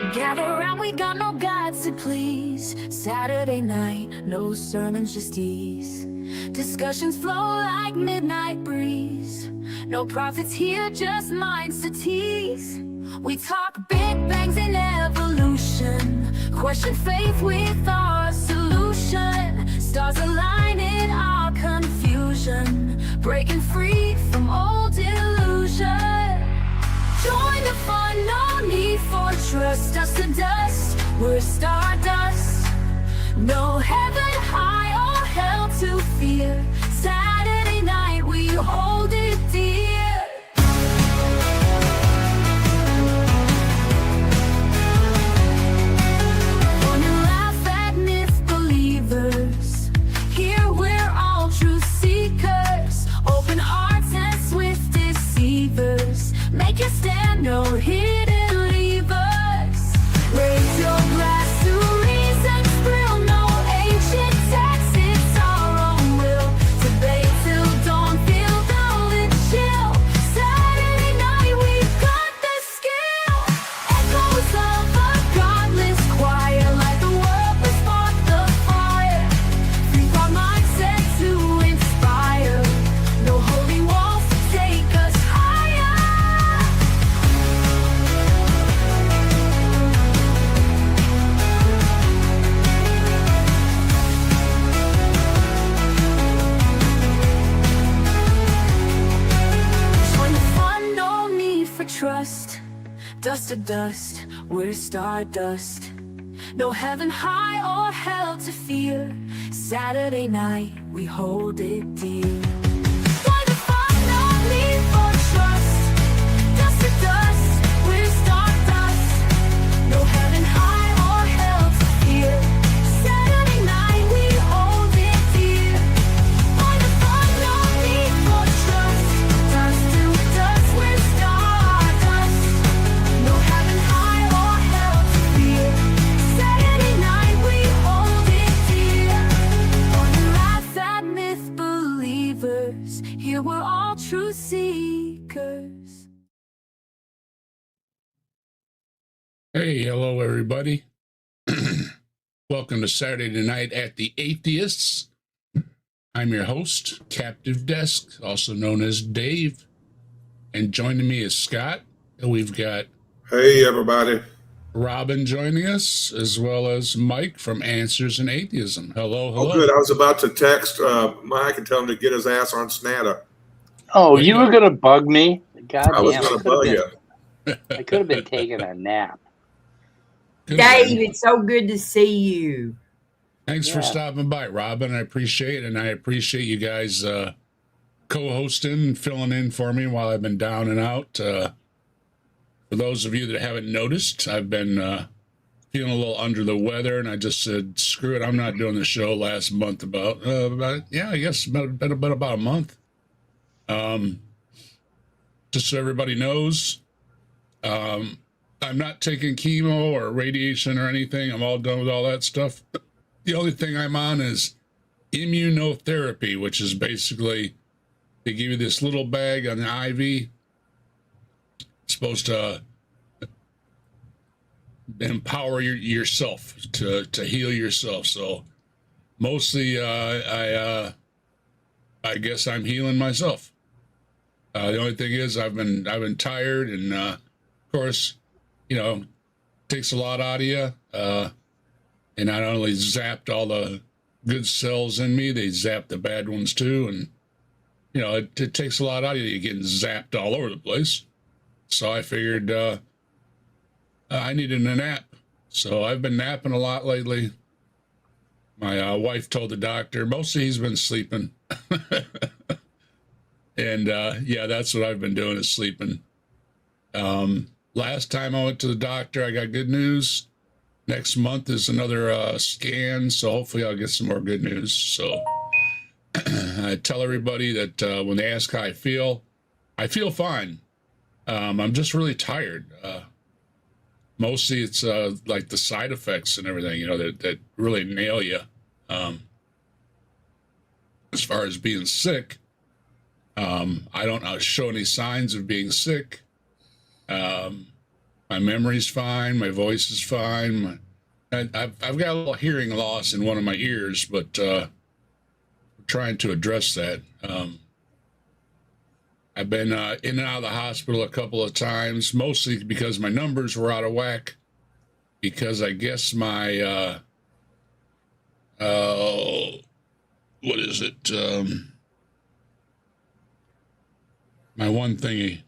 Gather round, we got no gods to please. Saturday night, no sermons, just ease. Discussions flow like midnight breeze. No prophets here, just minds to tease. We talk big bangs and evolution. Question faith with our solution. Stars align in our confusion. Breaking free from old illusion. Join the fun, no need for trust. Dust to dust, we're stardust. No heaven high or hell to fear. Saturday night, we hold it dear. Fun and laugh at myth believers. Here we're all truth seekers. Open hearts and swift deceivers. Make your stand, no hidden levers. Raise your glass to reason's thrill. No ancient text, it's our own will. Debate till dawn, feel dull and chill. Saturday night, we've got the skill. Echoes of a godless choir. Like the world, we spark the fire. Free our mindset to inspire. No holy walls to take us higher. Join the fun, no need for trust. Dust to dust, we're stardust. No heaven high or hell to fear. Saturday night, we hold it dear. Join the fun, no need for trust. Dust to dust, we're stardust. No heaven high or hell to fear. Saturday night, we hold it dear. Join the fun, no need for trust. Dust to dust, we're stardust. No heaven high or hell to fear. Saturday night, we hold it dear. Fun and laugh at myth believers. Here we're all truth seekers. Hey, hello everybody. Welcome to Saturday Night at the Atheists. I'm your host, Captive Desk, also known as Dave. And joining me is Scott. And we've got Hey, everybody. Robin joining us, as well as Mike from Answers in Atheism. Hello, hello. Oh, good. I was about to text Mike and tell him to get his ass on Snatter. Oh, There you you were go. going to bug me? God I was damn, going to bug you. I could have been taking a nap. Good. Dave, it's so good to see you. Thanks for Yeah. stopping by, Robin. I appreciate it, and I appreciate you guys co-hosting and filling in for me while I've been down and out. For those of you that haven't noticed, I've been feeling a little under the weather, and I just said, screw it, I'm not doing the show last month about I guess been about a month. Just so everybody knows, I'm not taking chemo or radiation or anything. I'm all done with all that stuff. The only thing I'm on is immunotherapy, which is basically they give you this little bag on the IV. It's supposed to empower yourself to heal yourself. So mostly, I guess I'm healing myself. The only thing is I've been tired, and of course, you know, takes a lot out of you. And not only zapped all the good cells in me, they zapped the bad ones too. And you know, it takes a lot out of you. You're getting zapped all over the place. So I figured I needed a nap. So I've been napping a lot lately. My wife told the doctor, mostly he's been sleeping. And yeah, that's what I've been doing, is sleeping. Last time I went to the doctor, I got good news. Next month is another scan, so hopefully I'll get some more good news. So I tell everybody that when they ask how I feel fine. I'm just really tired. Mostly it's like the side effects and everything, you know, that really nail you. As far as being sick, I don't show any signs of being sick. My My memory's fine. My voice is fine. I've got a little hearing loss in one of my ears, but we're trying to address that. I've been in and out of the hospital a couple of times, mostly because my numbers were out of whack. Because I guess my what is it? My one thingy.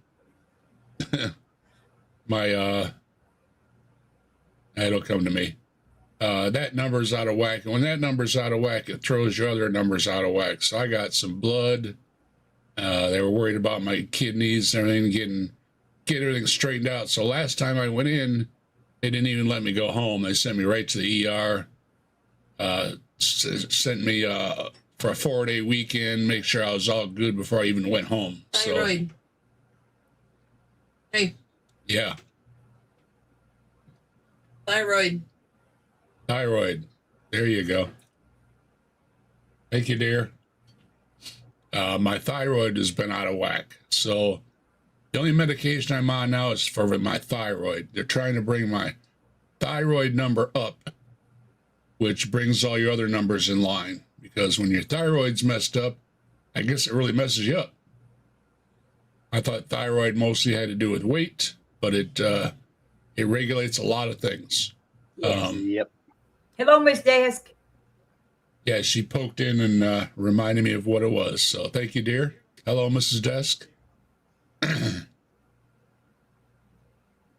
It'll come to me. That number's out of whack. And when that number's out of whack, it throws your other numbers out of whack. So I got some blood. They were worried about my kidneys and everything, get everything straightened out. So last time I went in, they didn't even let me go home. They sent me right to the ER. Sent me for a 4-day weekend, make sure I was all good before I even went home. Thyroid. So, Hey, yeah. thyroid. Thyroid. There you go. Thank you, dear. My thyroid has been out of whack. So the only medication I'm on now is for my thyroid. They're trying to bring my thyroid number up, which brings all your other numbers in line. Because when your thyroid's messed up, I guess it really messes you up. I thought thyroid mostly had to do with weight, but it regulates a lot of things. Yep. Hello, Miss Desk. Yeah, she poked in and reminded me of what it was. So thank you, dear. Hello, Mrs. Desk.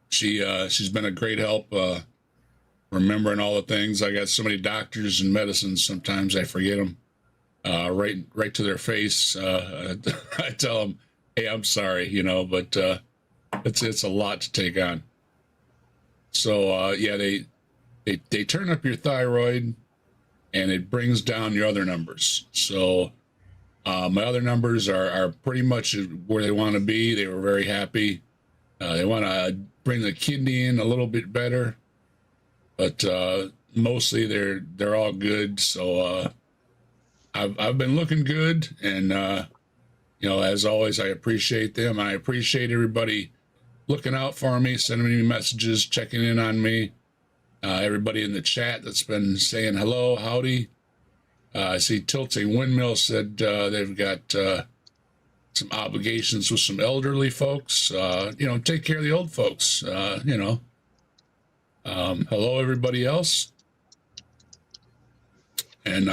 She's been a great help remembering all the things. I got so many doctors and medicines. Sometimes I forget them right to their face. I tell them, "Hey, I'm sorry," but it's a lot to take on. So yeah, they turn up your thyroid, and it brings down your other numbers. So my other numbers are pretty much where they want to be. They were very happy. They want to bring the kidney in a little bit better, but mostly they're all good. So I've been looking good, and as always, I appreciate them. I appreciate everybody looking out for me, sending me messages, checking in on me. Everybody in the chat that's been saying hello, howdy. I see Tilting Windmill said they've got some obligations with some elderly folks. Take care of the old folks. Hello, everybody else. And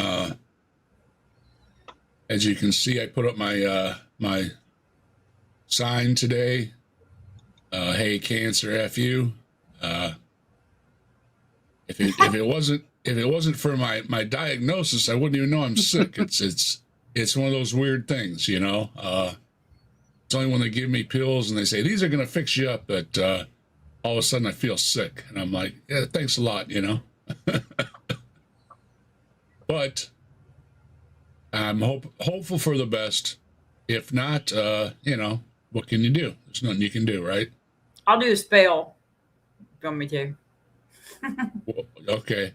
as you can see, I put up my my sign today. Hey, cancer, F you. If it wasn't for my diagnosis, I wouldn't even know I'm sick. It's one of those weird things, It's only when they give me pills and they say these are going to fix you up that all of a sudden I feel sick, and I'm like, yeah, thanks a lot, But I'm hopeful for the best. If not, what can you do? There's nothing you can do, right? I'll do a spell. If you want me to? Well, okay.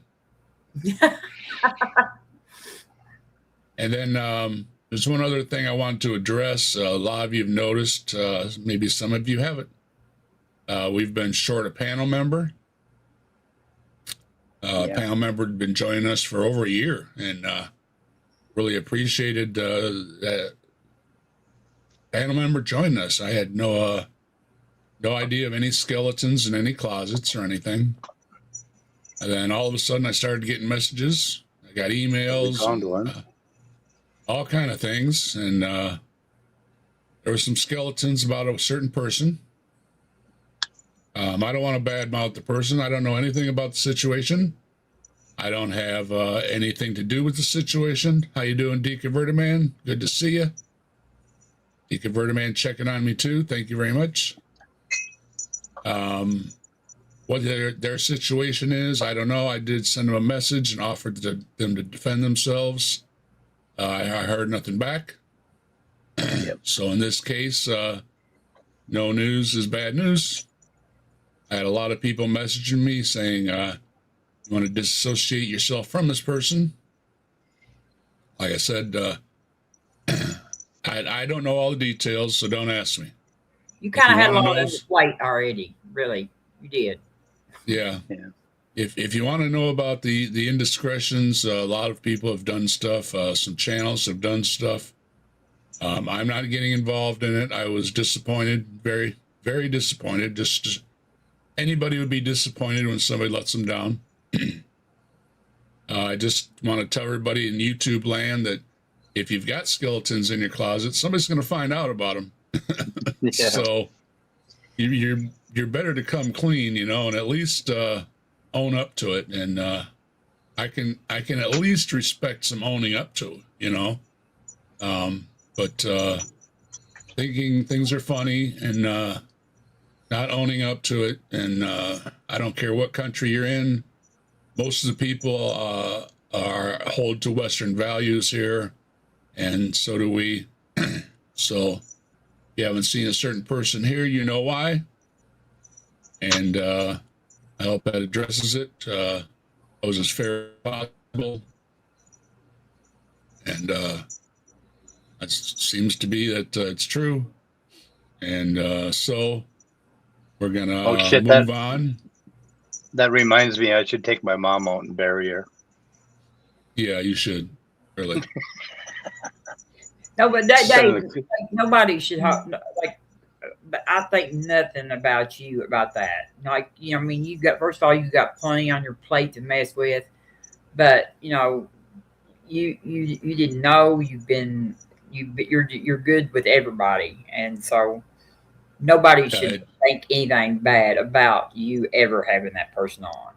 And then there's one other thing I want to address. A lot of you have noticed, maybe some of you haven't. We've been short a panel member. Panel member had been joining us for over a year, and really appreciated that panel member joining us. I had no idea of any skeletons in any closets or anything. And then all of a sudden I started getting messages. I got emails, all kind of things. And there were some skeletons about a certain person. I don't want to badmouth the person. I don't know anything about the situation. I don't have anything to do with the situation. How you doing, Deconverted Man? Good to see you. Deconverted Man checking on me too. Thank you very much. What their situation is, I don't know. I did send them a message and offered them to defend themselves. I heard nothing back. Yep. So in this case, no news is bad news. I had a lot of people messaging me saying, you want to disassociate yourself from this person. Like I said, I don't know all the details, so don't ask me. You kind of had a wanna lot know- on your plate already, really. You did. Yeah. Yeah. If you want to know about the indiscretions, a lot of people have done stuff. Some channels have done stuff. I'm not getting involved in it. I was disappointed, very, very disappointed. Just anybody would be disappointed when somebody lets them down. I just want to tell everybody in YouTube land that if you've got skeletons in your closet, somebody's going to find out about them. Yeah. So you're better to come clean, and at least own up to it. And I can at least respect some owning up to it, But thinking things are funny and not owning up to it, and I don't care what country you're in. Most of the people hold to Western values here, and so do we. So if you haven't seen a certain person here, you know why. And I hope that addresses it. I was as fair as possible. And it seems to be that it's true. And so we're going to move on. That reminds me, I should take my mom out and bury her. Yeah, you should. Really. No, but that day, nobody should have, but I think nothing about you about that. I mean, first of all, you got plenty on your plate to mess with, but you didn't know. You're good with everybody, and so nobody should think anything bad about you ever having that person on.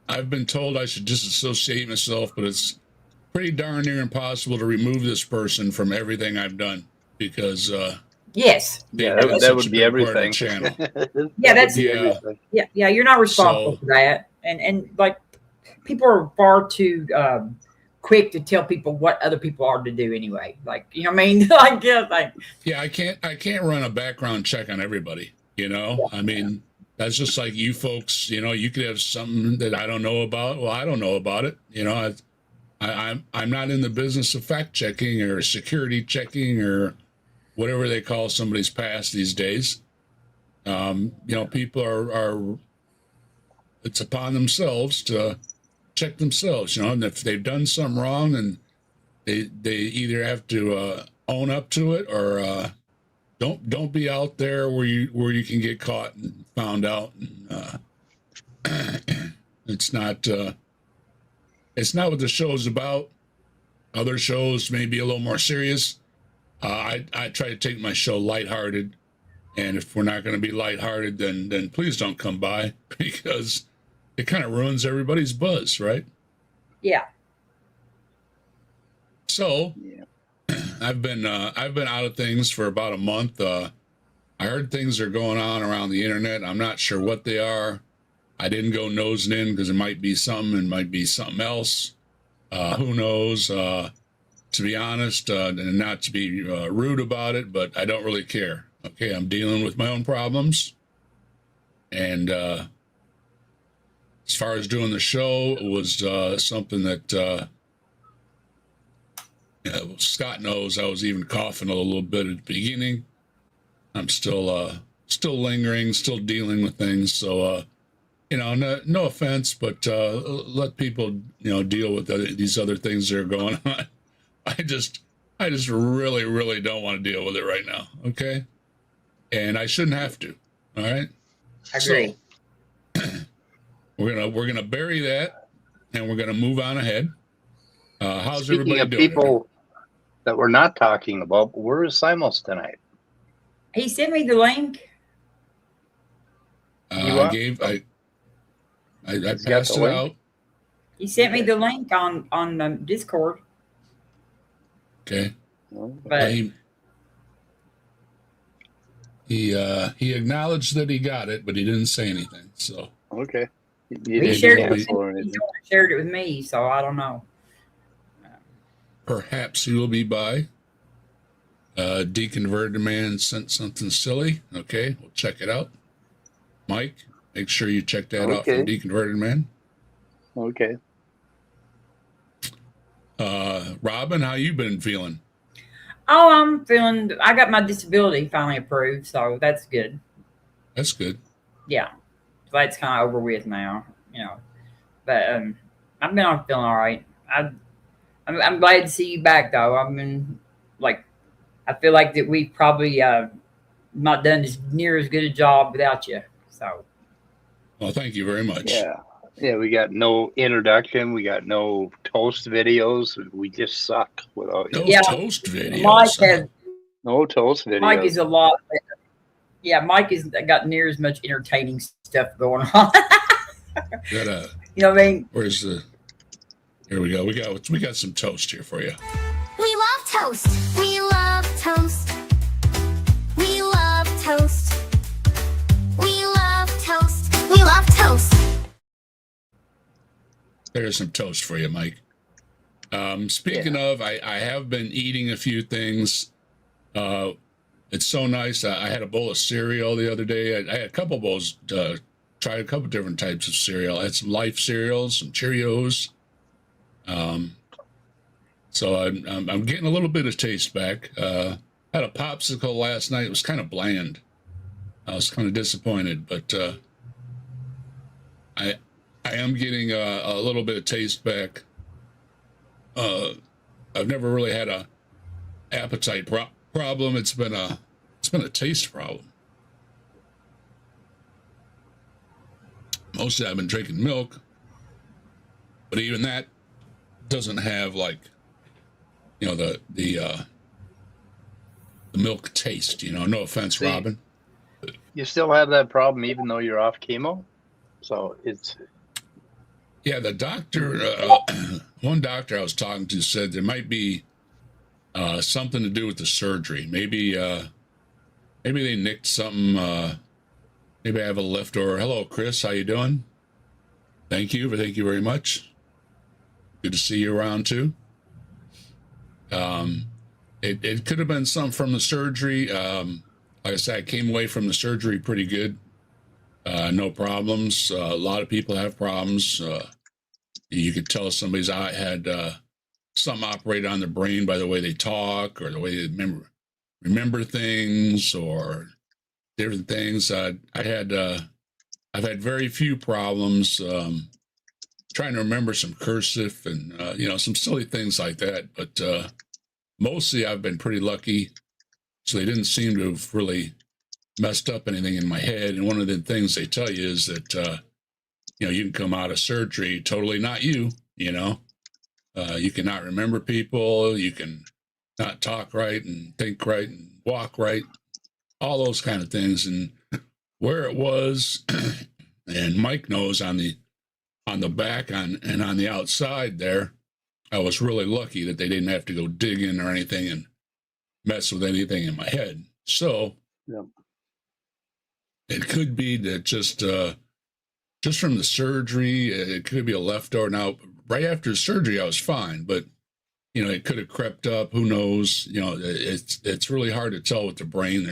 I've been told I should disassociate myself, but it's pretty darn near impossible to remove this person from everything I've done because yes, that would be everything. Yeah, that's everything. Yeah. You're not responsible for that, and people are far too quick to tell people what other people are to do anyway. I mean, yeah, I can't run a background check on everybody. I mean, that's just like you folks. You could have something that I don't know about. Well, I don't know about it. I'm not in the business of fact checking or security checking or whatever they call somebody's past these days. People are it's upon themselves to check themselves, and if they've done something wrong, and they either have to own up to it or don't be out there where you can get caught and found out. And, it's not what the show's about. Other shows may be a little more serious. I try to take my show lighthearted, and if we're not going to be lighthearted, then please don't come by because it kind of ruins everybody's buzz, right? Yeah. So I've been out of things for about a month. I heard things are going on around the internet. I'm not sure what they are. I didn't go nosing in because it might be something, it might be something else. Who knows? To be honest, and not to be rude about it, but I don't really care. Okay, I'm dealing with my own problems. And as far as doing the show, it was something that Scott knows. I was even coughing a little bit at the beginning. I'm still lingering, still dealing with things. So, no offense, but let people, deal with these other things that are going on. I just really, really don't want to deal with it right now. Okay. And I shouldn't have to. All right. I agree. So, we're gonna bury that, and we're gonna move on ahead. How's Speaking everybody of doing? People that we're not talking about, where is Simos tonight? He sent me the link. I passed it out. He sent me the link on Discord. Okay. But he acknowledged that he got it, but he didn't say anything. So okay. He shared it with me, so I don't know. Perhaps he will be by. Deconverted man sent something silly. Okay, we'll check it out. Mike, make sure you check that out from Deconverted man. Okay. Robin, how you been feeling? Oh, I got my disability finally approved, so that's good. That's good. Yeah. that's kind of over with now, But I've been on feeling all right. I'm glad to see you back, though. I mean, like, I feel like that we've probably not done as near as good a job without you. So, Well, thank you very much. Yeah, we got no introduction. We got no toast videos. We just suck without you. Those toast videos. Mike has No toast videos. Mike is a lot. Yeah, Mike has got near as much entertaining stuff going on. You know what I mean? Where's the? Here we go. We got some toast here for you. We love toast. We love toast. We love toast. We love toast. We love toast. There's some toast for you, Mike. Speaking of, I have been eating a few things. It's so nice. I had a bowl of cereal the other day. I had a couple bowls. Tried a couple different types of cereal. I had some Life cereals, some Cheerios. So I'm getting a little bit of taste back. Had a popsicle last night. It was kind of bland. I was kind of disappointed, but I am getting a little bit of taste back. I've never really had a appetite problem. It's been a taste problem. Mostly I've been drinking milk, but even that doesn't have like, the milk taste, no offense, Robin. You still have that problem even though you're off chemo? So it's... Yeah, the doctor, one doctor I was talking to said there might be something to do with the surgery. Maybe they nicked something. Maybe I have a leftover. Hello, Chris. How you doing? Thank you very much. Good to see you around too. It could have been something from the surgery. Like I said, I came away from the surgery pretty good. No problems. A lot of people have problems. You could tell somebody's had something operate on their brain by the way they talk or the way they remember things or different things. I've had very few problems trying to remember some cursive and some silly things like that. But mostly I've been pretty lucky. So they didn't seem to have really messed up anything in my head. And one of the things they tell you is that you can come out of surgery totally not you. You cannot remember people. You can not talk right and think right and walk right. All those kind of things. And where it was, and Mike knows on the back and on the outside there, I was really lucky that they didn't have to go digging or anything and mess with anything in my head. So it could be that just from the surgery, it could be a leftover. Now, right after surgery, I was fine, but it could have crept up. Who knows? It's really hard to tell with the brain.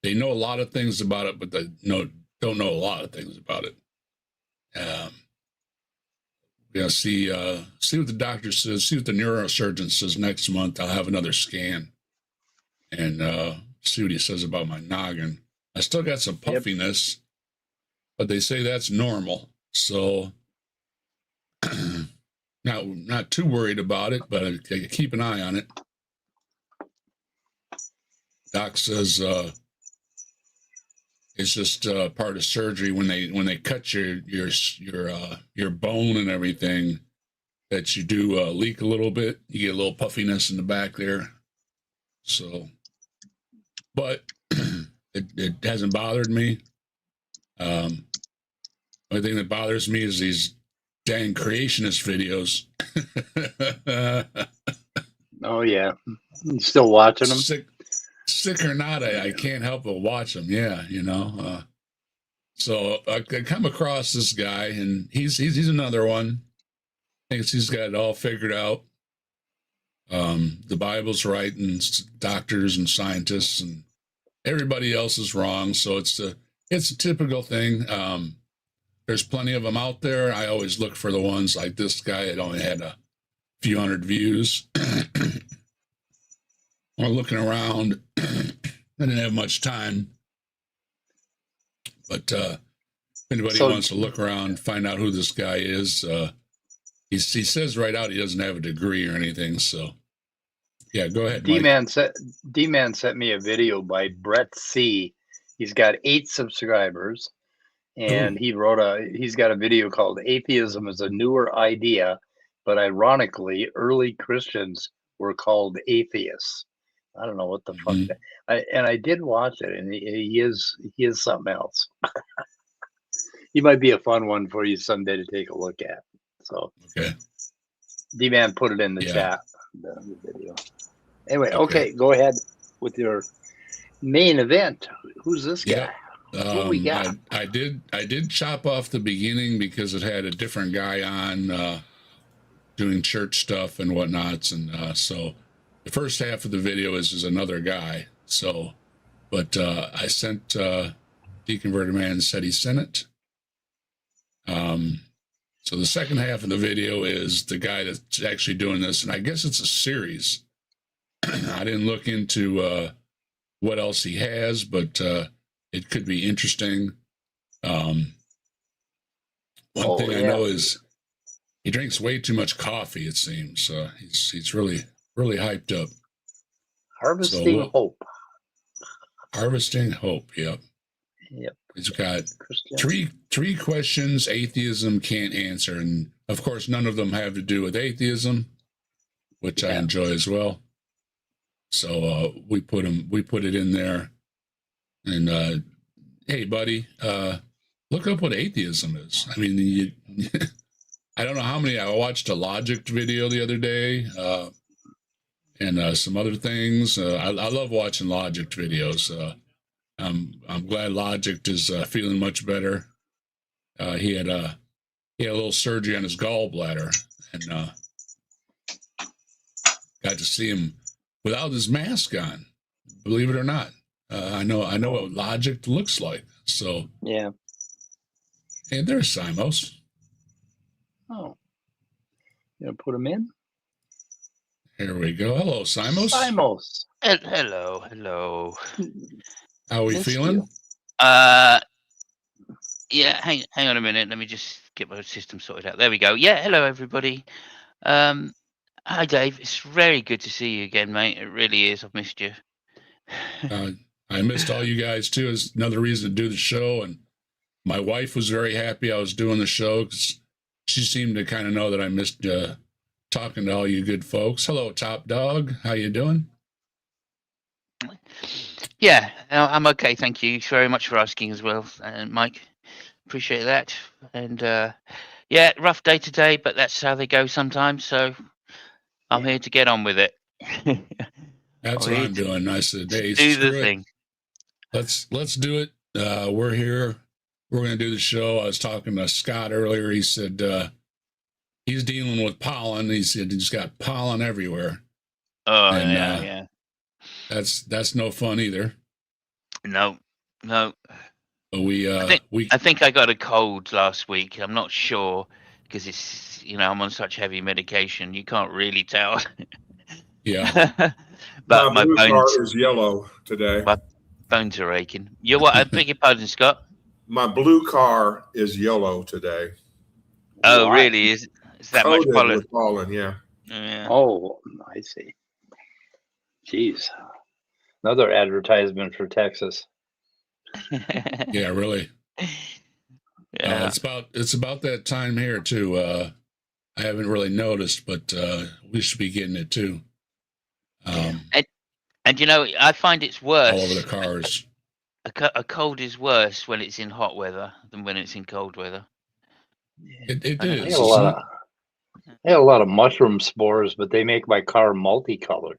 They know a lot of things about it, but they don't know a lot of things about it. See what the doctor says. See what the neurosurgeon says next month. I'll have another scan and see what he says about my noggin. I still got some puffiness, but they say that's normal. So not too worried about it, but I keep an eye on it. Doc says it's just part of surgery when they cut your bone and everything, that you do leak a little bit. You get a little puffiness in the back there. So, but it hasn't bothered me. Only thing that bothers me is these dang creationist videos. Oh yeah, you still watching them? Sick or not, I can't help but watch them. Yeah, So I come across this guy, and he's another one. Thinks he's got it all figured out. The Bible's right, and doctors and scientists and everybody else is wrong. So it's a typical thing. There's plenty of them out there. I always look for the ones like this guy that only had a few hundred views. Or looking around, I didn't have much time, but anybody wants to look around, find out who this guy is, he says right out he doesn't have a degree or anything. So, yeah, go ahead, Mike. D-Man sent me a video by Brett C. He's got 8 subscribers, and he's got a video called "Atheism is a Newer Idea," but ironically, early Christians were called atheists. I don't know what the fuck. I did watch it, and he is something else. He might be a fun one for you someday to take a look at. So, okay. D-Man put it in the chat, the video. Anyway, okay, go ahead with your main event. Who's this guy? What we got? I did chop off the beginning because it had a different guy on doing church stuff and whatnots, and so the first half of the video is another guy. So, but I sent Deconverted Man said he sent it. So the second half of the video is the guy that's actually doing this, and I guess it's a series. I didn't look into what else he has, but it could be interesting. One thing I know is he drinks way too much coffee, it seems. He's really hyped up. Harvesting Hope. Harvesting Hope, yep. He's got three questions atheism can't answer, and of course none of them have to do with atheism, which I enjoy as well. So we put it in there, and hey buddy, look up what atheism is. I mean, I don't know how many. I watched a Logic video the other day, and some other things. I love watching Logic videos. I'm glad Logic is feeling much better. He had a little surgery on his gallbladder, and got to see him without his mask on. Believe it or not, I know what Logic looks like. So yeah. And there's Simos. Oh, you gonna put him in? Here we go. Hello, Simos. Simos. Hello. How are we feeling? Yeah, hang on a minute. Let me just get my system sorted out. There we go. Yeah, hello everybody. Hi Dave. It's very good to see you again, mate. It really is. I've missed you. I missed all you guys too. It's another reason to do the show, and my wife was very happy I was doing the show because she seemed to kind of know that I missed talking to all you good folks. Hello, Top Dog. How you doing? Yeah, I'm okay. Thank you very much for asking as well, Mike. Appreciate that. And yeah, rough day today, but that's how they go sometimes. So I'm here to get on with it. That's what I'm doing. I said, hey, do the thing. Let's do it. We're here. We're going to do the show. I was talking to Scott earlier. He said he's dealing with pollen. He said he's got pollen everywhere. Oh, and, yeah. That's no fun either. No. But I think I got a cold last week. I'm not sure because it's I'm on such heavy medication. You can't really tell. Yeah. But my blue car is yellow today. My bones are aching. You're what? I beg your pardon, Scott. My blue car is yellow today. Oh, really? Is that much pollen? With pollen, yeah. Oh, I see. Jeez. Another advertisement for Texas. Yeah, really. Yeah. It's about that time here too. I haven't really noticed, but we should be getting it too. And I find it's worse. All over the cars. A cold is worse when it's in hot weather than when it's in cold weather. It is. I had a lot of mushroom spores, but they make my car multicolored.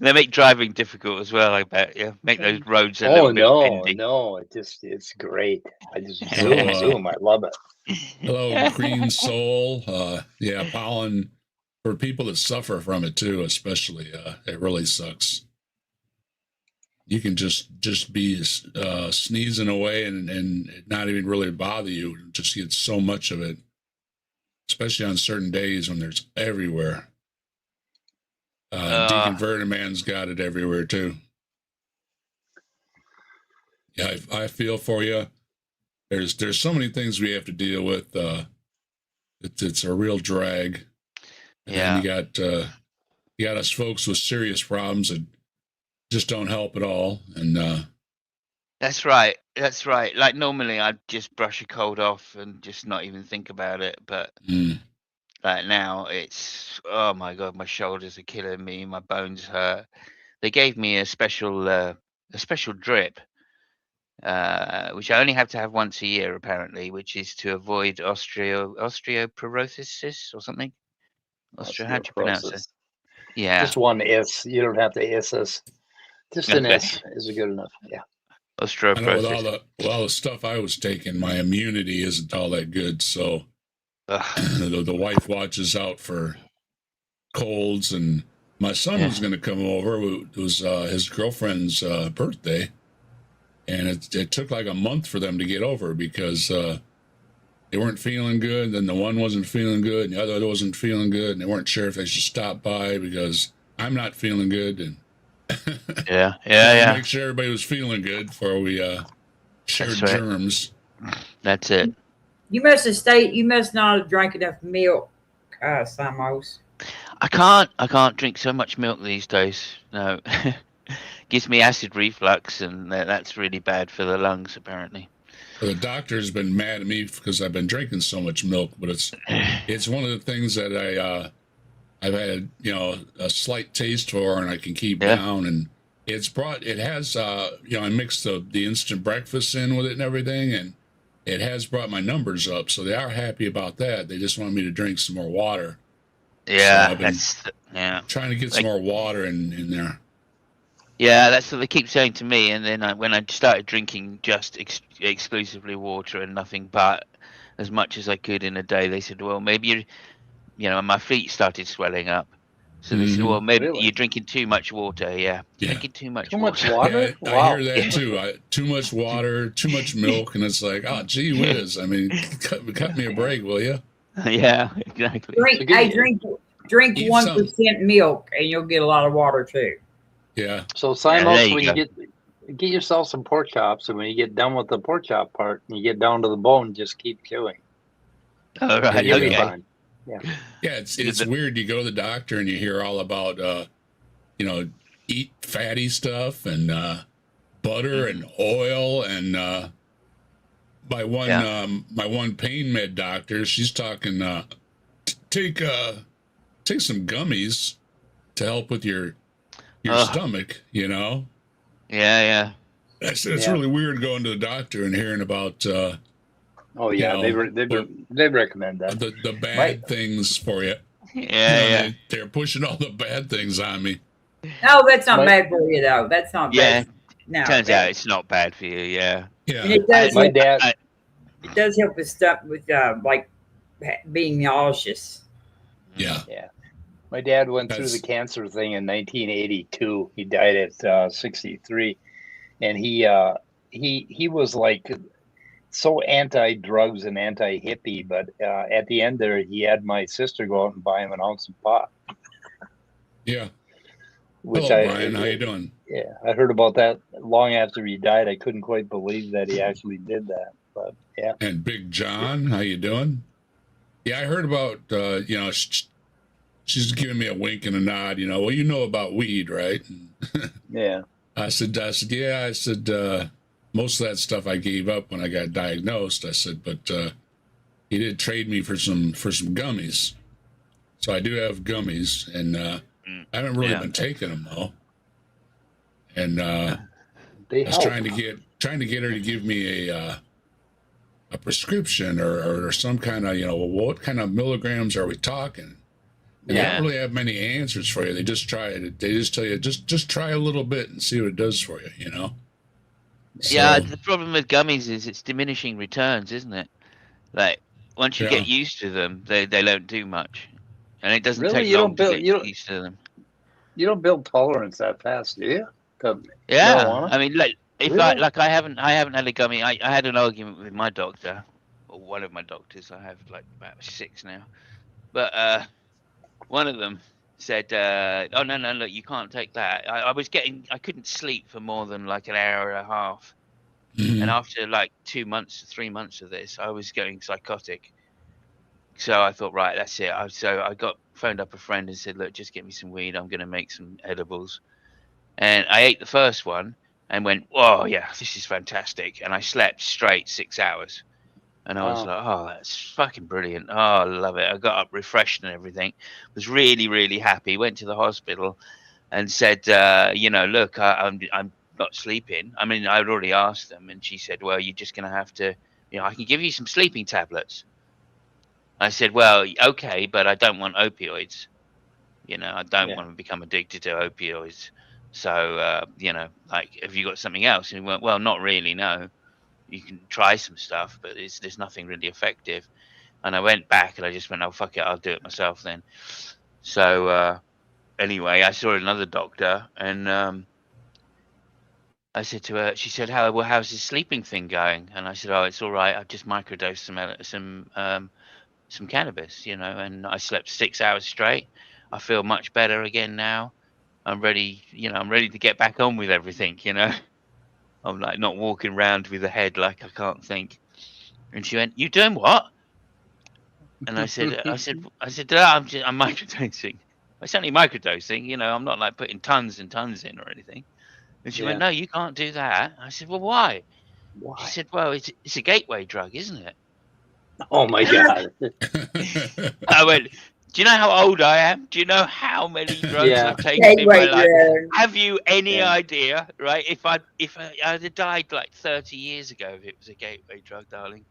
They make driving difficult as well, I bet. Yeah, make those roads a little bit windy. No, it's great. I just zoom. I love it. Hello, Green Soul. Yeah, pollen for people that suffer from it too, especially. It really sucks. You can just be sneezing away and not even really bother you. Just get so much of it, especially on certain days when there's everywhere. Deconverted Man's got it everywhere too. Yeah, I feel for you. There's so many things we have to deal with. It's a real drag. And then you got us folks with serious problems that just don't help at all. And That's right. That's right. Like normally I'd just brush a cold off and just not even think about it. But like now it's, oh my God, my shoulders are killing me. My bones hurt. They gave me a special drip, which I only have to have once a year apparently, which is to avoid osteoporosis or something. How do you pronounce it? Osteoporosis. Yeah. Just one S. You don't have to S us. Just an Okay. S is good enough. Yeah. I know Osteoporosis. with all the stuff I was taking, my immunity isn't all that good. So the wife watches out for colds, and my son was going to come over. It was his girlfriend's birthday, and it took like a month for them to get over because they weren't feeling good. Then the one wasn't feeling good, and the other wasn't feeling good, and they weren't sure if they should stop by because I'm not feeling good, and make sure everybody was feeling good before we shared germs. That's it. You must not have drank enough milk, Simos. I can't drink so much milk these days. No. Gives me acid reflux, and that's really bad for the lungs apparently. Well, the doctor's been mad at me because I've been drinking so much milk, but it's one of the things that I've had, a slight taste for, and I can keep down. And it has, I mixed the instant breakfast in with it and everything, and it has brought my numbers up. So they are happy about that. They just want me to drink some more water. Yeah, so I've been trying to get some more water in there. Yeah, that's what they keep saying to me. And then when I started drinking just exclusively water and nothing but as much as I could in a day, they said, well, maybe my feet started swelling up. So they said, well, maybe you're drinking too much water. Yeah. Drinking too much water. Yeah, I hear that too. Too much water, too much milk. And it's like, oh, gee whiz. I mean, cut me a break, will you? Yeah, exactly. Drink 1% milk and you'll get a lot of water too. Yeah. So Simos, when you get yourself some pork chops, and when you get done with the pork chop part and you get down to the bone, just keep chewing. All right. You'll be fine. Yeah, it's weird. You go to the doctor and you hear all about, eat fatty stuff and butter and oil. And my one pain med doctor, she's talking, take some gummies to help with your stomach, Yeah. It's really weird going to the doctor and hearing about, they recommend that. The bad things for you. Yeah, They're pushing all the bad things on me. No, that's not bad for you though. That's not bad. No, turns out it's not bad for you. Yeah. And it does. It does help with stuff with like being nauseous. Yeah. My dad went through the cancer thing in 1982. He died at 63, and he was like so anti-drugs and anti-hippie, but at the end there, he had my sister go out and buy him an ounce of pot. Yeah. Hello, Brian. How you doing? Yeah, I heard about that long after he died. I couldn't quite believe that he actually did that, but yeah. And Big John, how you doing? Yeah, I heard about, she's giving me a wink and a nod, well, you know about weed, right? Yeah. I said, yeah. I said, most of that stuff I gave up when I got diagnosed. I said, but he did trade me for some gummies. So I do have gummies, and I haven't really been taking them though. And I was trying to get her to give me a prescription or some kind of, what kind of milligrams are we talking? And they don't really have many answers for you. They just try it. They just tell you, just try a little bit and see what it does for you, So, yeah, the problem with gummies is it's diminishing returns, isn't it? Like once you get used to them, they don't do much, and it doesn't take long to get used to them. You don't build tolerance that fast, do you? Marijuana? I mean, like if I haven't had a gummy. I had an argument with my doctor, or one of my doctors. I have like about 6 now, but one of them said, "Oh no, look, you can't take that." I couldn't sleep for more than like an hour and a half And after like 2 months, 3 months of this, I was going psychotic. So I thought, right, that's it. So I phoned up a friend and said, look, just get me some weed. I'm going to make some edibles. And I ate the first one and went, oh, yeah, this is fantastic. And I slept straight 6 hours. And I was Wow. like, oh, that's fucking brilliant. Oh, I love it. I got up refreshed and everything. Was really, really happy. Went to the hospital and said, look, I'm not sleeping. I mean, I'd already asked them. And she said, well, you're just going to have to, I can give you some sleeping tablets. I said, well, okay, but I don't want opioids. I don't want to become addicted to opioids. So, like, have you got something else? And he went, well, not really, no. You can try some stuff, but there's nothing really effective. And I went back and I just went, oh, fuck it, I'll do it myself then. So anyway, I saw another doctor and I said to her, she said, how's this sleeping thing going? And I said, oh, it's all right. I've just microdosed some cannabis, and I slept 6 hours straight. I feel much better again now. I'm ready, I'm ready to get back on with everything, I'm like not walking around with a head like I can't think. And she went, you doing what? And I said, I'm microdosing. It's only microdosing, I'm not like putting tons and tons in or anything. And she went, no, you can't do that. I said, well, why? She said, well, it's a gateway drug, isn't it? Oh my God. I went, do you know how old I am? Do you know how many drugs I've taken in Gateway my life? drug. Have you any idea, right? If I had died like 30 years ago, if it was a gateway drug, darling.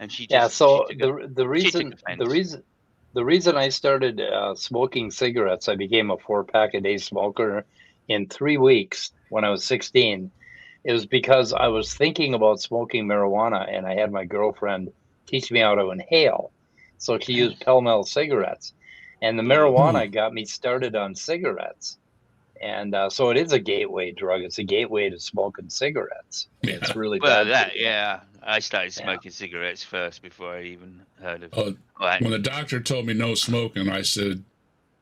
And she just So she the reason I started smoking cigarettes, I became a 4-pack a day smoker in 3 weeks when I was 16. It was because I was thinking about smoking marijuana, and I had my girlfriend teach me how to inhale. So she used Pell-Mell cigarettes, and the marijuana got me started on cigarettes. And so it is a gateway drug. It's a gateway to smoking cigarettes. It's really bad. I started smoking cigarettes first before I even heard of when the doctor told me no smoking, I said,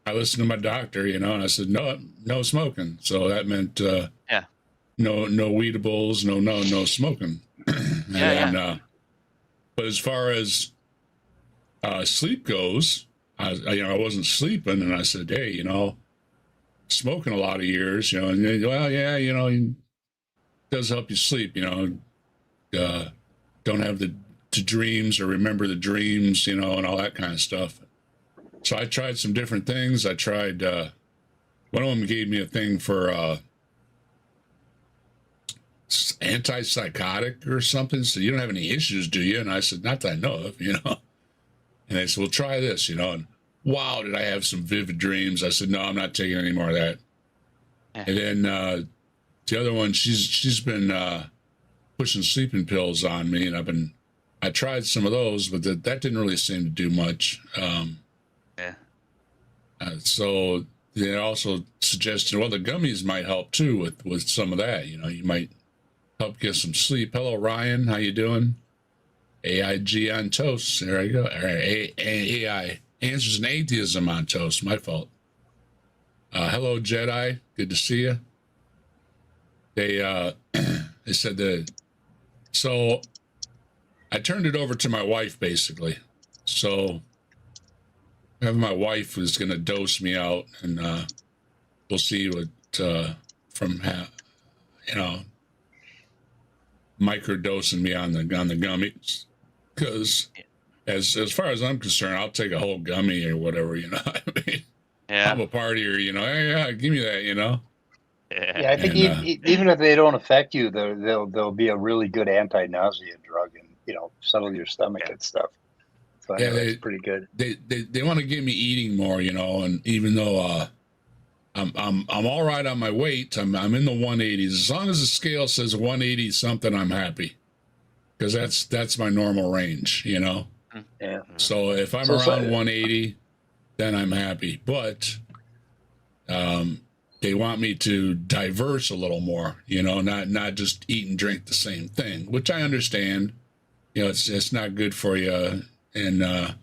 I listened to my doctor, and I said, no smoking. So that meant no weedables, no smoking. But as far as sleep goes, I wasn't sleeping, and I said, hey, smoking a lot of years, and it does help you sleep, don't have the dreams or remember the dreams, and all that kind of stuff. So I tried some different things. I tried, one of them gave me a thing for antipsychotic or something. So you don't have any issues, do you? And I said, not that I know of, And they said, well, try this, and wow, did I have some vivid dreams. I said, no, I'm not taking any more of that. And then the other one, she's been pushing sleeping pills on me, and I tried some of those, but that didn't really seem to do much. So they also suggested, well, the gummies might help too with some of that. You might help get some sleep. Hello, Ryan, how you doing? AIG on toast. There I go. All right, AI answers in atheism on toast. My fault. Hello, Jedi. Good to see you. They said that. So I turned it over to my wife, basically. So my wife was going to dose me out, and we'll see what microdosing me on the gummies. Because as far as I'm concerned, I'll take a whole gummy or whatever, I mean. Yeah. I'm a partier, hey, give me that, Yeah, I think even if they don't affect you, they'll be a really good anti-nausea drug, and settle your stomach and stuff. So it's pretty good. They want to get me eating more, and even though I'm all right on my weight, I'm in the 180s. As long as the scale says 180 something, I'm happy, because that's my normal range, Yeah. So if I'm around 180, then I'm happy. But they want me to diverse a little more, not just eat and drink the same thing, which I understand. It's not good for you, and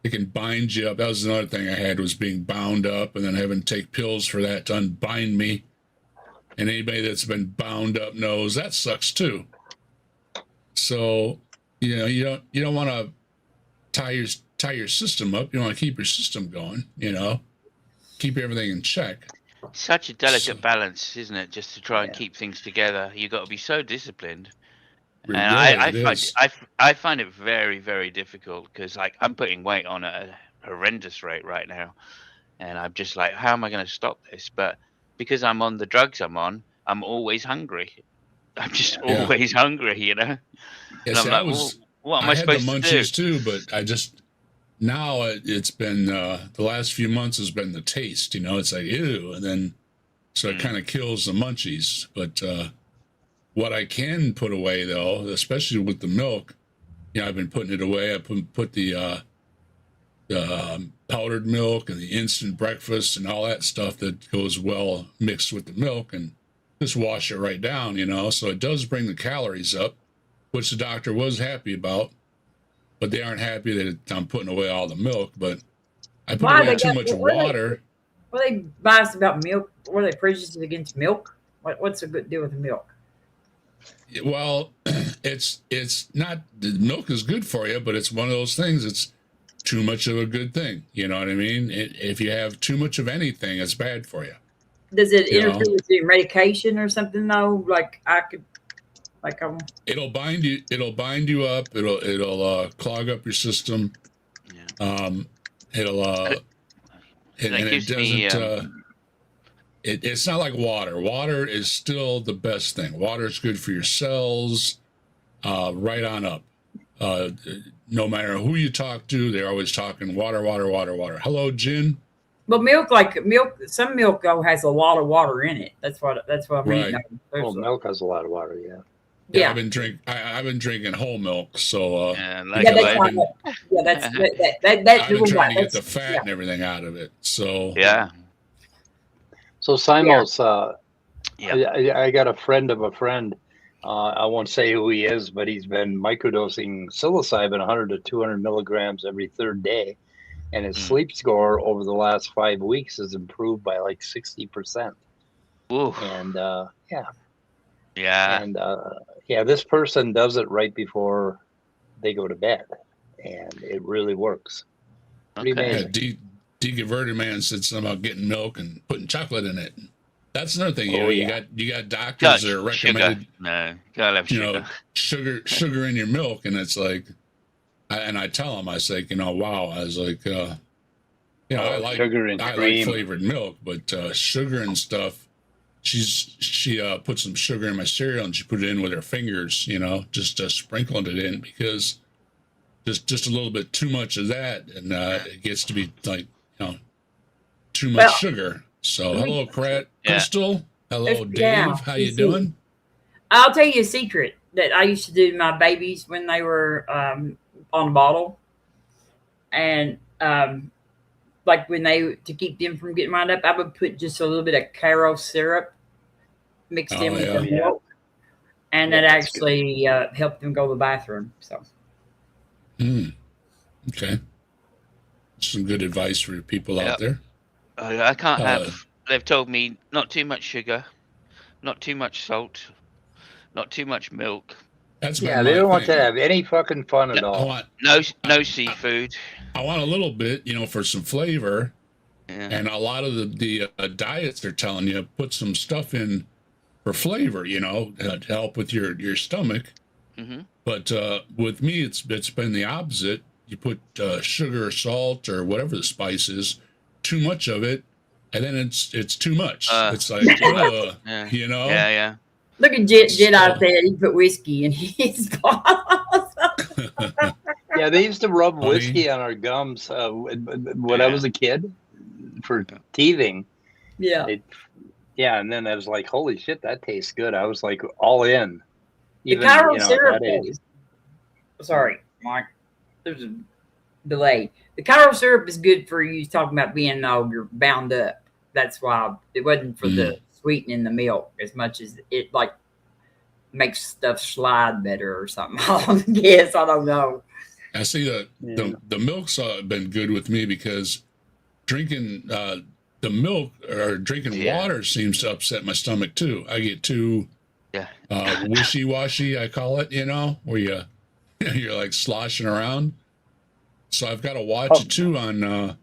it can bind you up. That was another thing I had, was being bound up and then having to take pills for that to unbind me. And anybody that's been bound up knows that sucks too. So, you don't want to tie your system up. You want to keep your system going, keep everything in check. Such a delicate So- balance, isn't it? Just to try and Yeah. keep things together. You got to be so disciplined. It And is. I find it very, very difficult because like I'm putting weight on at a horrendous rate right now, and I'm just like, how am I going to stop this? But because I'm on the drugs I'm on, I'm always hungry. I'm just Yeah. always hungry, Yeah, And I'm see, like, what am I had the supposed to do? munchies too, but I just now it's been the last few months has been the taste. It's like ew, and then so it kind of kills the munchies. But what I can put away though, especially with the milk, I've been putting it away. I put the powdered milk and the instant breakfast and all that stuff that goes well mixed with the milk, and just wash it right down. So it does bring the calories up, which the doctor was happy about. But they aren't happy that I'm putting away all the milk. But I put away too much water. What are they biased about milk? What are they prejudiced against milk? What's a good deal with the milk? Well, it's not, the milk is good for you, but it's one of those things. It's too much of a good thing. You know what I mean? If you have too much of anything, it's bad for you. Does it interfere with your medication or something though? It'll bind you. It'll bind you up. It'll clog up your system. Yeah. It's not like water. Water is still the best thing. Water is good for your cells, right on up. No matter who you talk to, they're always talking water, water, water, water. Hello, Jen. But some milk though has a lot of water in it. That's what I mean. Right. Well, milk has a lot of water. Yeah. Yeah. I've been drinking whole milk, so And I've been trying to get the fat and everything out of it. So yeah. So Simos, Yeah. I got a friend of a friend. I won't say who he is, but he's been microdosing psilocybin 100 to 200 milligrams every third day. And his sleep score over the last 5 weeks has improved by like 60%. Ooh. And Yeah. and this person does it right before they go to bed, and it really works. Pretty Okay. amazing. Deconverted man said something about getting milk and putting chocolate in it. That's another thing. Oh, you got doctors that are recommended. Sugar. No, gotta have sugar. Sugar in your milk, and it's like, I tell them, I was like, wow, I was like, I like sugar and I cream. like flavored milk, but sugar and stuff. She put some sugar in my cereal and she put it in with her fingers, just sprinkling it in because just a little bit too much of that, and it gets to be like too much sugar. So hello, Crystal. Hello, Dave. Yeah, How you doing? I'll tell you a secret that I used to do to my babies when they were on a bottle, and like when to keep them from getting wound up, I would put just a little bit of Caro syrup mixed in with the milk, and that actually helped them go to the bathroom. So, okay, some good advice for people out there. I can't have. They've told me not too much sugar, not too much salt, not too much milk. That's they don't want to have any fucking fun at all. No seafood. I want a little bit, for some flavor. Yeah. And a lot of the diets they're telling you put some stuff in for flavor, to help with your stomach. Mm-hmm. But with me, it's been the opposite. You put sugar or salt or whatever the spice is, too much of it, and then it's too much. It's like, Yeah. Yeah. Look at Jed out there. He put whiskey in his bottles. Yeah, they used to rub whiskey on our gums when I was a kid for teething. Yeah. And then I was like, holy shit, that tastes good. I was like all in. The Caro syrup is, sorry, Mike, there's a delay. The Caro syrup is good for you talking about being you're bound up. That's why it wasn't for the sweetening the milk as much as it like makes stuff slide better or something. I guess I don't know. I see the milk's been good with me because drinking the milk or drinking water seems to upset my stomach too. I get too Yeah. wishy-washy, I call it, where you're like sloshing around. So I've got to watch it too on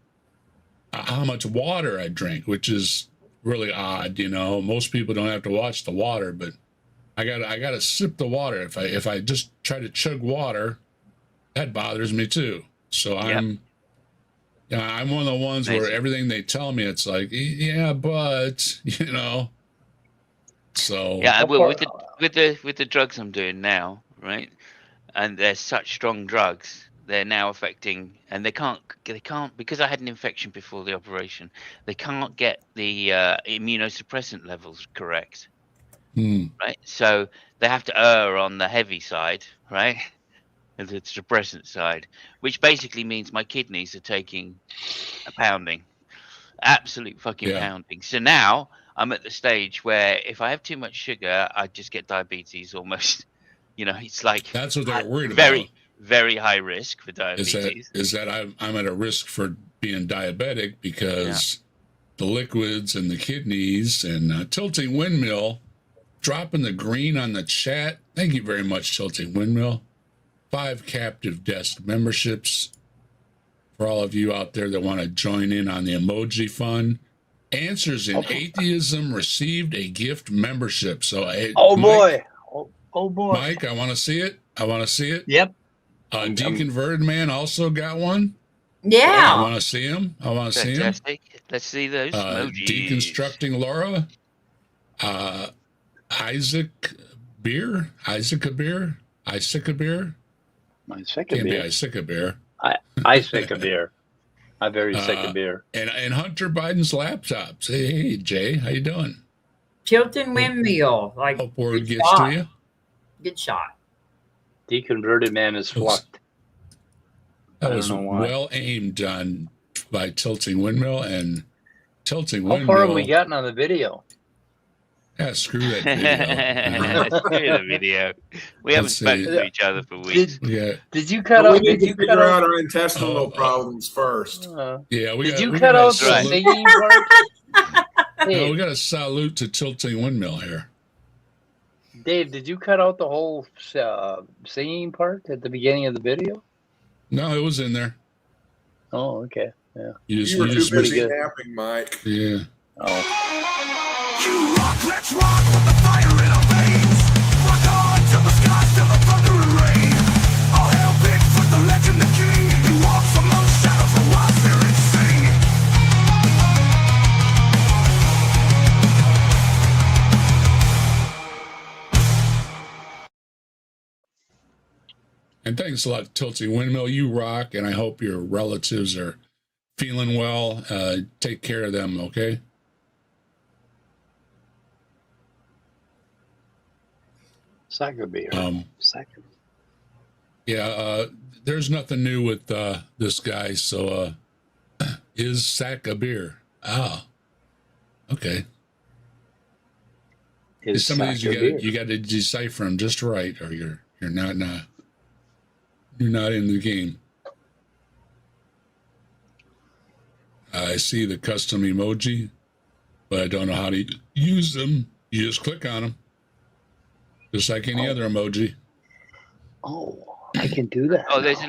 how much water I drink, which is really odd. Most people don't have to watch the water, but I gotta sip the water. If I just try to chug water, that bothers me too. So I'm one of the ones where everything they tell me, it's like, yeah, but So Yeah, well, with the drugs I'm doing now, right? And they're such strong drugs. They're now affecting, and they can't because I had an infection before the operation. They can't get the immunosuppressant levels correct, right? So they have to err on the heavy side, right? And the suppressant side, which basically means my kidneys are taking a pounding, absolute fucking pounding. So now I'm at the stage where if I have too much sugar, I just get diabetes almost. It's like that's what they're worried very, about. very high risk for diabetes. Is that I'm at a risk for being diabetic because the liquids and the kidneys and Tilting Windmill dropping the green on the chat. Thank you very much, Tilting Windmill. 5 captive desk memberships for all of you out there that want to join in on the emoji fund. Answers in Atheism received a gift membership. So, boy. Mike, I want to see it. Yep. Deconverted Man also got one. Yeah. I want to see him. Fantastic. Let's see those emojis. Deconstructing Laura. Isaac Beer. Isaac a beer. Can't be Isaac a beer. I sick of beer. I'm very sick of beer. And Hunter Biden's laptops. Hey, Jay, how you doing? Tilting Windmill. Like, hope word gets to you. Good shot. Deconverted Man is fucked. That was well aimed on by Tilting Windmill and Tilting How Windmill. far have we gotten on the video? Yeah, screw that video. Screw the video. We haven't spoken to each other for weeks. Did you cut out? We need to figure out our intestinal problems first. Did you cut out the singing part? No, we got a salute to Tilting Windmill here. Dave, did you cut out the whole singing part at the beginning of the video? No, it was in there. Oh, okay. Yeah. You were too busy napping, Mike. Yeah. You rock, let's rock with the fire in our veins. Rock on to the skies, to the thunder and rain. All hail Bigfoot, the legend, the king. He walks among shadows, the wild spirits sing. And thanks a lot, Tilting Windmill. You rock, and I hope your relatives are feeling well. Take care of them, okay? Second beer. Yeah, there's nothing new with this guy, so is sack a beer. Ah, okay. Some of these you got to decipher them just right, or you're not in the game. I see the custom emoji, but I don't know how to use them. You just click on them, just like any other emoji. Oh, I can do that. Oh, there's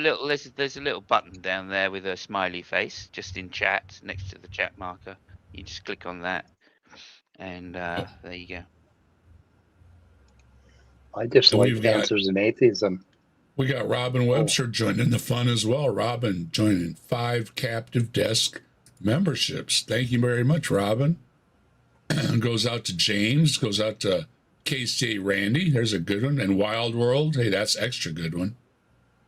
a little button down there with a smiley face, just in chat, next to the chat marker. You just click on that, and there you go. I just like Answers in Atheism. We got Robin Webster joining the fun as well. Robin joining 5 captive desk memberships. Thank you very much, Robin. Goes out to James, goes out to K-State Randy. There's a good one. And Wild World. Hey, that's extra good one.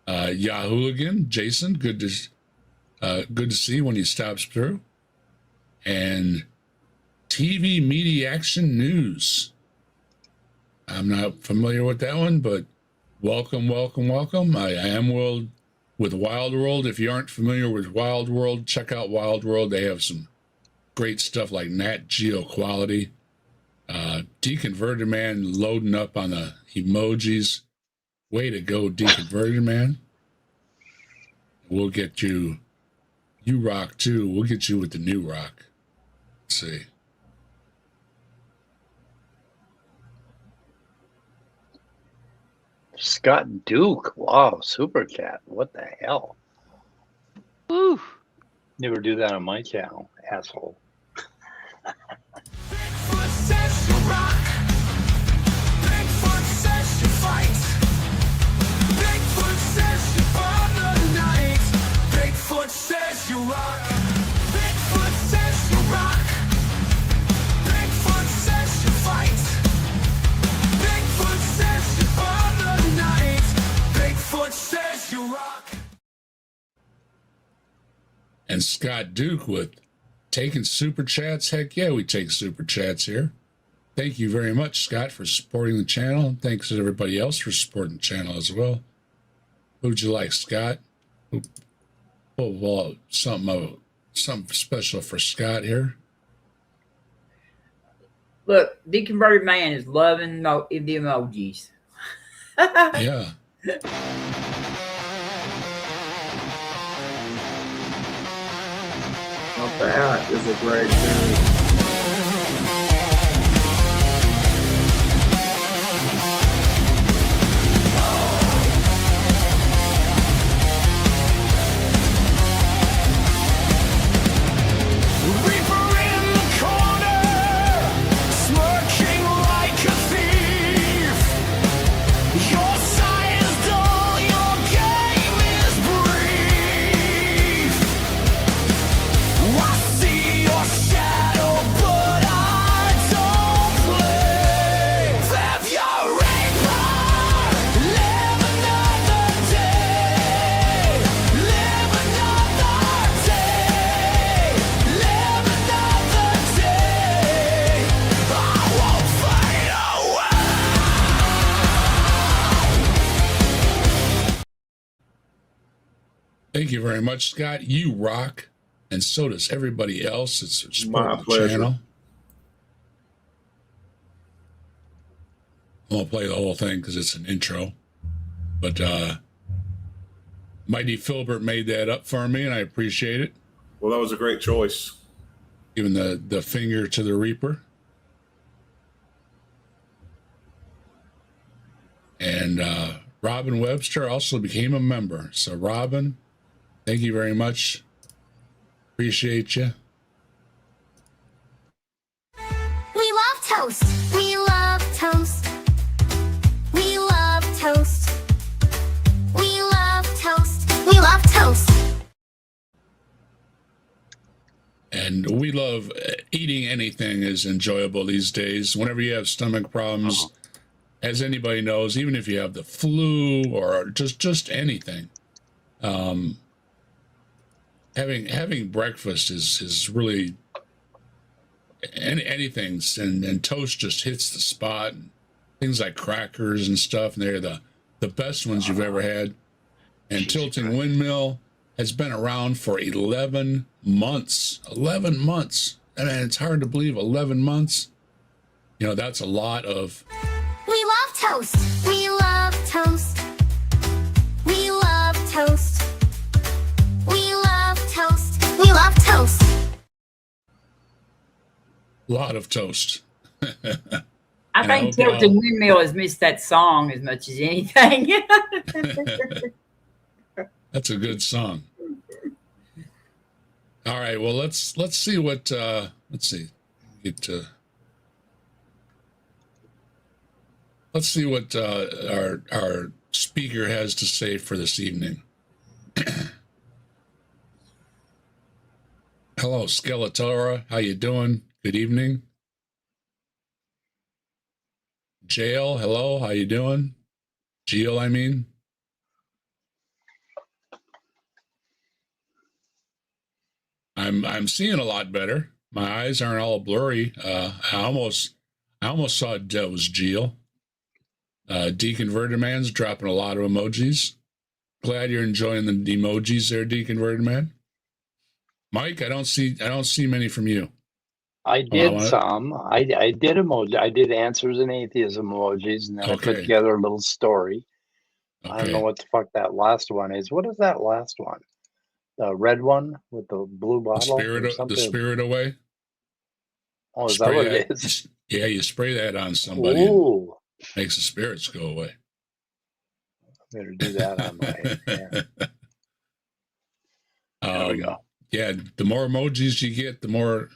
Yahooligan, Jason, good to see when he stops through. And TV Media Action News. I'm not familiar with that one, but welcome. I am with Wild World. If you aren't familiar with Wild World, check out Wild World. They have some great stuff like Nat Geo quality. Deconverted Man loading up on the emojis. Way to go, Deconverted Man. We'll get you. You rock too. We'll get you with the new rock. Let's see. Scott Duke. Wow, super chat. What the hell? Woo. Never do that on my channel, asshole. Bigfoot says you rock. Bigfoot says you fight. Bigfoot says you burn the night. Bigfoot says you rock. Bigfoot says you rock. Bigfoot says you fight. Bigfoot says you burn the night. Bigfoot says you rock. And Scott Duke with taking super chats. Heck yeah, we take super chats here. Thank you very much, Scott, for supporting the channel. Thanks to everybody else for supporting the channel as well. Who'd you like, Scott? Oh, well, something special for Scott here. Look, Deconverted Man is loving the emojis. Yeah. Not That is a great tune. Reaper in the corner, smirking like a thief. Your sight is dull, your game is brief. I see your shadow, but I don't play. Have your reaper, live another day. Live another day. Live another day. I won't fade away. Thank you very much, Scott. You rock. And so does everybody else. It's supporting My the pleasure. channel. I won't play the whole thing because it's an intro. But Mighty Filbert made that up for me, and I appreciate it. Well, that was a great choice. Giving the finger to the Reaper. And Robin Webster also became a member. So, Robin, thank you very much. Appreciate you. We love toast. We love toast. We love toast. We love toast. We love toast. And we love eating anything is enjoyable these days. Whenever you have stomach problems, as anybody knows, even if you have the flu or just anything, having breakfast is really anything, and toast just hits the spot. And things like crackers and stuff, and they're the best ones you've ever had. And Tilting Windmill has been around for 11 months. 11 months. And it's hard to believe 11 months. You know, that's a lot of... We love toast. We love toast. We love toast. We love toast. We love toast. lot of toast. I And I think hope Tilted Windmill has missed that song as much as anything. That's a good song. All right, well let's see what let's see. Let's see what our speaker has to say for this evening. Hello, Skeletora. How you doing? Good evening. Jail, hello. How you doing? Jill, I mean. I'm seeing a lot better. My eyes aren't all blurry. I almost saw that was Jill. Deconverted Man's dropping a lot of emojis. Glad you're enjoying the emojis there, Deconverted Man. Mike, I don't see many from you. I did some. I did emoji. I did answers in atheism emojis, and then I put together a little story. I don't know what the fuck that last one is. What is that last one? The red one with the blue bottle? The spirit away. Oh, is that what it is? Yeah, you spray that on somebody. Ooh. And makes the spirits go away. Better do that on my. Yeah. There we go. Yeah, the more emojis you get, the more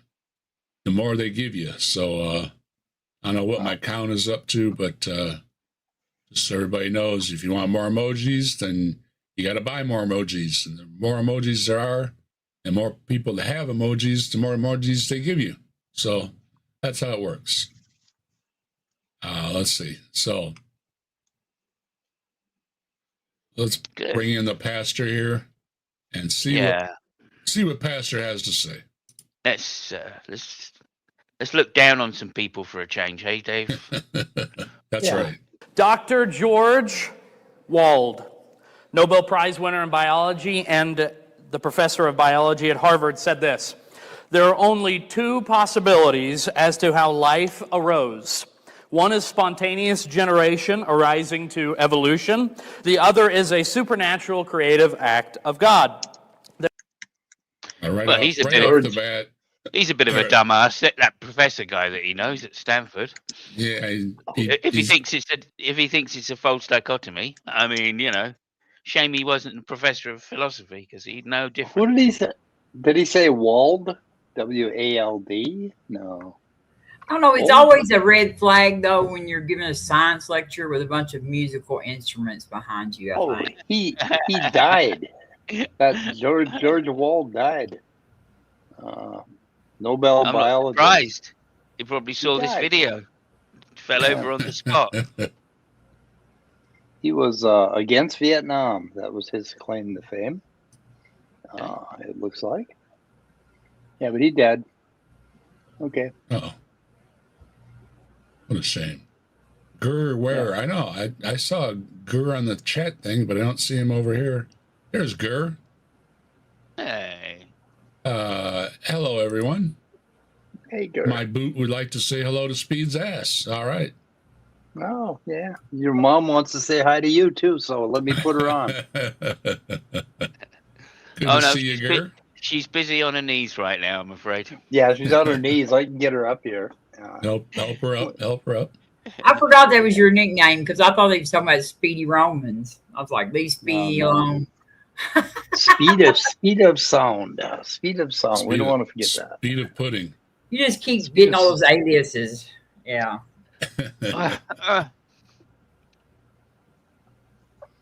they give you. So I don't know what my count is up to, but just so everybody knows, if you want more emojis, then you got to buy more emojis. And the more emojis there are, and more people that have emojis, the more emojis they give you. So that's how it works. Let's see. So let's bring in the pastor here and see what pastor has to say. Let's look down on some people for a change, hey Dave? That's right. Dr. George Wald, Nobel Prize winner in biology and the professor of biology at Harvard, said this: there are only two possibilities as to how life arose. One is spontaneous generation arising to evolution. The other is a supernatural creative act of God. Well, he's a bit of a dumbass. That professor guy that he knows at Stanford. Yeah, if he thinks it's a false dichotomy, I mean, shame he wasn't a professor of philosophy because he'd know different. What did he say? Did he say Wald? W-A-L-D? No. I don't know. It's always a red flag, though, when you're giving a science lecture with a bunch of musical instruments behind you. I think he died. That George Wald died. Nobel I'm biologist. Not surprised. He probably saw this video. Fell over on the spot. He was against Vietnam. That was his claim to fame. It looks like. Yeah, but he died. Okay. Oh, what a shame. Gur, where? Yeah. I know. I saw Gur on the chat thing, but I don't see him over here. There's Gur. Hey. Hello, everyone. Hey, Gur. My boot would like to say hello to Speed's ass. All right. Oh, yeah. Your mom wants to say hi to you, too, so let me put her on. Good to see you, Gur. She's busy on her knees right now, I'm afraid. Yeah, she's on her knees. I can get her up here. Help her up. Help her up. I forgot that was your nickname because I thought he was talking about Speedy Romans. I was like, these Speedy alone. Speed of sound. Speed of sound. We don't want to forget that. Speed of pudding. You just keep getting all those aliases. Yeah.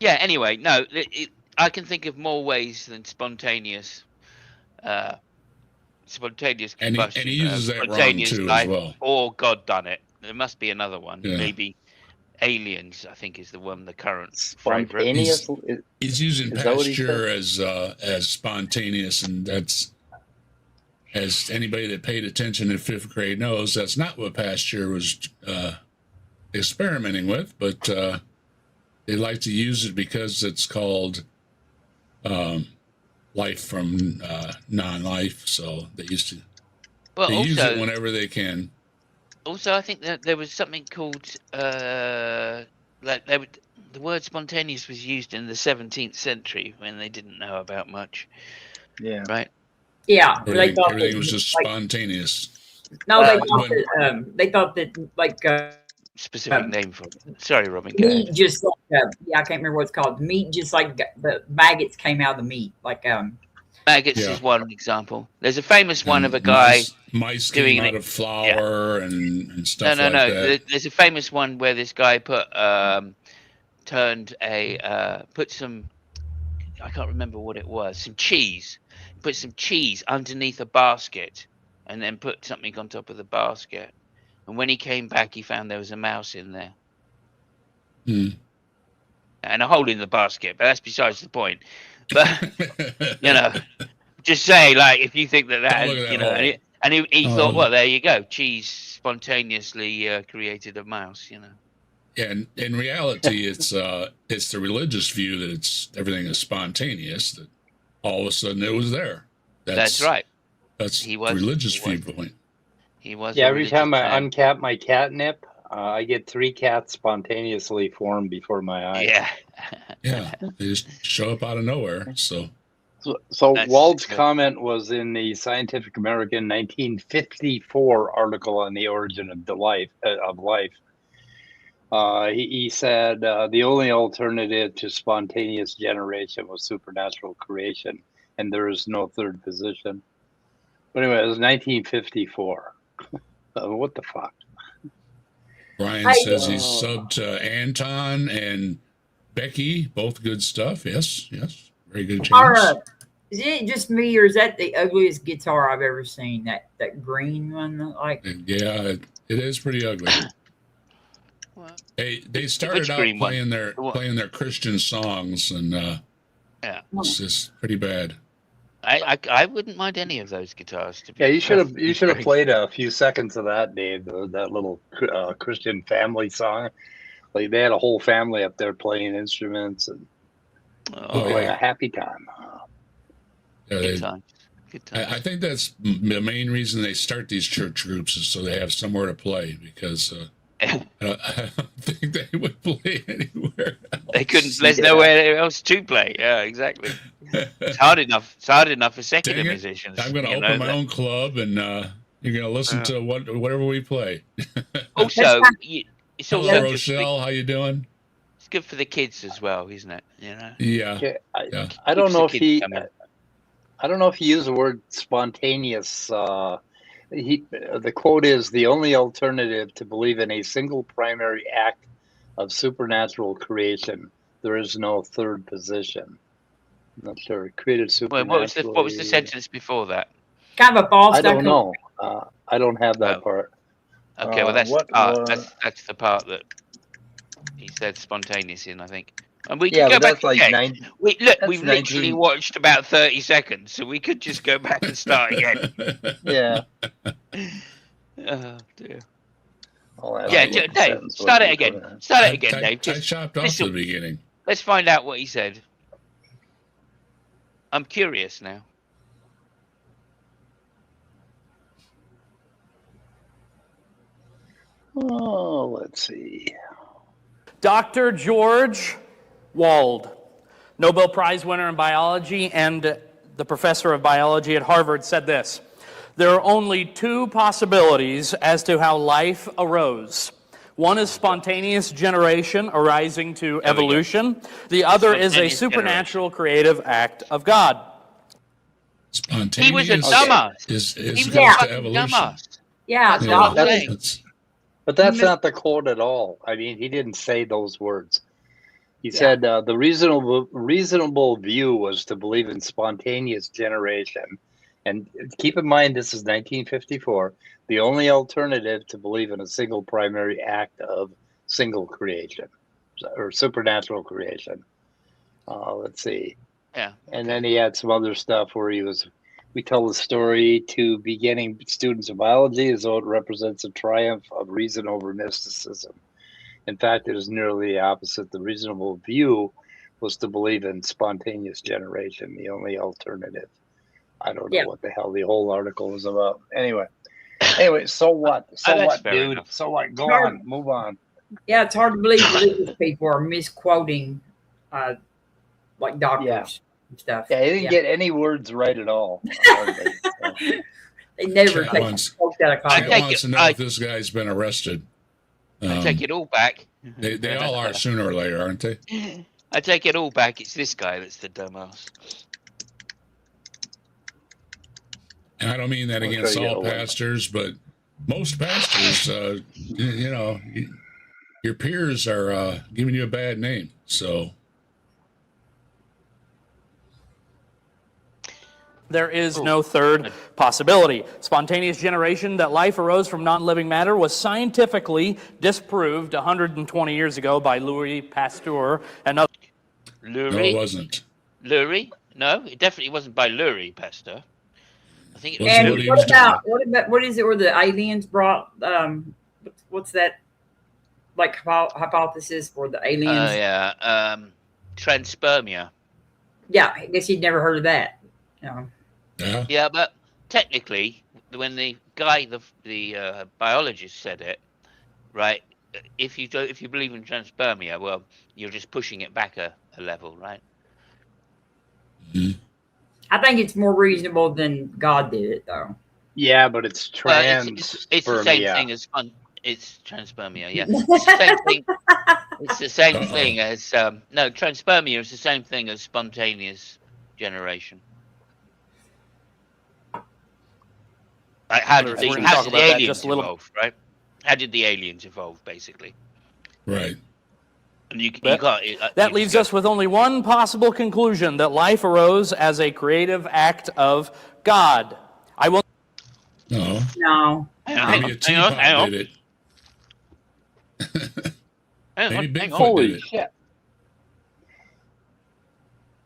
Yeah, anyway, no, I can think of more ways than spontaneous combustion. And he uses that wrong too as well. Or God done it. There must be another one. Yeah. Maybe aliens, I think, is the current spontaneous. He's using pasture as spontaneous, and that's, as anybody that paid attention in 5th grade knows, that's not what Pasteur was experimenting with, but they like to use it because it's called life from non-life, so they used to use it whenever they can. Also, I think that there was something called the word spontaneous was used in the 17th century when they didn't know about much. Yeah. Right. Yeah. Everything was just spontaneous. No, they thought that like specific name for it. Sorry, Robin. Meat just like I can't remember what it's called. Meat just like the maggots came out of the meat. Like maggots is one example. There's a famous one of a guy. Mice came out of flour and stuff like that. There's a famous one where this guy put some, I can't remember what it was, some cheese. Put some cheese underneath a basket and then put something on top of the basket. And when he came back, he found there was a mouse in there. And a hole in the basket, but that's besides the point. But, just say, like, if you think that, and he thought, well, there you go. Cheese spontaneously created a mouse, Yeah, and in reality, it's the religious view that everything is spontaneous, that all of a sudden it was there. That's right. That's religious viewpoint. He was. Yeah, every time I uncap my catnip, I get 3 cats spontaneously formed before my eyes. Yeah. Yeah, they just show up out of nowhere. So Wald's comment was in the Scientific American 1954 article on the origin of life. He said the only alternative to spontaneous generation was supernatural creation, and there is no third position. But anyway, it was 1954. What the fuck? Brian says he's subbed to Anton and Becky, both good stuff. Yes, yes, very good chance. Is it just me, or is that the ugliest guitar I've ever seen? That green one, like. Yeah, it is pretty ugly. They started out playing their Christian songs, and yeah, it's just pretty bad. I wouldn't mind any of those guitars. To be Yeah, you should have played a few seconds of that, Dave. That little Christian family song. Like they had a whole family up there playing instruments and a happy time. Good time. I think that's the main reason they start these church groups is so they have somewhere to play, because I don't think they would play anywhere else. They couldn't. There's nowhere else to play. Yeah, exactly. It's hard enough. It's hard enough for secular musicians. I'm going to open my own club, and you're going to listen to whatever we play. Also, it's also hello, Rochelle. How you doing? It's good for the kids as well, isn't it? You know. Yeah. I don't know if he. I don't know if he used the word spontaneous. The quote is, the only alternative to believe in a single primary act of supernatural creation. There is no third position. I'm not sure. Created supernatural. What was the sentence before that? Kind of a false. I don't know. I don't have that part. Okay, well that's the part. That's the part that he said spontaneous in, I think. And we can go back again. We've literally watched about 30 seconds, so we could just go back and start again. Yeah. Oh dear. Yeah, Dave, start it again. Start it again, Dave. I chopped off the beginning. Let's find out what he said. I'm curious now. Oh, let's see. Dr. George Wald, Nobel Prize winner in biology and the professor of biology at Harvard, said this: there are only two possibilities as to how life arose. One is spontaneous generation arising to evolution. The other is a supernatural creative act of God. Spontaneous. He was a dumbass. He was a evolution. Dumbass. Yeah, but that's not the quote at all. I mean, he didn't say those words. He said the reasonable view was to believe in spontaneous generation. And keep in mind, this is 1954. The only alternative to believe in a single primary act of single creation or supernatural creation. Let's see. Yeah. And then he had some other stuff where we tell the story to beginning students of biology as though it represents a triumph of reason over mysticism. In fact, it is nearly the opposite. The reasonable view was to believe in spontaneous generation, the only alternative. I don't know what the hell the whole article was about. Anyway, so what? So what, dude? Enough. So what? Go on, move on. Yeah, it's hard to believe religious people are misquoting like doctors and stuff. Yeah, he didn't get any words right at all. They never take quote out of context. Chet wants to know if this guy's been arrested. I take it all back. They all are sooner or later, aren't they? I take it all back. It's this guy that's the dumbass. And I don't mean that against all pastors, but most pastors, your peers are giving you a bad name. So there is no third possibility. Spontaneous generation, that life arose from non-living matter, was scientifically disproved 120 years ago by Louis Pasteur and others. No, it wasn't. Lurie? No, it definitely wasn't by Louis Pasteur. I think it was. And what is it where the aliens brought? What's that? Like hypothesis for the aliens? Transpermia. Yeah, I guess you'd never heard of that. No. Yeah, but technically, when the guy, the biologist said it, right? If you believe in transpermia, well, you're just pushing it back a level, right? Mm-hmm. I think it's more reasonable than God did it, though. Yeah, but it's trans. It's the same thing as It's transpermia. Yeah, it's the same thing. It's the same thing as no, transpermia is the same thing as spontaneous generation. Like how did We're gonna the talk about that aliens just a little. evolve, right? How did the aliens evolve, basically? Right. And you But can't. that leaves us with only one possible conclusion: that life arose as a creative act of God. I will. No. No. Maybe a teapot did it. Maybe Bigfoot Holy did it. shit.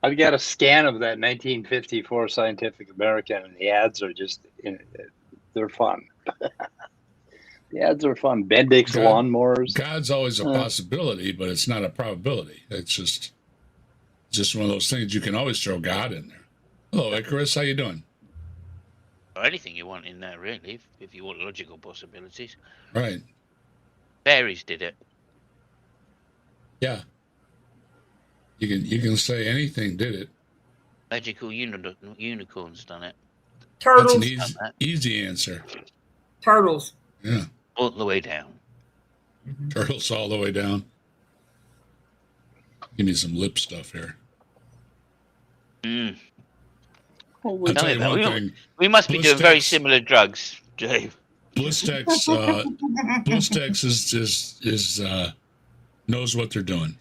I've got a scan of that 1954 Scientific American, and the ads are just, they're fun. The ads are fun. Bendix lawnmowers. God's always a possibility, but it's not a probability. It's just one of those things. You can always throw God in there. Hello, Icarus. How you doing? Or anything you want in there, really, if you want logical possibilities. Right. Fairies did it. Yeah. You can say anything did it. Magical unicorns done it. Turtles. That's an easy answer. Turtles. Yeah. All the way down. Turtles all the way down. Give me some lip stuff here. Mm. I'll tell you one thing. We must be doing very similar drugs, Dave. Blistex is knows what they're doing.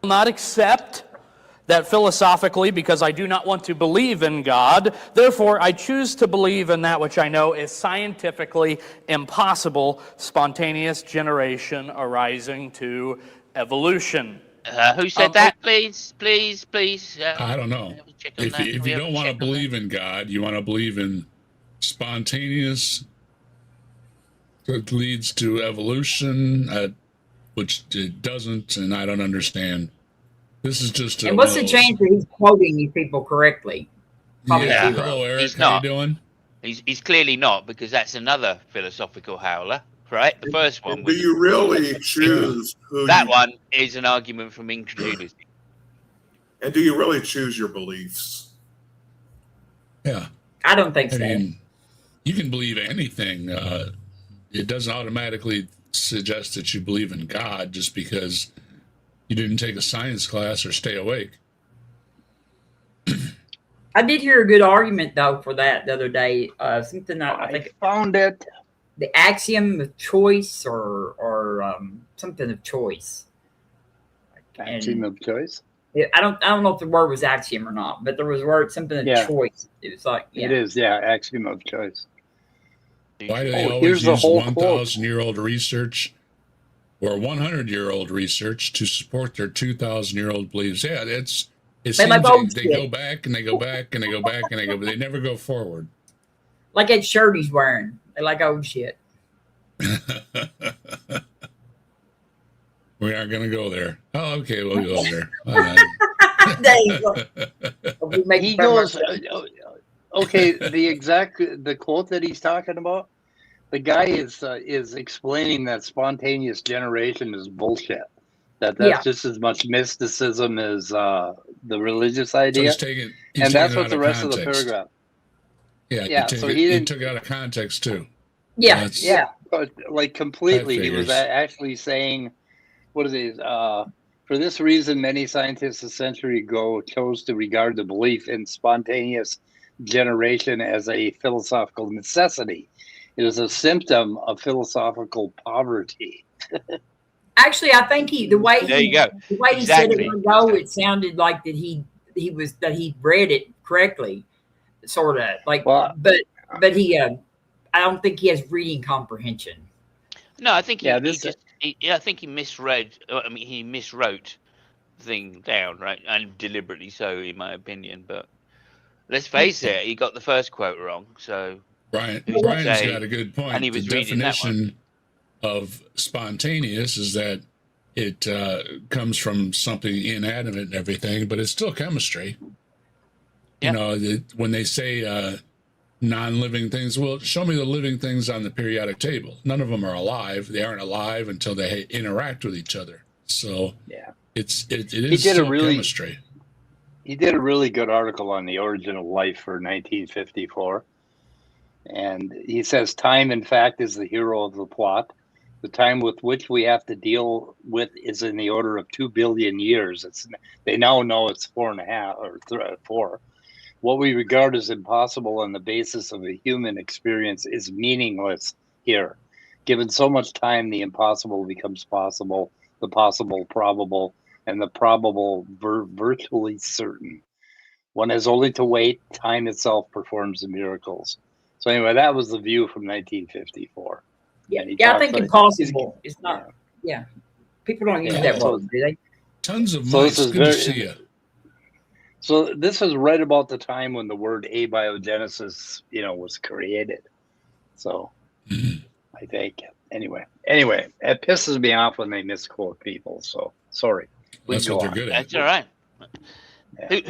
Not accept that philosophically, because I do not want to believe in God. Therefore, I choose to believe in that which I know is scientifically impossible: spontaneous generation arising to evolution. Who said that? Please. I don't know. If you don't want to believe in God, you want to believe in spontaneous that leads to evolution, which it doesn't, and I don't understand. This is just And what's the chance that he's quoting you people correctly? Probably Yeah. zero. Hello, Eric. He's How you not. doing? He's clearly not, because that's another philosophical howler, right? The first one Do was you really choose who that you, one is an argument from incredulity. and do you really choose your beliefs? Yeah. I don't think I so. mean, you can believe anything. It doesn't automatically suggest that you believe in God just because you didn't take a science class or stay awake. I did hear a good argument though for that the other day. Something I think found it. the axiom of choice or something of choice. Axiom of choice. I don't know if the word was axiom or not, but there was a word something of choice. It was like It is, axiom of choice. Why do they always here's the use whole quote. 1,000-year-old research or 100-year-old research to support their 2,000-year-old beliefs? Yeah, it seems like old they shit. go back and they go back and they go back and they go, but they never go forward. Like that shirt he's wearing. They like old shit. We aren't going to go there. Oh, okay, we'll go there. He goes, okay, the quote that he's talking about, the guy is explaining that spontaneous generation is bullshit. That's just as much mysticism as the religious idea. So he's and that's taking what it the out rest of the context. paragraph. Yeah, So he took it out of context too. Yeah, like completely. He was actually saying, what is it? For this reason, many scientists a century ago chose to regard the belief in spontaneous generation as a philosophical necessity. It is a symptom of philosophical poverty. Actually, I think the way There you go. The way he said it ago, it sounded like that he read it correctly, sort of like. Well, but he I don't think he has reading comprehension. No, I think I think he misread. I mean, he miswrote the thing down, right, and deliberately so, in my opinion. But let's face it, he got the first quote wrong. So Brian's say- got a good point. and he was the reading that one. definition of spontaneous is that it comes from something inanimate and everything, but it's still chemistry. Yeah. You know, when they say non-living things, well, show me the living things on the periodic table. None of them are alive. They aren't alive until they interact with each other. So it is still chemistry. He did a really good article on the origin of life for 1954. And he says, time, in fact, is the hero of the plot. The time with which we have to deal with is in the order of 2 billion years. They now know it's 4.5 or 4. What we regard as impossible on the basis of a human experience is meaningless here. Given so much time, the impossible becomes possible, the possible probable, and the probable virtually certain. One has only to wait. Time itself performs the miracles. So anyway, that was the view from 1954. Yeah, And he yeah, I talks think like- impossible. It's not. Yeah, people don't use Yeah, that so- word, do they? Tons of So mice. this is Good to very- see you. So this is right about the time when the word abiogenesis, was created. So I think anyway, it pisses me off when they misquote people. So sorry. We That's can what go they're on. good at. That's all right. Yeah.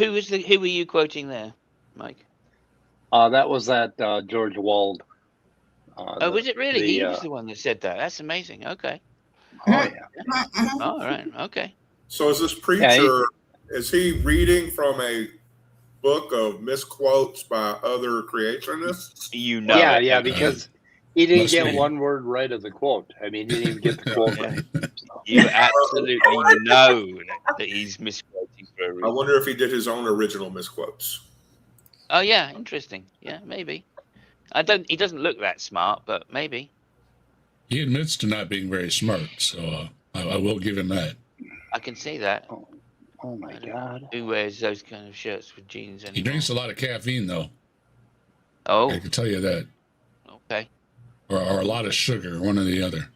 Who were you quoting there, Mike? That was that George Wald. Oh, was it really? He was the the one that said that. That's amazing. Okay. oh yeah. All right. Okay. So is this preacher, is he reading from a book of misquotes by other creationists? You know. Yeah, it, yeah, don't you? because he didn't Must get be. one word right of the quote. I mean, he didn't even get the quote Yeah. right. So, You absolutely know that he's misquoting for a I reason. wonder if he did his own original misquotes. Oh yeah, interesting. Yeah, maybe. He doesn't look that smart, but maybe. He admits to not being very smart, so I will give him that. I can see that. oh my God. Who wears those kind of shirts with jeans anymore? He drinks a lot of caffeine, though. Oh, I can tell you that. okay. Or a lot of sugar, one or the other.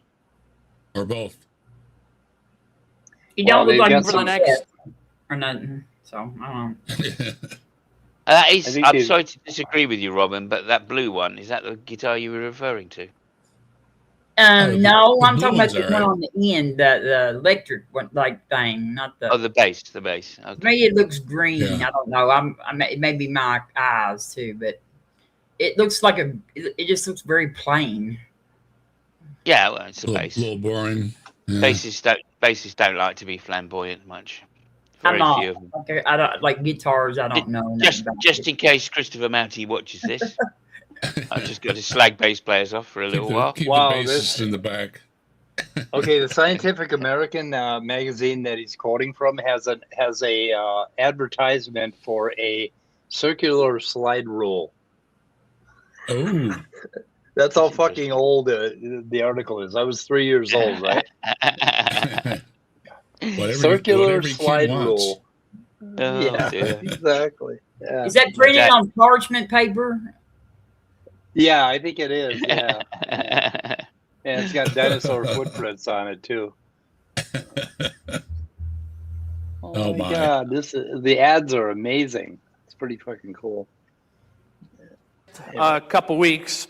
Or both. You Well, don't look they've like got you're some- upset or nothing. So I don't. That I is. think I'm they've- sorry to disagree with you, Robin, but that blue one, is that the guitar you were referring to? the No, I'm blue talking about one's the all one right. on the end, the electric one, like thing, not the. Oh, the bass. The bass. Okay. Maybe it looks green. Yeah. I don't know. It may be my eyes too, but it looks like it just looks very plain. Yeah, well, it's A the bass. little boring. Yeah. Bassists don't like to be flamboyant much. I'm Very not. few of them. Okay, I don't like guitars. I don't know. nothing about Just it. in case Christopher Mounty watches this, I'm just going to slag bass players off for a little while. Keep Wow, the this- bassist in the back. Okay, the Scientific American magazine that he's quoting from has a advertisement for a circular slide rule. Oh, That's how That's fucking old the article is. I was 3 years old, right? Circular whatever kid slide wants. rule. Oh, Yeah, dear. exactly. Yeah. Is that printed That- on parchment paper? Yeah, I think it is. Yeah, and it's got dinosaur footprints on it too. Oh, my. God! The ads are amazing. It's pretty fucking cool. A couple weeks,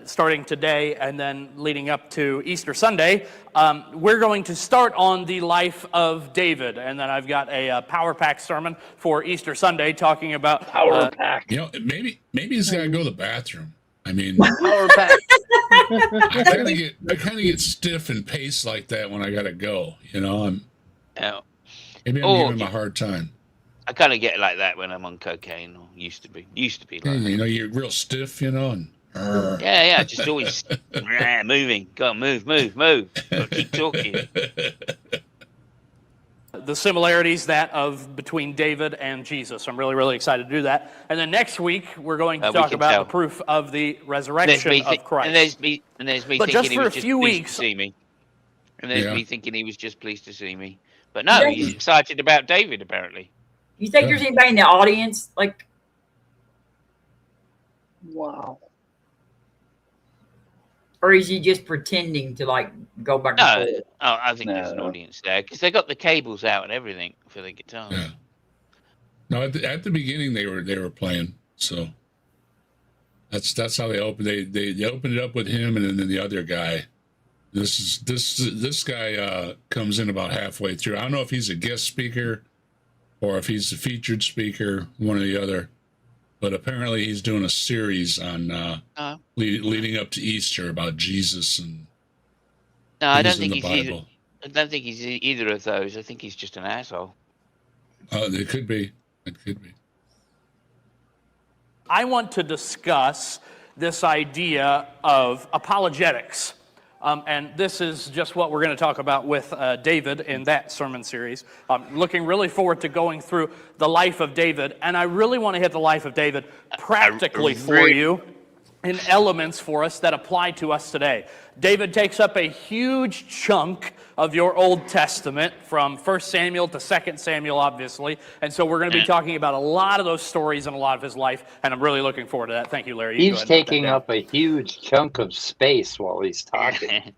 starting today and then leading up to Easter Sunday, we're going to start on the life of David. And then I've got a power pack sermon for Easter Sunday talking about Power pack. You know, maybe he's got to go to the bathroom. I mean, Power pack. I kind of get stiff and paced like that when I got to go. You know, Yeah. maybe I'm Oh, giving him a hard time. I kind of get like that when I'm on cocaine, or used to be like that. You know, you're real stiff. You know, and Yeah, just always moving. Go on, move. Gotta keep talking. the similarities that of between David and Jesus. I'm really, really excited to do that. And then next week, we're going to We talk can about tell. the proof of the There's resurrection me, of Christ. and there's me But thinking just he for was a just few pleased weeks- to see me. And there's Yeah. me thinking he was just pleased to see me. But no, Yeah. he's excited about David, apparently. You think there's anybody in the audience? Like, Wow. or is he just pretending to like go back No, and forth? I think there's an No. audience there because they got the cables out and everything for the guitars. Yeah. No, at the beginning they were playing, so that's how they opened. They opened it up with him and then the other guy. This guy comes in about halfway through. I don't know if he's a guest speaker or if he's a featured speaker, one or the other. But apparently he's doing a series on leading up to Easter about Jesus and No, I don't who's in think the he's either. Bible. I don't think he's either of those. I think he's just an asshole. It could be. It could be. I want to discuss this idea of apologetics. And this is just what we're going to talk about with David in that sermon series. I'm looking really forward to going through the life of David, and I really want to hit the life of David practically for you in elements for us that apply to us today. David takes up a huge chunk of your Old Testament, from 1 Samuel to 2 Samuel, obviously. And so we're going to be talking about a lot of those stories and a lot of his life, and I'm really looking forward to that. Thank you, Larry. He's taking up a huge chunk of space while he's talking.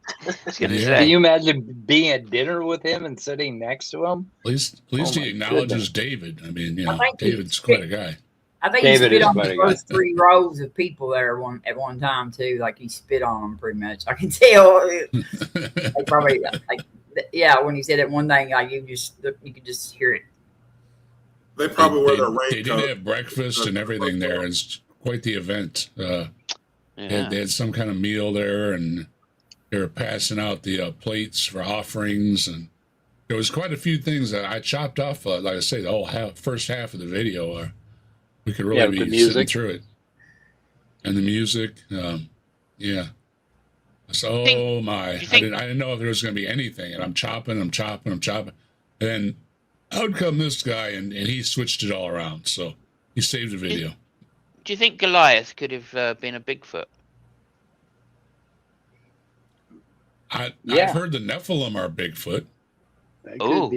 Yeah. Can you imagine being at dinner with him and sitting next to him? At least he acknowledges David. I mean, David's quite a guy. I think he spit on the first 3 rows of people there at one time too. Like he spit on them pretty much. I can tell. Like probably when he said that one thing, like you could just hear it. They probably wear their raincoat. They did have breakfast and everything there. It's quite the event. They had some kind of meal there, and they were passing out the plates for offerings, and there was quite a few things that I chopped off. Like I say, the whole first half of the video. We could really be sitting through it. And the music, So, I didn't know if there was going to be anything. And I'm chopping. And then out come this guy, and he switched it all around. So he saved the video. Do you think Goliath could have been a Bigfoot? I've heard the Nephilim are Bigfoot. Oh,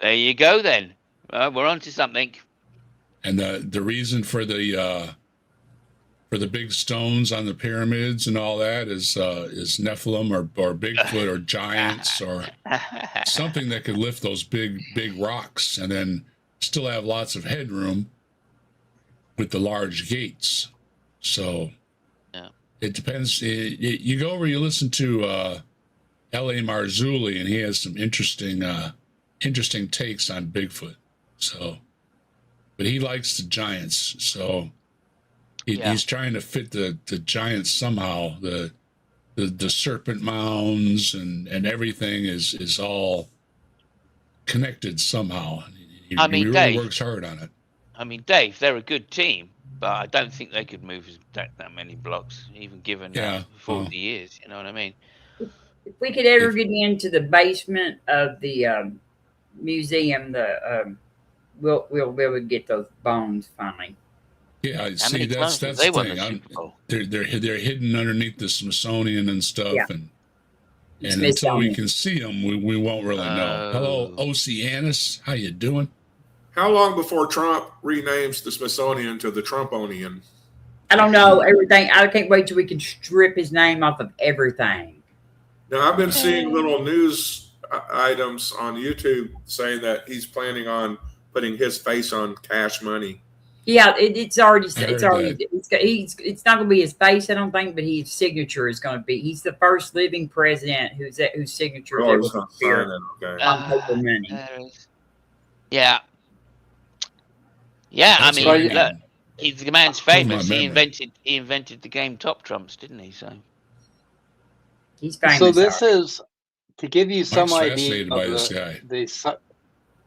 there you go then. We're on to something. And the reason for the big stones on the pyramids and all that is Nephilim or Bigfoot or giants or something that could lift those big rocks and then still have lots of headroom with the large gates. So it depends. You go over, you listen to L.A. Marzulli, and he has some interesting takes on Bigfoot. So. But he likes the giants, so he's trying to fit the giants somehow. The serpent mounds and everything is all connected somehow. He really Dave, works hard on it. I mean, Dave, they're a good team, but I don't think they could move that many blocks, even given 40 years. You know what I mean? If we could ever get into the basement of the museum, we'll be able to get those bones finally. Yeah, see, that's the thing. They're hidden underneath the Smithsonian and stuff, and until we can see them, we won't really know. Hello, Oceanus, how you doing? How long before Trump renames the Smithsonian to the Trumponian? I don't know everything. I can't wait till we can strip his name off of everything. Now, I've been seeing little news items on YouTube saying that he's planning on putting his face on Cash Money. Yeah, it's not going to be his face, I don't think, but his signature is going to be. He's the first living president whose signature is on paper money. Yeah. I mean, look, the man's famous. He invented the game Top Trumps, didn't he? So he's famous. So this is to give you some idea of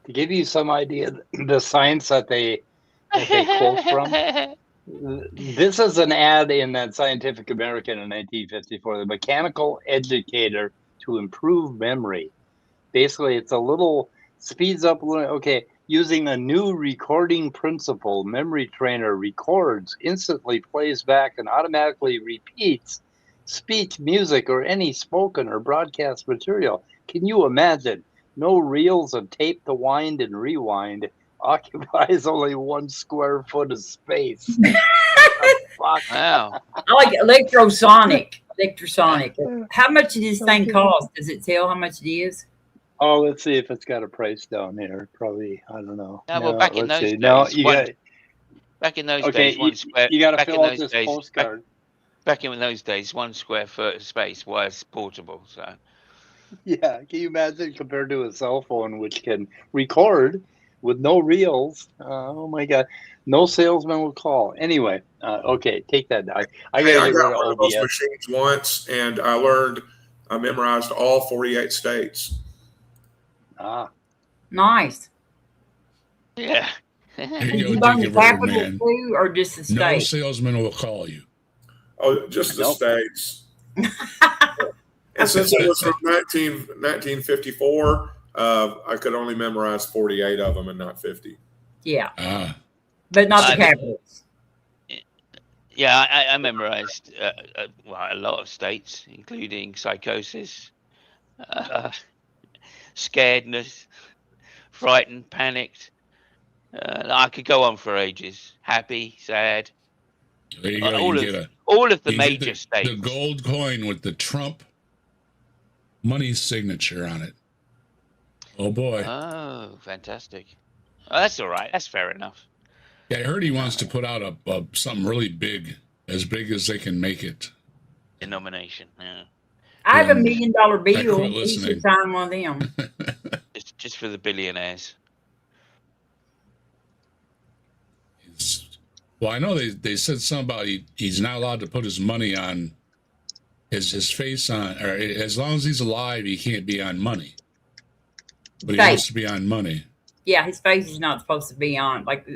to give you some idea the science that they quote from. This is an ad in that Scientific American in 1954, the mechanical educator to improve memory. Basically, it's a little speeds up. Okay, using a new recording principle, Memory Trainer records, instantly plays back, and automatically repeats speech, music, or any spoken or broadcast material. Can you imagine? No reels of tape to wind and rewind, occupies only 1 square foot of space. Wow. I like electrosonic. How much does this thing cost? Does it tell how much it is? Oh, let's see if it's got a price down here. Probably, I don't know. No, well, back in those days, one square. You got to fill out this postcard. Back in those days, 1 square foot of space was portable. So. Yeah, can you imagine compared to a cell phone, which can record with no reels? Oh my God, no salesman will call. Anyway, okay, take that. I got one of those machines once, and I memorized all 48 states. Nice. Yeah. Did you learn the capital too, or just the state? No salesman will call you. Oh, just the Nope. states. And since it was from 1954, I could only memorize 48 of them and not 50. Yeah, Ah, but not the I- capitals. Yeah, I memorized a lot of states, including psychosis, scaredness, frightened, panicked. I could go on for ages. Happy, sad. there you go. All You of get a all of the you get major states. the gold coin with the Trump money signature on it. Oh boy. Oh, fantastic. Oh, that's all right. That's fair enough. Yeah, I heard he wants to put out a something really big as they can make it. Denomination. Yeah. I have a $1 Um, million I bill. quit You listening. should sign one of them. Just for the billionaires. Well, I know they said something about he's not allowed to put his money on his face on, or as long as he's alive, he can't be on money. But he wants to be on money. Yeah, his face is not supposed to be on. Like,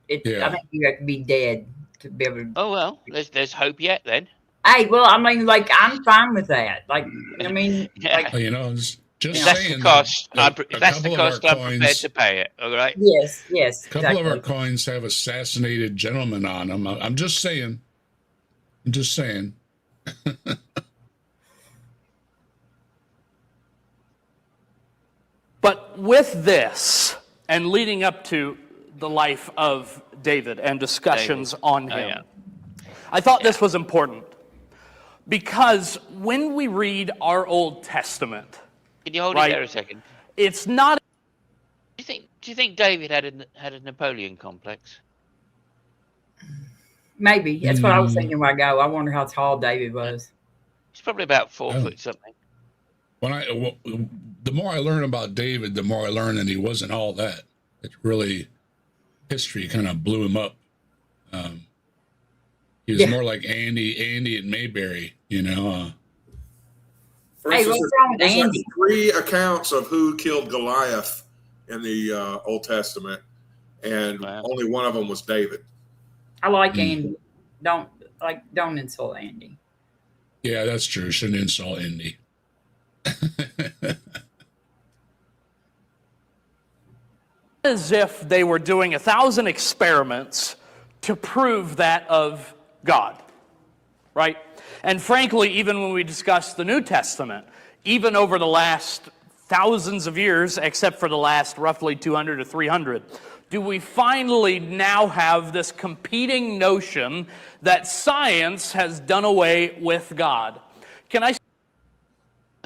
Yeah. I think you have to be dead to be able to. Oh well, there's hope yet then. Hey, well, I mean, like, I'm fine with that. Like, I mean, Yeah. like, Well, you know, just If that's saying the cost, that if that's the cost, I'm prepared to pay it. All right. yes, A couple exactly. of our coins have assassinated gentlemen on them. I'm just saying. I'm just saying. But with this, and leading up to the life of David and discussions on him, yeah. I thought this was important. Because when we read our Old Testament, Can you hold Right. it there a second? it's not Do you think David had a Napoleon complex? Maybe. That's what I was thinking when I go. I wonder how tall David was. He's probably about 4 Oh. foot something. The more I learn about David, the more I learn that he wasn't all that. It really, history kind of blew him up. He was Yeah. more like Andy and Mayberry, you know. For Hey, instance, what's wrong with there's like Andy? 3 accounts of who killed Goliath in the Old Testament, and Wow. only one of them was David. I like Andy. Don't insult Andy. Yeah, that's true. Shouldn't insult Andy. as if they were doing 1,000 experiments to prove that of God, right? And frankly, even when we discuss the New Testament, even over the last thousands of years, except for the last roughly 200 to 300, do we finally now have this competing notion that science has done away with God? Can I?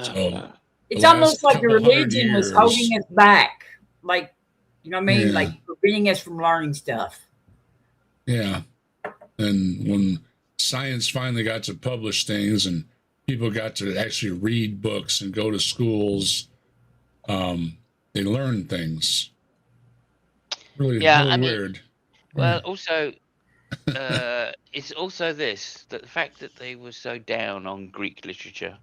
So It's the almost last like the couple hundred religion was years- holding us back. Like, you know what I mean? Yeah. Like, preventing us from learning stuff. Yeah. And when science finally got to publish things and people got to actually read books and go to schools, they learned things. Really, Yeah, really I mean, weird. Well, also, it's also this, that the fact that they were so down on Greek literature,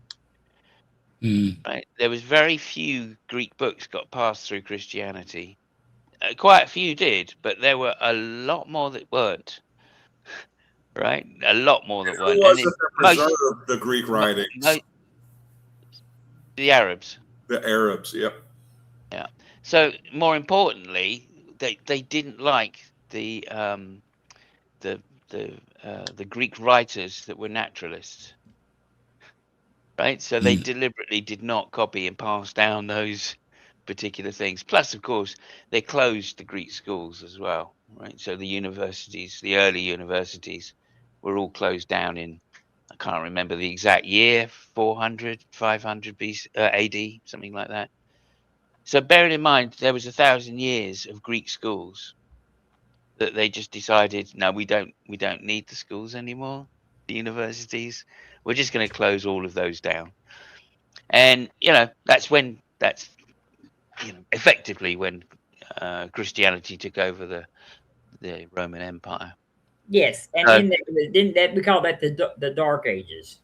Mm. right? There was very few Greek books got passed through Christianity. Quite a few did, but there were a lot more that weren't. Right? A lot more that Who weren't. was And it that most- preserved the Greek writings? the Arabs. The Arabs, yep. So more importantly, they didn't like the Greek writers that were naturalists, right? So they deliberately did not copy and pass down those particular things. Plus, of course, they closed the Greek schools as well, right? So the universities, the early universities, were all closed down in, I can't remember the exact year, 400, 500 BC, AD, something like that. So bearing in mind, there was 1,000 years of Greek schools that they just decided, no, we don't need the schools anymore, the universities. We're just going to close all of those down. And, that's effectively when Christianity took over the Roman Empire. Yes, and then we call that the Dark Ages.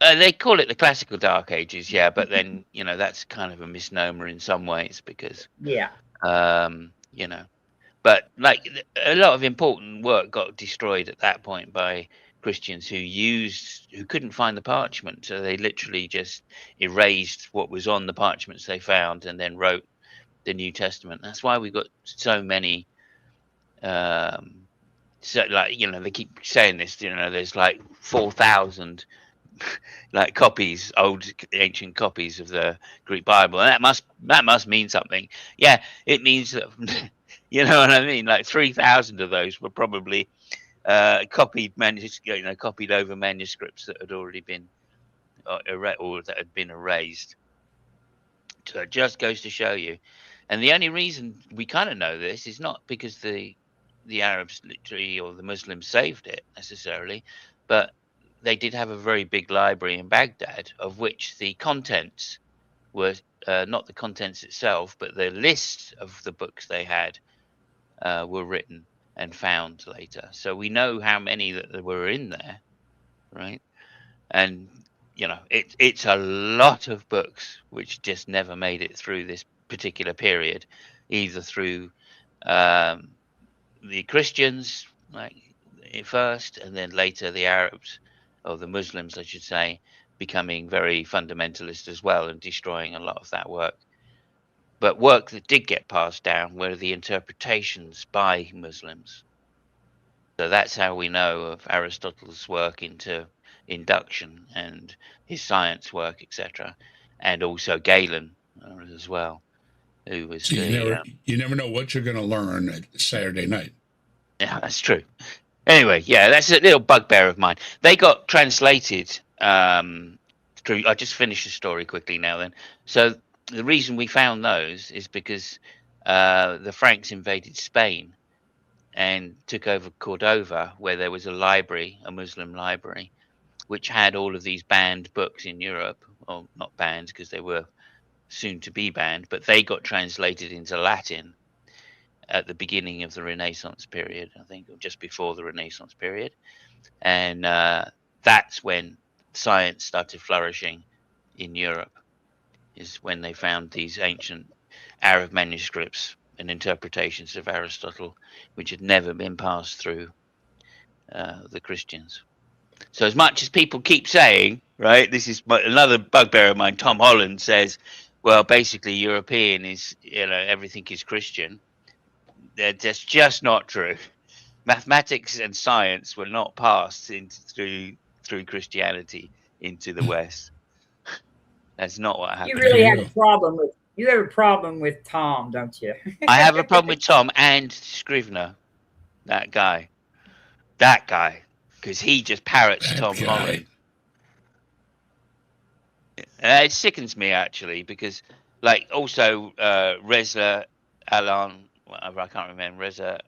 They call it the classical Dark Ages, yeah, but then, that's kind of a misnomer in some ways because, Yeah. but like a lot of important work got destroyed at that point by Christians who couldn't find the parchment, so they literally just erased what was on the parchments they found and then wrote the New Testament. That's why we got so many. So, like, you know, they keep saying this. You know, there's like 4,000 like copies, old ancient copies of the Greek Bible, and that must mean something. Yeah, it means that. You know what I mean? Like 3,000 of those were probably copied over manuscripts that had already been or that had been erased. So it just goes to show you. And the only reason we kind of know this is not because the Arabs literally or the Muslims saved it necessarily, but they did have a very big library in Baghdad, of which the contents were not the contents itself, but the list of the books they had were written and found later. So we know how many that were in there, right? And you know, it's a lot of books which just never made it through this particular period, either through the Christians, like first, and then later the Arabs, or the Muslims, I should say, becoming very fundamentalist as well and destroying a lot of that work. But work that did get passed down were the interpretations by Muslims. So that's how we know of Aristotle's work into induction and his science work, etc., and also Galen as well, who was So you never know what you're going to learn at Saturday night. Yeah, that's true. Anyway, yeah, that's a little bugbear of mine. They got translated through. I just finished the story quickly now. Then, so the reason we found those is because the Franks invaded Spain and took over Cordova, where there was a library, a Muslim library, which had all of these banned books in Europe. Well, not banned because they were soon to be banned, but they got translated into Latin at the beginning of the Renaissance period, I think, or just before the Renaissance period. And that's when science started flourishing in Europe, is when they found these ancient Arab manuscripts and interpretations of Aristotle, which had never been passed through the Christians. So as much as people keep saying, right, this is another bugbear of mine, Tom Holland says, well, basically European is, you know, everything is Christian. That's just not true. Mathematics and science were not passed through Christianity into the West. That's not what happened. You really have a problem with Tom, don't you? I have a problem with Tom and Scrivener, that guy, because he just parrots Tom Holland. It sickens me actually, because like also Reza Alan, whatever, I can't remember Reza.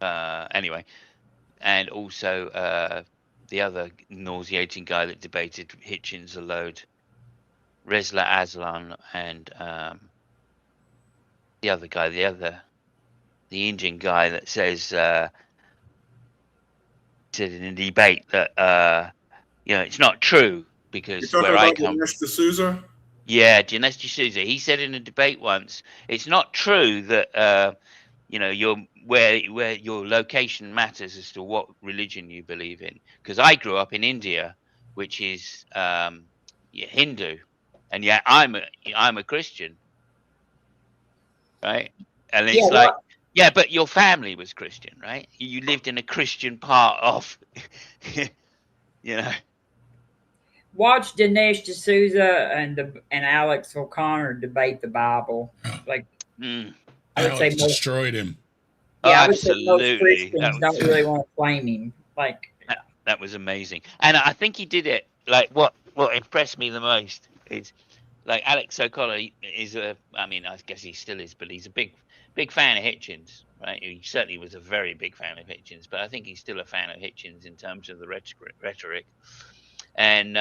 Anyway, and also the other nauseating guy that debated Hitchens a load, Reza Aslan, and the other guy, the Indian guy that says said in a debate that you know, it's not true because where I come from. D'Souza? Yeah, Dinesh D'Souza. He said in a debate once, it's not true that you know, where your location matters as to what religion you believe in. Because I grew up in India, which is Hindu, and yet I'm a Christian, right? And it's yeah, but your family was Christian, right? You lived in a Christian part of, you know. Watch Dinesh D'Souza and Alex O'Connor debate the Bible. Like, I would say most destroyed him. Yeah, I would say most Christians don't really want to claim him. Like that was amazing, and I think he did it. Like what impressed me the most is like Alex O'Connor is I mean, I guess he still is, but he's a big fan of Hitchens, right? He certainly was a very big fan of Hitchens, but I think he's still a fan of Hitchens in terms of the rhetoric. And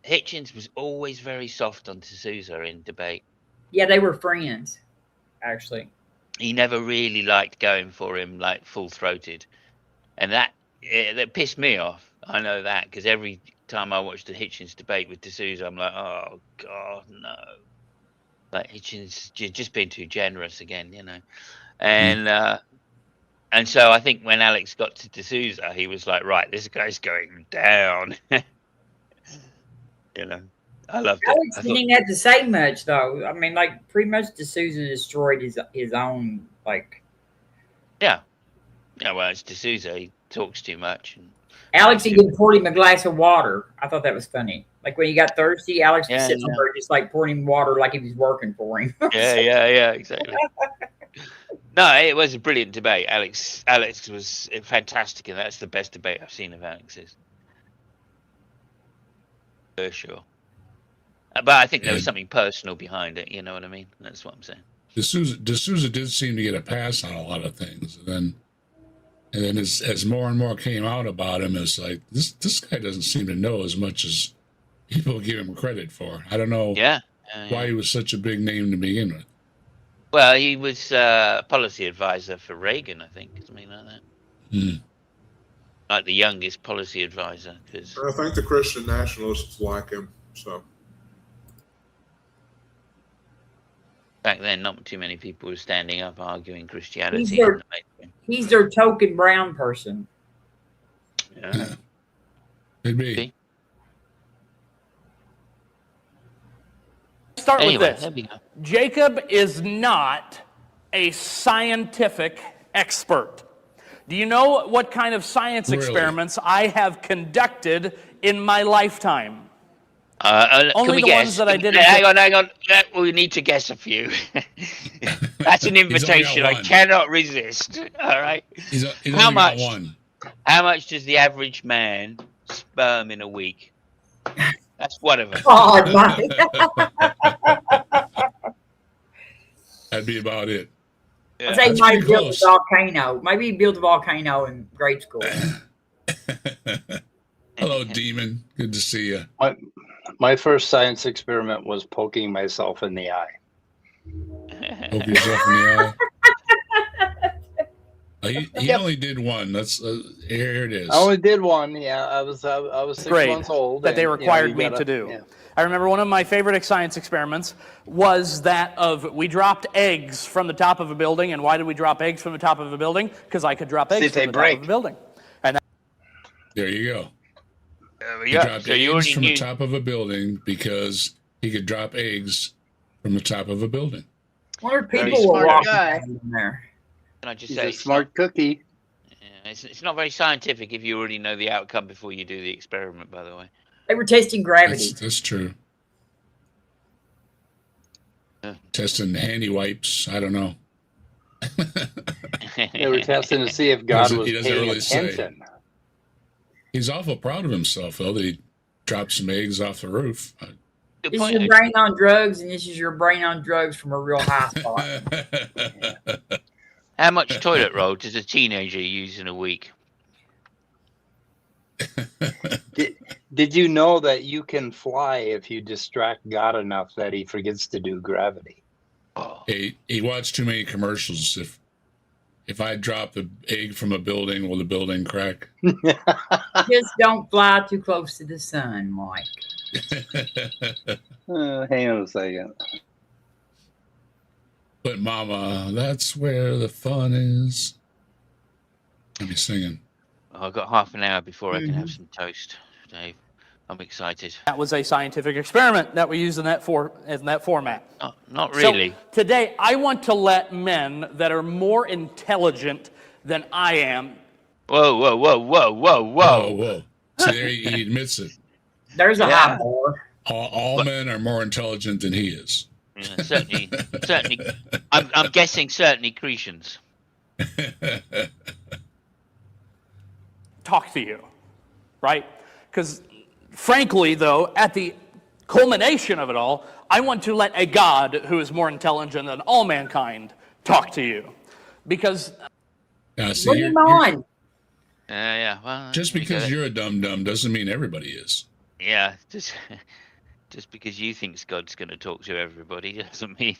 Hitchens was always very soft on D'Souza in debate. Yeah, they were friends, actually. He never really liked going for him like full-throated, and that pissed me off. I know that, because every time I watched the Hitchens debate with D'Souza, I'm like, oh God, no! Like Hitchens just being too generous again, you know. And And so I think when Alex got to D'Souza, he was like, right, this guy's going down. You know, I loved it. Alex I didn't thought, even have to say much though. I mean, like pretty much D'Souza destroyed his own like. yeah. Yeah, well, it's D'Souza. He talks too much. And Alex even poured him a glass of water. I thought that was funny. Like when he got thirsty, Alex was Yeah, sitting yeah. there just like pouring him water like he was working for him. yeah, exactly. No, it was a brilliant debate. Alex was fantastic, and that's the best debate I've seen of Alex's. For sure. But I think there was something personal behind it. You know what I mean? That's what I'm saying. D'Souza did seem to get a pass on a lot of things. And then as more and more came out about him, it's like, this guy doesn't seem to know as much as people give him credit for. I don't know why he was such a big name to begin with. Well, he was policy advisor for Reagan, I think, something like that. Like the youngest policy advisor. Cause I think the Christian nationalists like him. So back then, not too many people were standing up arguing Christianity. He's their token brown person. Yeah. Could be. See? Start Anyway, with there we this. go. Jacob is not a scientific expert. Do you know what kind of science Really? experiments I have conducted in my lifetime? Can Only we the guess? ones that I didn't. Hang on. We need to guess a few. That's an invitation I one. cannot resist. All right. He's How only got much? one. How much does the average man sperm in a week? That's one of them. Oh my! That'd be about it. Yeah. I say he That's might pretty have built close. a volcano. Maybe he built a volcano in grade school. Hello, Demon. Good to see you. My first science experiment was poking myself in the eye. Poke yourself in the eye. He only did one. That's here it is. I only did one. Yeah, I was 6 Grade months old. that they and, required you me gotta- to do. yeah. I remember one of my favorite science experiments was that of we dropped eggs from the top of a building. And why did we drop eggs from the top of a building? Because I could drop See eggs if from they the top break. of a building. There you go. He Yeah. dropped So you eggs already from knew. the top of a building because he could drop eggs from the top of a building. Wonder if Very people were smart walking guy. in there. Can I just He's say, a smart cookie. it's not very scientific if you already know the outcome before you do the experiment. By the way. They were testing gravity. That's true. Yeah. Testing handy wipes. I don't know. They were testing to see if God was He doesn't paying really say. attention. He's awful proud of himself, though, that he dropped some eggs off the roof. Good This is point. your brain on drugs, and this is your brain on drugs from a real high spot. How much toilet roll does a teenager use in a week? Did you know that you can fly if you distract God enough that he forgets to do gravity? Oh, He watched too many commercials. If I drop an egg from a building, will the building crack? Just don't fly too close to the sun, Mike. Hang on a second. But Mama, that's where the fun is. Let me singing. I've got half an hour before I can have some toast, Dave. I'm excited. That was a scientific experiment that we used in that format. Not really. So today, I want to let men that are more intelligent than I am. Whoa. Whoa. See, there he admits it. There's a Yeah. high bar. All men are more intelligent than he is. Yeah, certainly. I'm guessing certainly Cretians. Talk to you, right? Because frankly, though, at the culmination of it all, I want to let a God who is more intelligent than all mankind talk to you. Because See, Bring him on. Yeah. Well, just there you go. because you're a dum-dum doesn't mean everybody is. Yeah, just because you think God's going to talk to everybody doesn't mean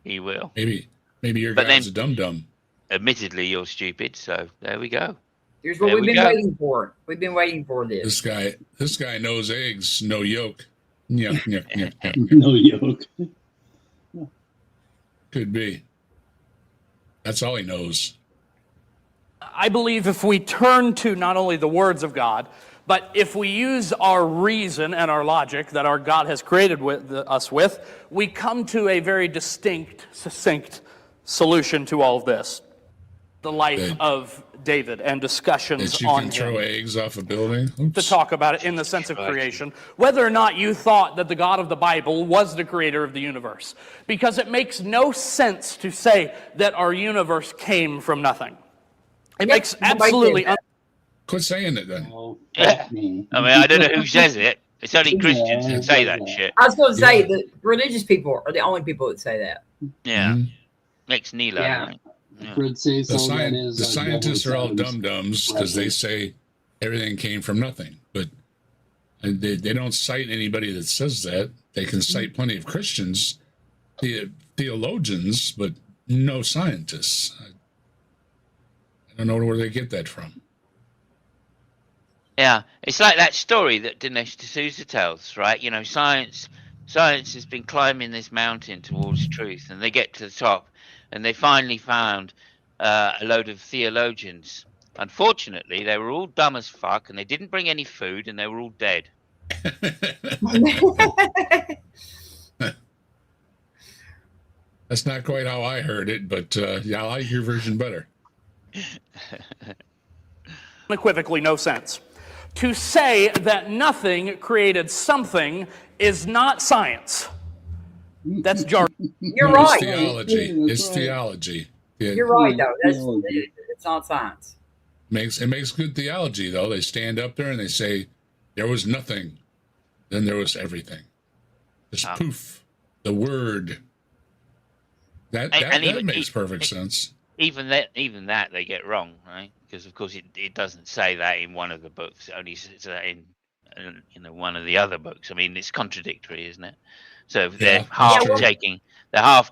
he will. Maybe your But guy's then- a dum-dum. Admittedly, you're stupid, so there we go. Here's what There we've we been go. waiting for. We've been waiting for this. This guy knows eggs, no yolk. Nyuk, nyuk, nyuk, nyuk. No yoke. Could be. That's all he knows. I believe if we turn to not only the words of God, but if we use our reason and our logic that our God has created us with, we come to a very distinct, succinct solution to all of this. The life of David and discussions That you on can throw him. eggs off a building. To Oops. talk about it in the sense of creation, whether or not you thought that the God of the Bible was the creator of the universe. Because it makes no sense to say that our universe came from nothing. It makes absolutely... Quit saying it then. I mean, I don't know who says it. It's only Christians that say that shit. I was going to say that religious people are the only people that say that. Yeah. Mhm. Next Neela. Yeah. Right? Yeah. The scientists are all dum-dums because they say everything came from nothing. But they don't cite anybody that says that. They can cite plenty of Christians, theologians, but no scientists. I don't know where they get that from. Yeah, it's like that story that Dinesh D'Souza tells, right? You know, science has been climbing this mountain towards truth, and they get to the top, and they finally found a load of theologians. Unfortunately, they were all dumb as fuck, and they didn't bring any food, and they were all dead. That's not quite how I heard it, but yeah, I like your version better. Unequivocally no sense. To say that nothing created something is not science. That's jargon. You're No, right. It's theology. It's theology. You're right, though. It's not science. It makes good theology, though. They stand up there and they say, there was nothing, then there was everything. Just poof, the word. That makes perfect sense. Even that they get wrong, right? Because of course it doesn't say that in one of the books. It only says that in one of the other books. I mean, it's contradictory, isn't it? So they're half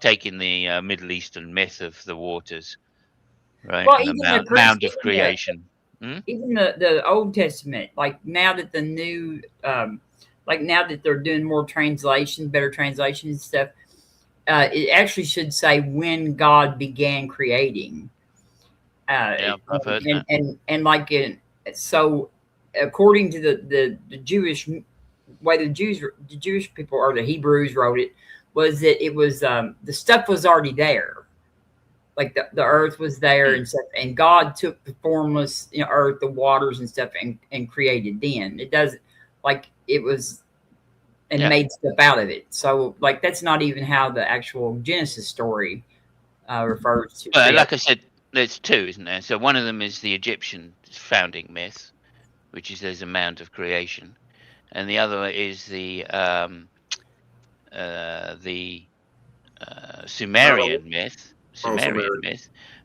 taking the Middle Eastern myth of the waters, right? Well, and even the mound of creation. Even the Old Testament, like now that the new, like now that they're doing more translation, better translation and stuff, it actually should say when God began creating. Yeah, I've heard that. And like so, according to the Jewish way, the Jewish people or the Hebrews wrote it, was that it was the stuff was already there, like the earth was there and stuff, and God took the formless earth, the waters and stuff, and created. Then it doesn't like it was. And made stuff out of it. So, like, that's not even how the actual Genesis story refers to. Like I said, there's two, isn't there? So one of them is the Egyptian founding myth, which is there's a mound of creation, and the other is the Sumerian myth,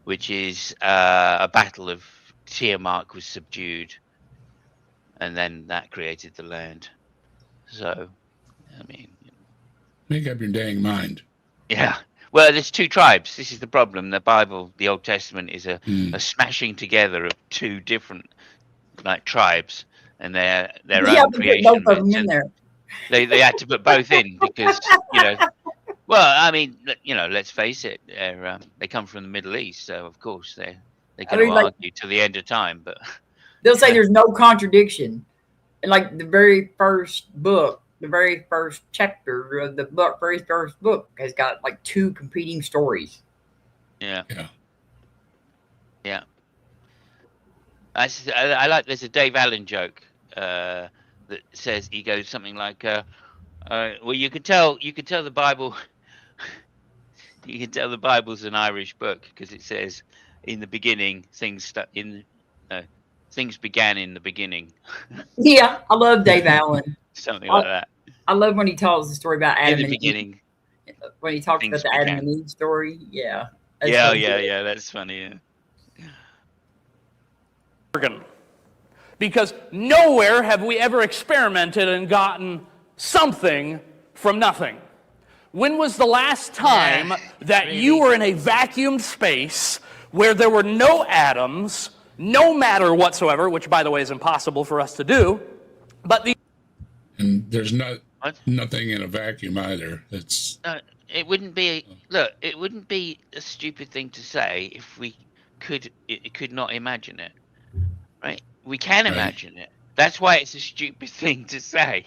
which is a battle of Tiamat was subdued, and then that created the land. So. I mean, make up your dang mind. Yeah. Well, there's two tribes. This is the problem. The Bible, the Old Testament, is a smashing together of two different tribes and their own creation. Both of them in there. They had to put both in because well, I mean, let's face it. They come from the Middle East, so of course they're going to argue to the end of time. But they'll say there's no contradiction. And like the very first book. The very first chapter of the very first book has got like two competing stories. Yeah. I like. There's a Dave Allen joke that says he goes something like, "Well, you could tell the Bible. You can tell the Bible's an Irish book because it says, in the beginning, things began in the beginning." Yeah, I love Dave Allen. Something like that. I love when he tells the story about Adam in the beginning. Eve. When he talks about the Adam and Eve story. Yeah. Yeah. That's funny. Yeah. Because nowhere have we ever experimented and gotten something from nothing. When was the last time that you were in a vacuumed space where there were no atoms, no matter whatsoever, which, by the way, is impossible for us to do, but and there's nothing in a vacuum either. It's it wouldn't be a stupid thing to say if we could not imagine it, right? We can Right. imagine it. That's why it's a stupid thing to say,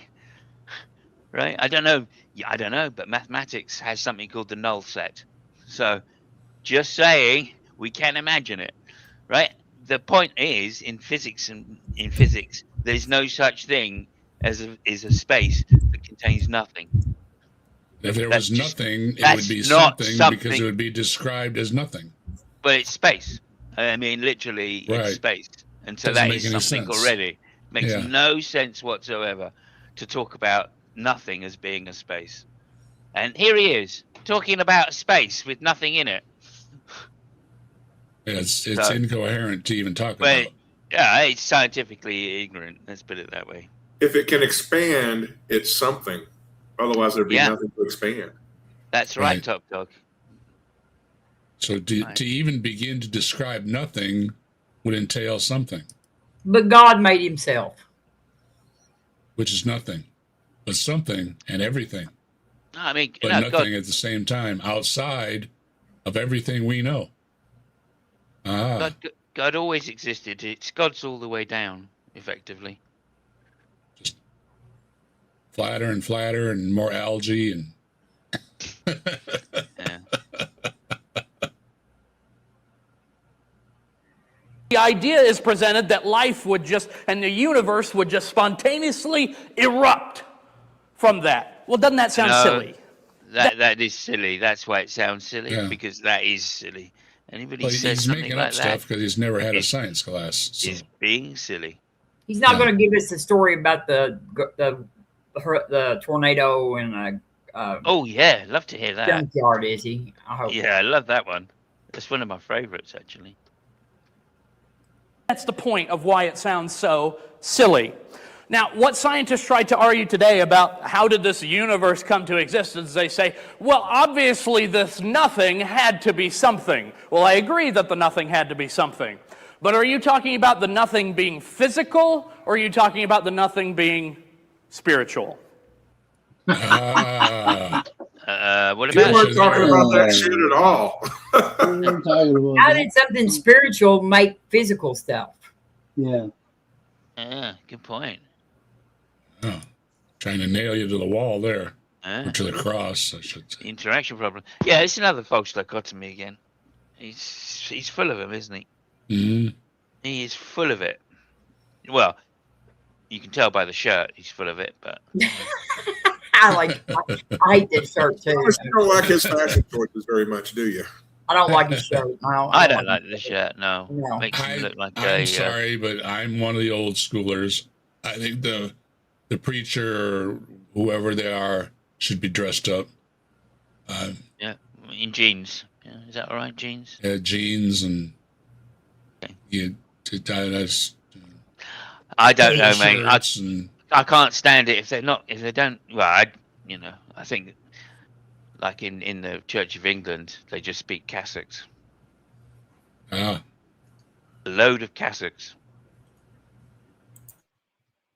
right? I don't know, but mathematics has something called the null set. So just saying we can imagine it, right? The point is, in physics, there's no such thing as a space that contains nothing. If there That's was just- nothing, it that's would be not something because something. it would be described as nothing. But it's space. I mean, literally, Right. it's space. And so Doesn't that make is any something sense. already. Makes Yeah. no sense whatsoever to talk about nothing as being a space. And here he is, talking about space with nothing in it. Yeah, it's So- incoherent to even talk But, about. yeah, it's scientifically ignorant. Let's put it that way. If it can expand, it's something. Otherwise, there'd be Yeah. nothing to expand. That's right, Right. Top Dog. So Right. to even begin to describe nothing would entail something, But God made himself. which is nothing, but something and everything, No, I mean, but no, nothing God, at the same time outside of everything we know. God always existed. It's God's all the way down, effectively. Just flatter and more algae and Yeah. The idea is presented that life would just, and the universe would just spontaneously erupt from that. Well, doesn't that sound No. silly? That is silly. That's why it sounds silly, Yeah. because that is silly. Anybody well, says he's something making like up stuff that because he's never had a It's- science class. So. is being silly. He's not Yeah. going to give us the story about the tornado and Oh yeah, love to hear that. junkyard, is he? I hope. Yeah, I love that one. That's one of my favorites, actually. That's the point of why it sounds so silly. Now, what scientists try to argue today about how did this universe come to existence, they say, well, obviously this nothing had to be something. Well, I agree that the nothing had to be something. But are you talking about the nothing being physical, or are you talking about the nothing being spiritual? Ah, What You about weren't talking about that shit at all. We're talking about How that. did something spiritual make physical stuff? Yeah. Yeah, good point. oh, trying to nail you to the wall there, Yeah. or to the cross, I should say. Interaction problem. Yeah, it's another false dichotomy again. He's full of them, isn't he? Mhm. He is full of it. Well, you can tell by the shirt he's full of it, but I hate this shirt too. You don't like his fashion choices very much, do you? I don't like his shirt. I don't like the shirt. No, No. makes him look like I'm a. sorry, but I'm one of the old schoolers. I think the preacher or whoever they are should be dressed up. Yeah, in jeans. Yeah, is that all right? Jeans. Jeans and Okay. that's I don't know, mate. shirts and I can't stand it if they don't. Well, I think like in the Church of England, they just speak Catholics. A load of Catholics.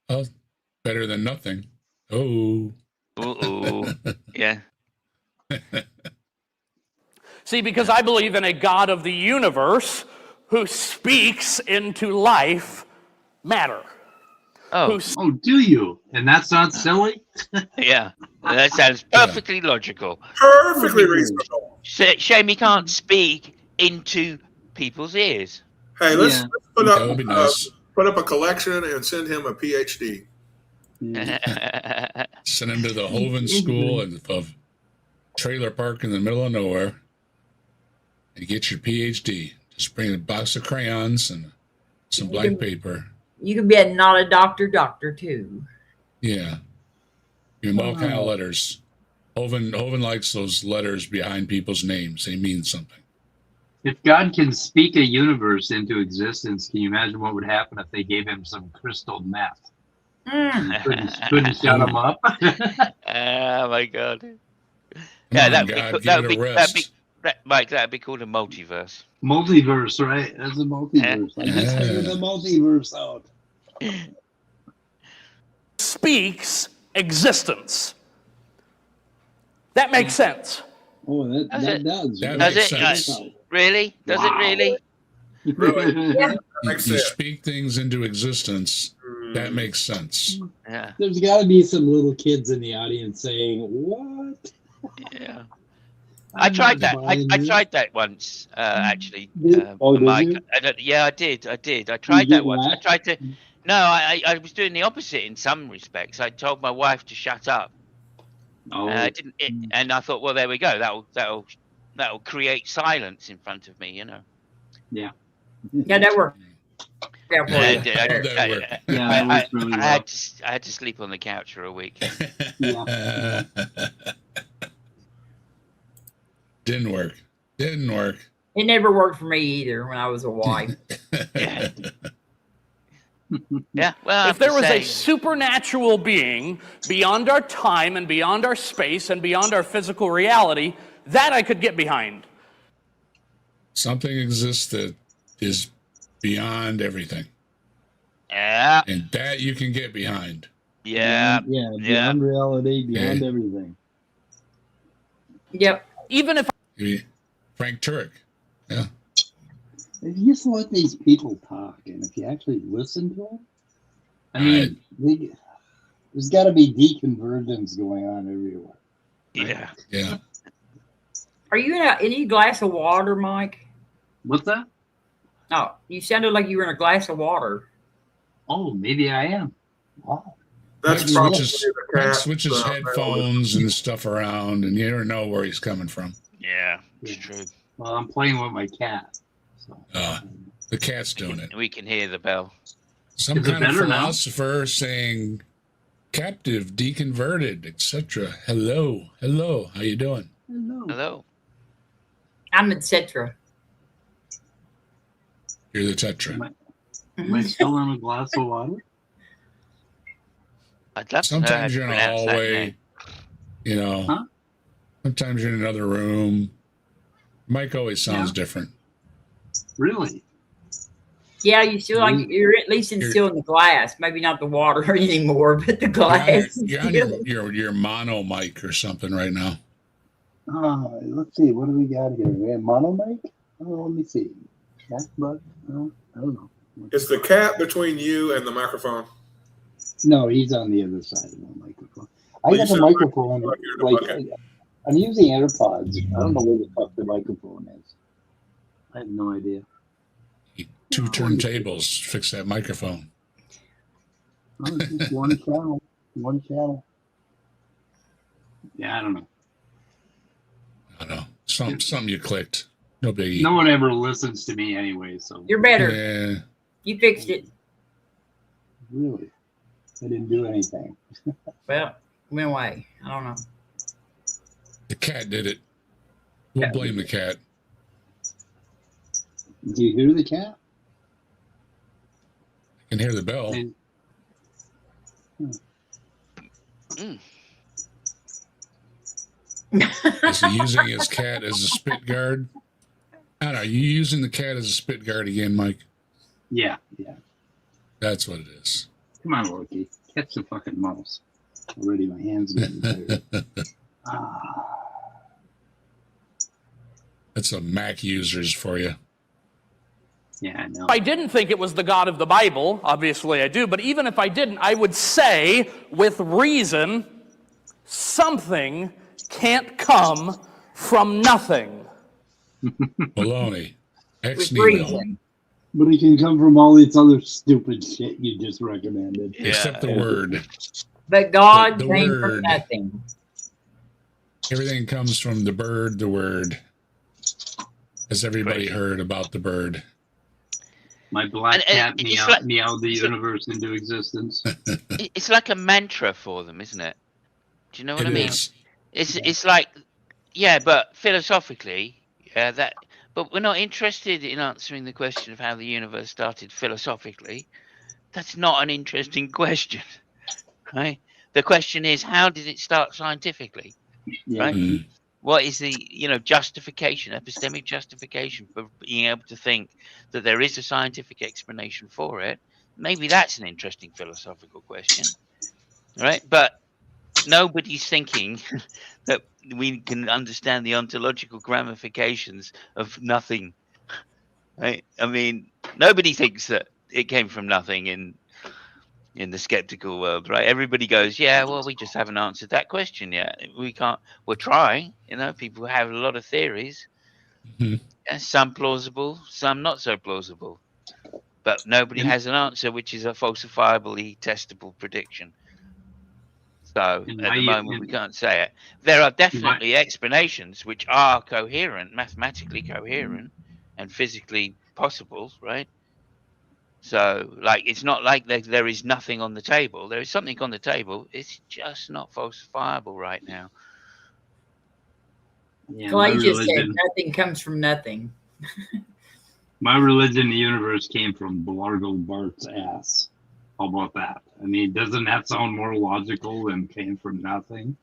well, better than nothing. Oh, Ooh, yeah. See, because I believe in a God of the universe who speaks into life matter. Oh, Oh, do you? And that's not silly? yeah. That sounds perfectly logical. Perfectly reasonable. Shame he can't speak into people's ears. Hey, let's Yeah. put that would be up nice. put up a collection and send him a PhD. Send him to the Hovind School of trailer park in the middle of nowhere and get your PhD. Just bring a box of crayons and some blank paper. You can be a not a doctor too. Yeah. Give him all kind of letters. Hovind likes those letters behind people's names. They mean something. If God can speak a universe into existence, can you imagine what would happen if they gave him some crystal meth? Couldn't shut him up. Oh my god. Come Yeah, on, that God, would give it a be rest. Mike, that'd be called a multiverse. Multiverse, right? That's a multiverse. I just Yeah. figured the multiverse out. Speaks existence. That makes sense. Oh, Does that it? does. That Does makes it? sense. Really? Does it really? Really? Yeah. That makes You sense. speak things into existence. That makes sense. Yeah. There's got to be some little kids in the audience saying, "What?" Yeah. I I'm tried not that. buying I this." tried that once, actually. Oh, did Mike. you? Yeah, I did. I did. I You tried that didn't once. I laugh? tried to. No, I was doing the opposite in some respects. I told my wife to shut up. Oh, I didn't, and I thought, well, there we go. That'll create silence in front of me, you know. Yeah, that worked. Yeah, for I, you. How'd that work? yeah, that works really I well. had to sleep on the couch for a week. Yeah. Didn't work. Didn't work. It never worked for me either when I was a wife. Yeah. Yeah. Well, I If have there to was a say, supernatural being beyond our time and beyond our space and beyond our physical reality, that I could get behind. Something exists that is beyond everything, yeah, and that you can get behind. yeah, Yeah. yeah. Beyond reality, beyond Yeah. everything. Yep. Even if Frank Turek. Yeah. If you just let these people talk, and if you actually listen to them, I mean, there's got to be deconvergence going on everywhere. Yeah. Yeah. Are you in any glass of water, Mike? what's that? Oh, you sounded like you were in a glass of water. Oh, maybe I am. Wow. That's Mike probably switches, the Mike cat. switches headphones and stuff around, and you never know where he's coming from. Yeah, it's true. Well, I'm playing with my cat. So. The cat's doing it. We can hear the bell. Some Is it kind of better now? philosopher saying, captive, deconverted, etc. Hello. Hello. How you doing? Hello. Hello. I'm etc. You're the tetra. Am I still in a glass of water? I'd love Sometimes to you're in a pronounce that hallway, name. you know. Huh? Sometimes you're in another room. Mike always sounds different. Really? Yeah, you still like you're at least still in the glass. Maybe not the water anymore, but the glass. You're on your mono mic or something right now. Let's see. What do we got here? We have mono mic? Oh, let me see. Cat bug? No, I don't know. Is the cat between you and the microphone? No, he's on the other side of the microphone. I Well, got you the said microphone. like you're in the Like, I'm using AirPods. I don't know where the fuck the microphone is. I have no idea. Two turntables. Fix that microphone. Oh, it's just one channel. One channel. Yeah, I don't know. I don't know. Something you clicked. No biggie. No one ever listens to me anyway, so. You're better. Yeah. You fixed it. Really? I didn't do anything. Well, went away. I don't know. The cat did it. We'll blame the cat. Do you hear the cat? I can hear the bell. And- Mm. Is he using his cat as a spit guard? I don't know. Are you using the cat as a spit guard again, Mike? Yeah. That's what it is. Come on, Loki. Catch the fucking mouse. Already my hands getting tired. That's some Mac users for you. Yeah, I know. I didn't think it was the God of the Bible, obviously I do, but even if I didn't, I would say with reason, something can't come from nothing. Baloney. Ex With nihilo. reason. But it can come from all this other stupid shit you just recommended. Except the word. But God The came word. from nothing. Everything comes from the bird, the word. Has everybody heard about the bird? My black And cat it's like- meowed the universe into existence. It's like a mantra for them, isn't it? Do you know what I It mean? is. It's like, yeah, but philosophically, yeah, that. But we're not interested in answering the question of how the universe started philosophically. That's not an interesting question, right? The question is, how did it start scientifically? Yeah. Right? Mm. What is the justification, epistemic justification for being able to think that there is a scientific explanation for it? Maybe that's an interesting philosophical question, right? But nobody's thinking that we can understand the ontological ramifications of nothing. right? I mean, nobody thinks that it came from nothing in the skeptical world, right? Everybody goes, yeah, well, we just haven't answered that question yet. We can't. We're trying. People have a lot of theories. Mhm. Yeah, some plausible, some not so plausible. But nobody has an answer, which is a falsifiably testable prediction. So at the moment, we can't say it. There are definitely explanations which are coherent, mathematically coherent, and physically possible, right? So, like, it's not like there is nothing on the table. There is something on the table. It's just not falsifiable right now. Yeah, Clay just said nothing comes from nothing. My religion in the universe came from Blargle Bart's ass. How about that? I mean, doesn't that sound more logical than came from nothing?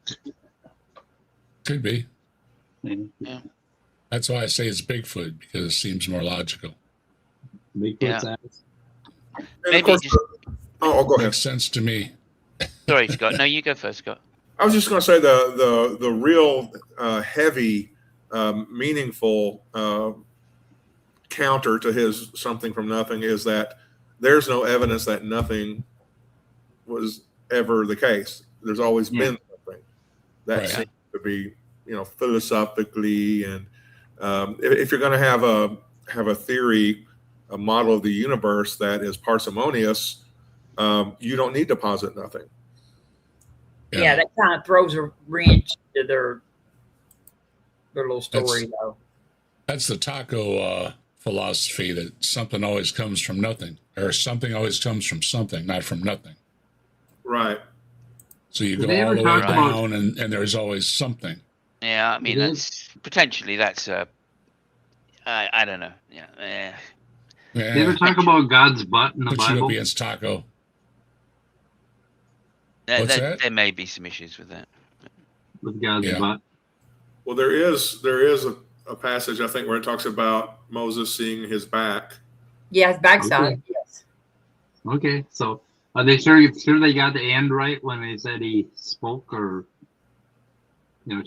Could be. Yeah. That's why I say it's Bigfoot, because it seems more logical. Bigfoot's ass. Maybe just, go ahead. Makes sense to me. Sorry, Scott. No, you go first, Scott. I was just going to say the real heavy, meaningful counter to his something from nothing is that there's no evidence that nothing was ever the case. There's always been something that seems to be, philosophically, and if you're going to have a theory, a model of the universe that is parsimonious, you don't need to posit nothing. Yeah, that kind of throws a wrench to their little story, though. That's the taco philosophy, that something always comes from nothing, or something always comes from something, not from nothing. Right. So you go all the way down, and there's always something. Yeah, I mean, that's I don't know. Yeah. They ever talk about God's butt in the Put Bible? you up against taco. What's that? There may be some issues with that. With God's butt. Well, there is a passage, I think, where it talks about Moses seeing his back. Yeah, his backside. Okay. Yes. Okay, so are they sure they got the end right when they said he spoke or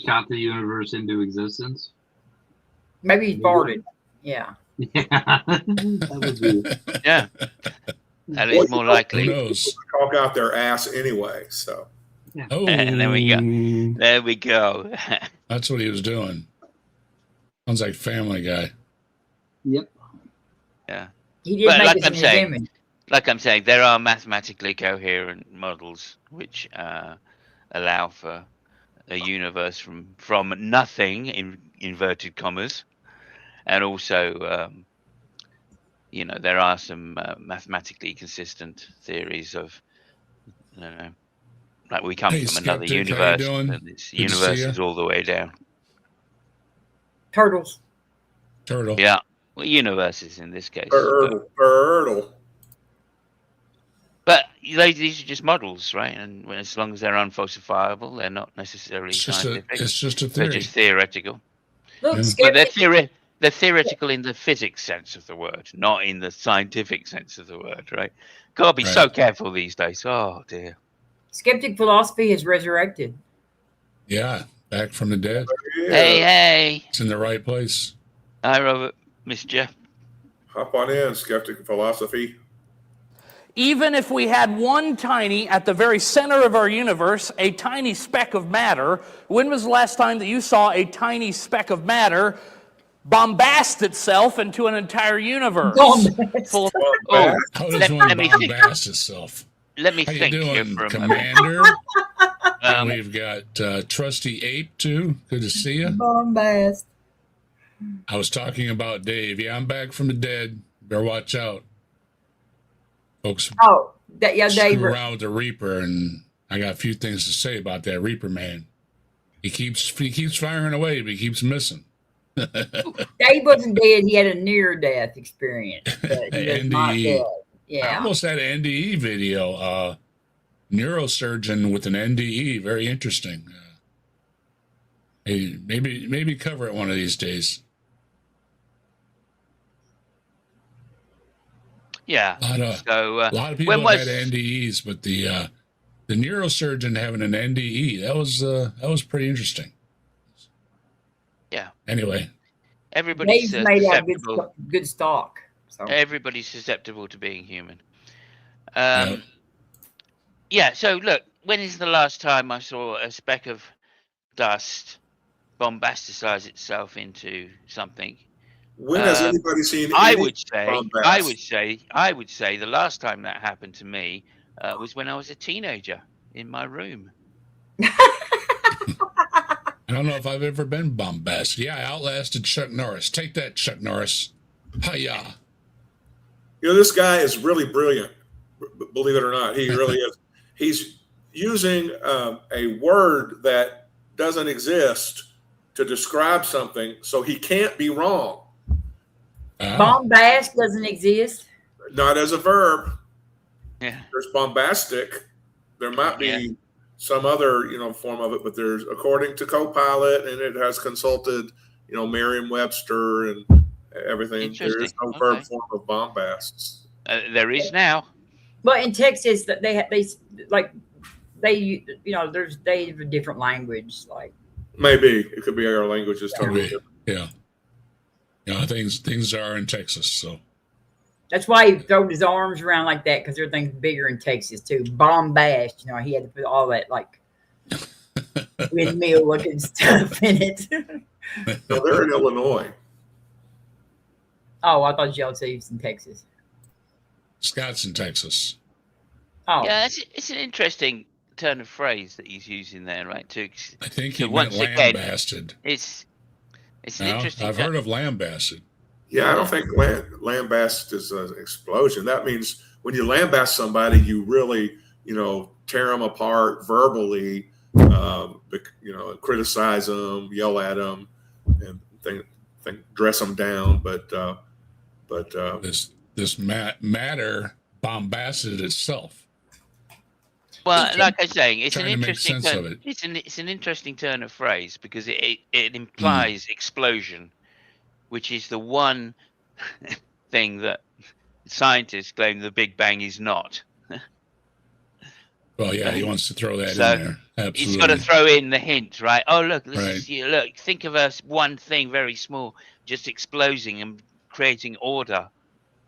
shot the universe into existence? Maybe he farted. Yeah. Yeah, that would be. Yeah, that is more likely. Who knows? Talk out their ass anyway. So. Yeah. Oh, there we go. There we go. That's what he was doing. Sounds like Family Guy. Yep. Yeah. He did make us in his image. Like I'm saying, there are mathematically coherent models which allow for a universe from nothing, in inverted commas, and also, there are some mathematically consistent theories of, like we come from another universe, and this universe is all the way down. Turtle. Yeah, well, universes in this case. Turtle. But these are just models, right? And as long as they're unfalsifiable, they're not necessarily scientific. It's just a theory. They're just theoretical. Look, but they're theoretical in the physics sense of the word, not in the scientific sense of the word, right? Gotta be so careful these days. Oh dear. Skeptic philosophy has resurrected. Yeah, back from the dead. Yeah. Hey. It's in the right place. Hi, Robert. Miss Jeff. Hop on in, skeptic philosophy. Even if we had one tiny, at the very center of our universe, a tiny speck of matter, when was the last time that you saw a tiny speck of matter bombast itself into an entire universe? Full of, how does one bombast itself? Let me How think you here doing, for a Commander? And we've got Trusty Ape, too. Good to see you. Bombast. I was talking about Dave. Yeah, I'm back from the dead. Better watch out. Folks, Dave. screw around with the Reaper, and I got a few things to say about that Reaper man. He keeps firing away, but he keeps missing. Dave wasn't dead. He had a near-death experience. But he was not dead. Yeah. I almost had an NDE video. Neurosurgeon with an NDE. Very interesting. Hey, maybe cover it one of these days. Yeah. A lot of people had NDEs, but the neurosurgeon having an NDE, that was pretty interesting. Yeah. Anyway. Everybody's Dave's made out of susceptible. good stock. So Everybody's susceptible to being human. Yeah. Yeah. So look, when is the last time I saw a speck of dust bombasticize itself into something? When has anybody seen? I any would say the last time that happened to me was when I was a teenager in my room. I don't know if I've ever been bombastic. Yeah, I outlasted Chuck Norris. Take that, Chuck Norris. Hiya. You know, this guy is really brilliant. Believe it or not, he really is. He's using a word that doesn't exist to describe something, so he can't be wrong. bombast doesn't exist. Not as a verb. Yeah. There's bombastic. There might be some other, form of it, but there's, according to Copilot, and it has consulted, Merriam-Webster and everything. There is no verb form of bombast. There is now. Well, in Texas, that they have they have a different language. Like Maybe it could be our language is totally different. Yeah. Things are in Texas, so. that's why he throws his arms around like that, because everything's bigger in Texas too. Bombast, he had to put all that like windmill looking stuff in it. No, they're in Illinois. Oh, I thought y'all said he was in Texas. Scott's in Texas. Oh, Yeah, it's an interesting turn of phrase that he's using there, right? I think he so meant once again, lambasted. It's an No, interesting. I've heard of lambasted. Yeah, I don't think lambast is an explosion. That means when you lambast somebody, you really, tear them apart verbally, criticize them, yell at them, and dress them down. But This matter bombasted itself. Well, like I'm saying, it's an Trying to make interesting sense turn. of it. It's an interesting turn of phrase because it implies explosion, which is the one thing that scientists claim the Big Bang is not. Well, yeah, he wants to throw that So, in there. Absolutely. He's got to throw in the hint, right? Oh, look, this Right. is look. Think of us one thing very small just exploding and creating order.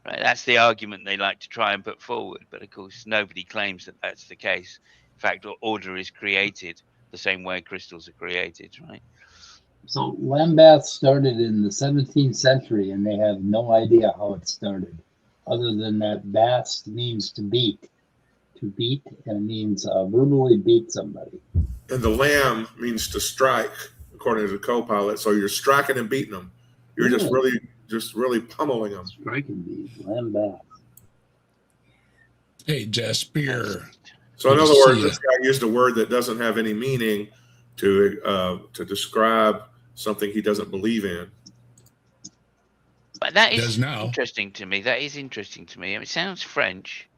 Right? That's the argument they like to try and put forward, but of course nobody claims that that's the case. In fact, order is created the same way crystals are created, right? So lambast started in the 17th century, and they have no idea how it started, other than that bast means to beat, and it means verbally beat somebody. and the lamb means to strike, according to the Copilot. So you're striking and beating them. You're just really pummeling them. Striking beat, lambast. Hey, Jasper. So in Good other to words, see this guy used a word that doesn't have any meaning to describe something he doesn't believe in. But that Does is now. interesting to me. That is interesting to me. I mean, it sounds French,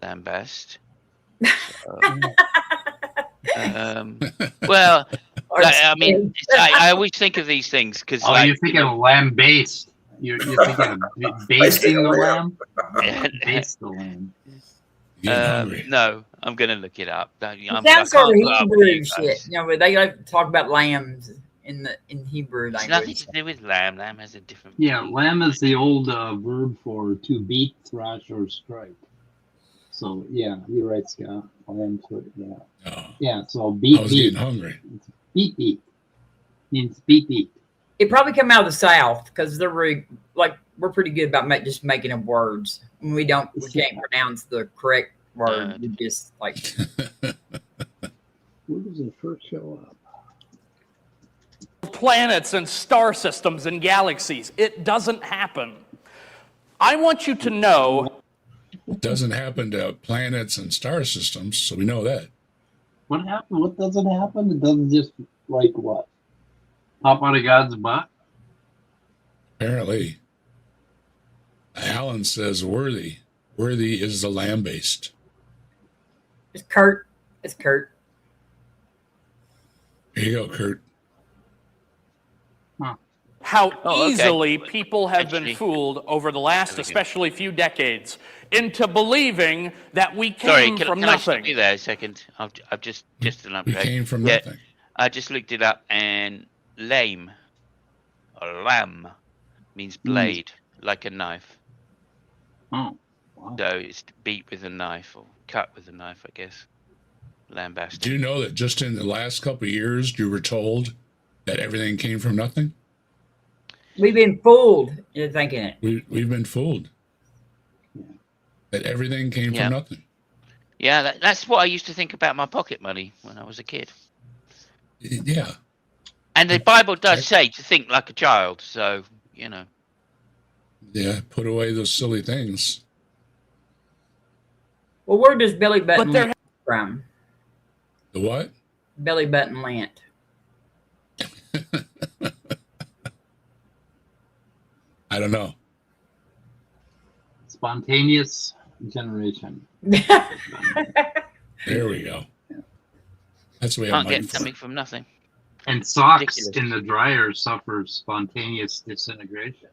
lambast. Well, I mean, I always think of these things because, you're thinking of lamb-based. You're thinking of basting the lamb? Baste the lamb. no, I'm going to look it up. it sounds sort of Hebrew shit. But they like to talk about lambs in Hebrew It's language. nothing to do with lamb. Lamb has a different. Yeah, lamb is the old verb for to beat, thrash, or strike. So yeah, you're right, Scott. Lamb, yeah. Oh, Yeah, so beat, I was beat. getting hungry. Beat. Means beat. It probably come out of the South because they're really we're pretty good about just making up words. When we can't pronounce the correct word. We just Where does it first show up? Planets and star systems and galaxies. It doesn't happen. I want you to know. It doesn't happen to planets and star systems, so we know that. What happened? What doesn't happen? It doesn't just what? Pop out of God's butt? Apparently. Alan says worthy. Worthy is the lamb-based. It's Kurt. Here you go, Kurt. How okay. easily people have been Actually- fooled over the last, There we go. especially few decades, into believing that we Sorry, came from can I stop nothing. you there a second? I've just an We upgrade. came from Yeah. nothing. I just looked it up, and lame lam means blade, like a knife. Oh, wow. So it's to beat with a knife or cut with a knife, I guess. Lambasting. Do you know that just in the last couple of years, you were told that everything came from nothing? We've been fooled into thinking it. We've been fooled. That everything came Yeah. from nothing. Yeah, that's what I used to think about my pocket money when I was a kid. Yeah. And the Bible does say to think like a child, so, you know. Yeah, put away those silly things. Well, where does Billy Button But there- Lint come from? The what? Billy Button Lint. I don't know. Spontaneous generation. There we go. That's the way I Can't might get something from nothing. And socks Ridiculous. in the dryer suffer spontaneous disintegration.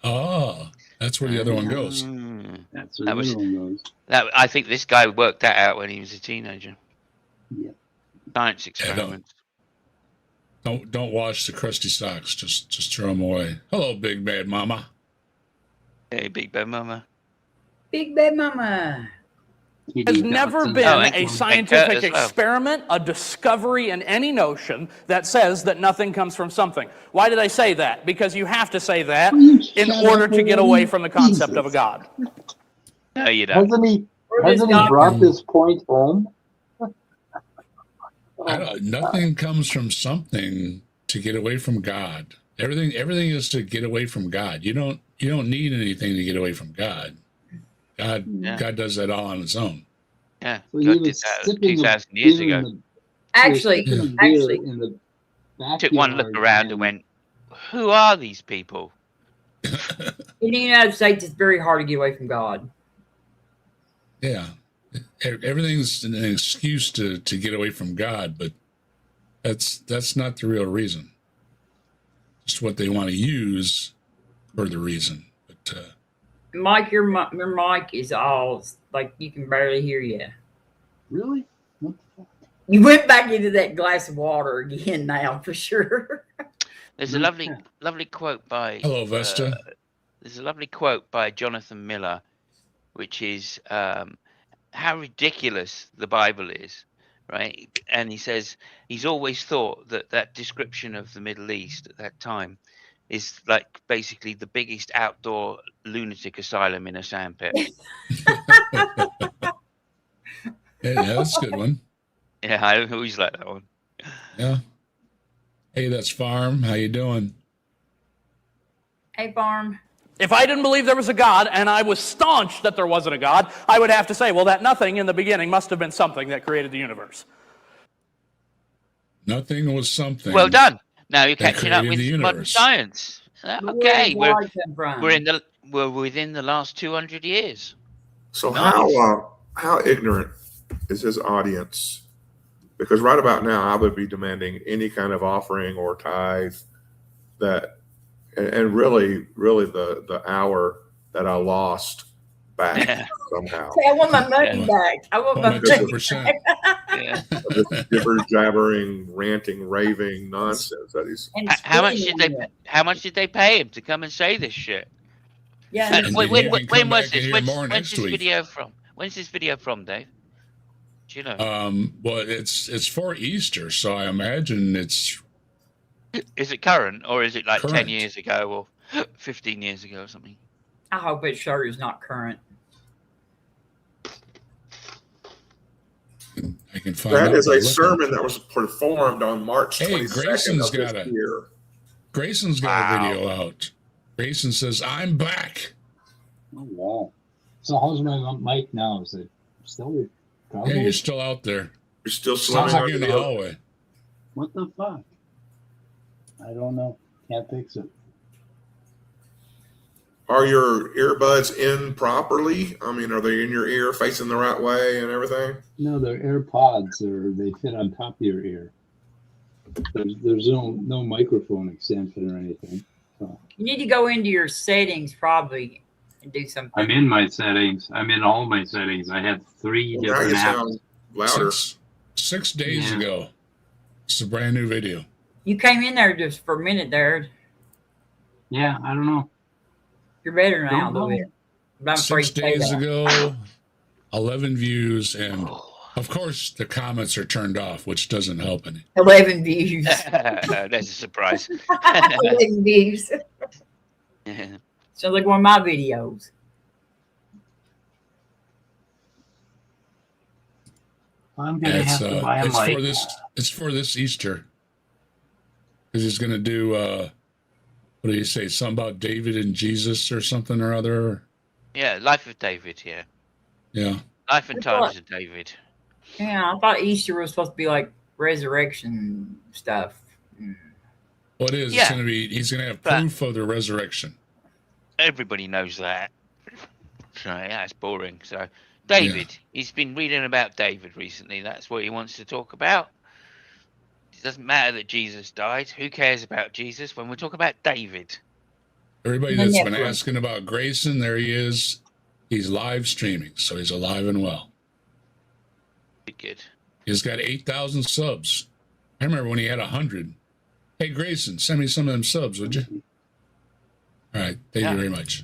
Oh, that's where the other one goes. Mm. That's where That the was- other one goes. I think this guy worked that out when he was a teenager. Yeah. Science Yeah, experiments. Don't wash the crusty socks. Just throw them away. Hello, Big Bad Mama. Hey, Big Bad Mama. Big Bad Mama. Has never been Oh, a and scientific Kurt as well. experiment, a discovery in any notion that says that nothing comes from something. Why did I say that? Because you have to say that in order to get away from the concept of a God. No, you don't. Hasn't he? Where does Hasn't he God brought this point home? Nothing comes from something to get away from God. Everything is to get away from God. You don't need anything to get away from God. God does that all on its own. Yeah, So he God did was that sipping a 2,000 years beer in ago. the- Actually, he was sipping a beer actually, in the Took one look backyard around and went, who are these people? in the United States, it's very hard to get away from God. Yeah. Everything's an excuse to get away from God, but that's not the real reason. Just what they want to use for the reason. But Mike, your mic is all like you can barely hear you. Really? What the fuck? You went back into that glass of water again now for sure. There's a lovely quote by hello, Vesta. there's a lovely quote by Jonathan Miller, which is how ridiculous the Bible is, right? And he says he's always thought that description of the Middle East at that time is like basically the biggest outdoor lunatic asylum in a sandpit. Yeah, that's a good one. Yeah, I always like that one. Yeah. Hey, that's Farm. How you doing? Hey, Farm. If I didn't believe there was a God and I was staunch that there wasn't a God, I would have to say, well, that nothing in the beginning must have been something that created the universe. Nothing was something. Well done. Now you're That catching up created with the modern universe. science. Okay, Where did God come from? we're within the last 200 years. So Nice. how ignorant is his audience? Because right about now, I would be demanding any kind of offering or tithe and really the hour that I lost back somehow. Hey, I want my money Yeah. back. I want my Only money 2%. back. Yeah. This jibber jabbering, ranting, raving nonsense that he's. And How much spending did they? it. How much did they pay him to come and say this shit? Yeah, And When you can come was back and this? hear When's more next this week. video from? When's this video from, Dave? Do you know? Well, it's for Easter, so I imagine it's Is it current or is it like 10 Current. years ago or 15 years ago or something? I hope it sure is not current. I can find That out is by a looking. sermon that was performed on March Hey, 22nd Grayson's of this got it. year. Grayson's got Wow. a video out. Grayson says, "I'm back." Oh, wow. So how's my mic now? Is it still Yeah, covered? you're still out there. You're still Sounds swimming like on you're in the the hill. hallway. What the fuck? I don't know. Can't fix it. Are your earbuds in properly? I mean, are they in your ear facing the right way and everything? No, they're AirPods, or they fit on top of your ear. There's no microphone extension or anything. So You need to go into your settings probably and do something. I'm in my settings. I'm in all my settings. I have 3 Well, now different you apps. sound louder. Six days Yeah. ago. It's a brand new video. You came in there just for a minute there. Yeah, I don't know. You're better now, Don't though. know. But I'm afraid 6 to say days that. ago, 11 views, and of course the comments are turned off, which doesn't help any. 11 views. That's a surprise. 11 views. Sounds like one of my videos. I'm gonna have to buy a it's mic. for this. It's for this Easter, because he's going to do. What do you say? Something about David and Jesus or something or other. Yeah, Life of David. Yeah, Yeah. Life and Times of David. Yeah, I thought Easter was supposed to be like resurrection stuff. What is? Yeah. It's going to be. He's going to have proof of the resurrection. Everybody knows that. So yeah, it's boring. So David, he's been reading about David recently. That's what he wants to talk about. It doesn't matter that Jesus died. Who cares about Jesus when we talk about David? Everybody that's been asking about Grayson, there he is. He's live streaming, so he's alive and well. Good. He's got 8,000 subs. I remember when he had 100. Hey, Grayson, send me some of them subs, would you? All right. Thank you very much.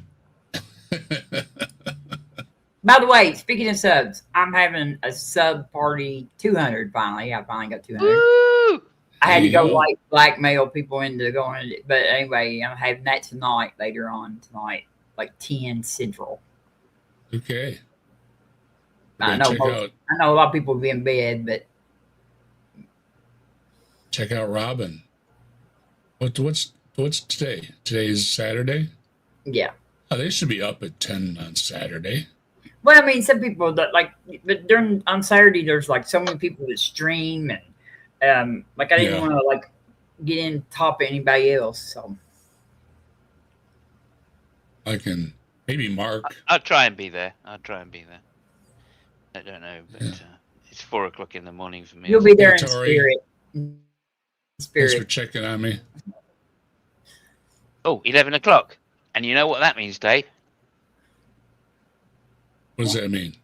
By the way, speaking of subs, I'm having a sub party 200 finally. I finally got 200. Woo! I had to go like blackmail people into going, but anyway, I'm having that tonight, later on tonight, like 10 Central. Okay. I know a lot of people will be in bed, but check out Robin. What's today? Today's Saturday? Yeah. Oh, they should be up at 10 on Saturday. Well, I mean, some people that like, but during on Saturday, there's like so many people that stream, and like I didn't want to like get in top of anybody else. So I can maybe Mark. I'll try and be there. I don't know, but it's 4 o'clock in the morning for me. You'll be there in spirit. Thanks for checking on me. Oh, 11 o'clock. And you know what that means, Dave? What does that mean?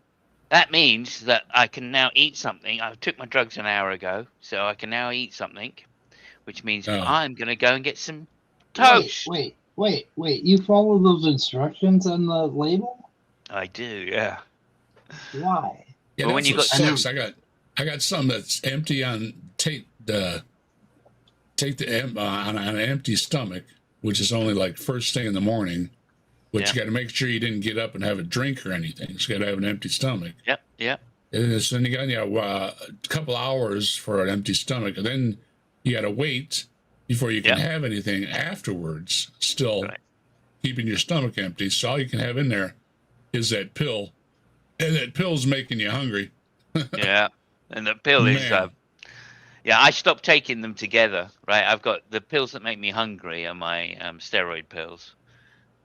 That means that I can now eat something. I took my drugs an hour ago, so I can now eat something, which means I'm going to go and get some toast. Wait. You follow those instructions on the label? I do, yeah. Why? Yeah, well, when you got sucks. I got some that's empty on on an empty stomach, which is only like first thing in the morning. Which you got to make sure you didn't get up and have a drink or anything. So you got to have an empty stomach. Yep. And then you got a couple hours for an empty stomach, and then you got to wait before you can have anything afterwards. Still keeping your stomach empty. So all you can have in there is that pill, and that pill's making you hungry. Yeah, and the pill is. I stopped taking them together. Right, I've got the pills that make me hungry are my steroid pills.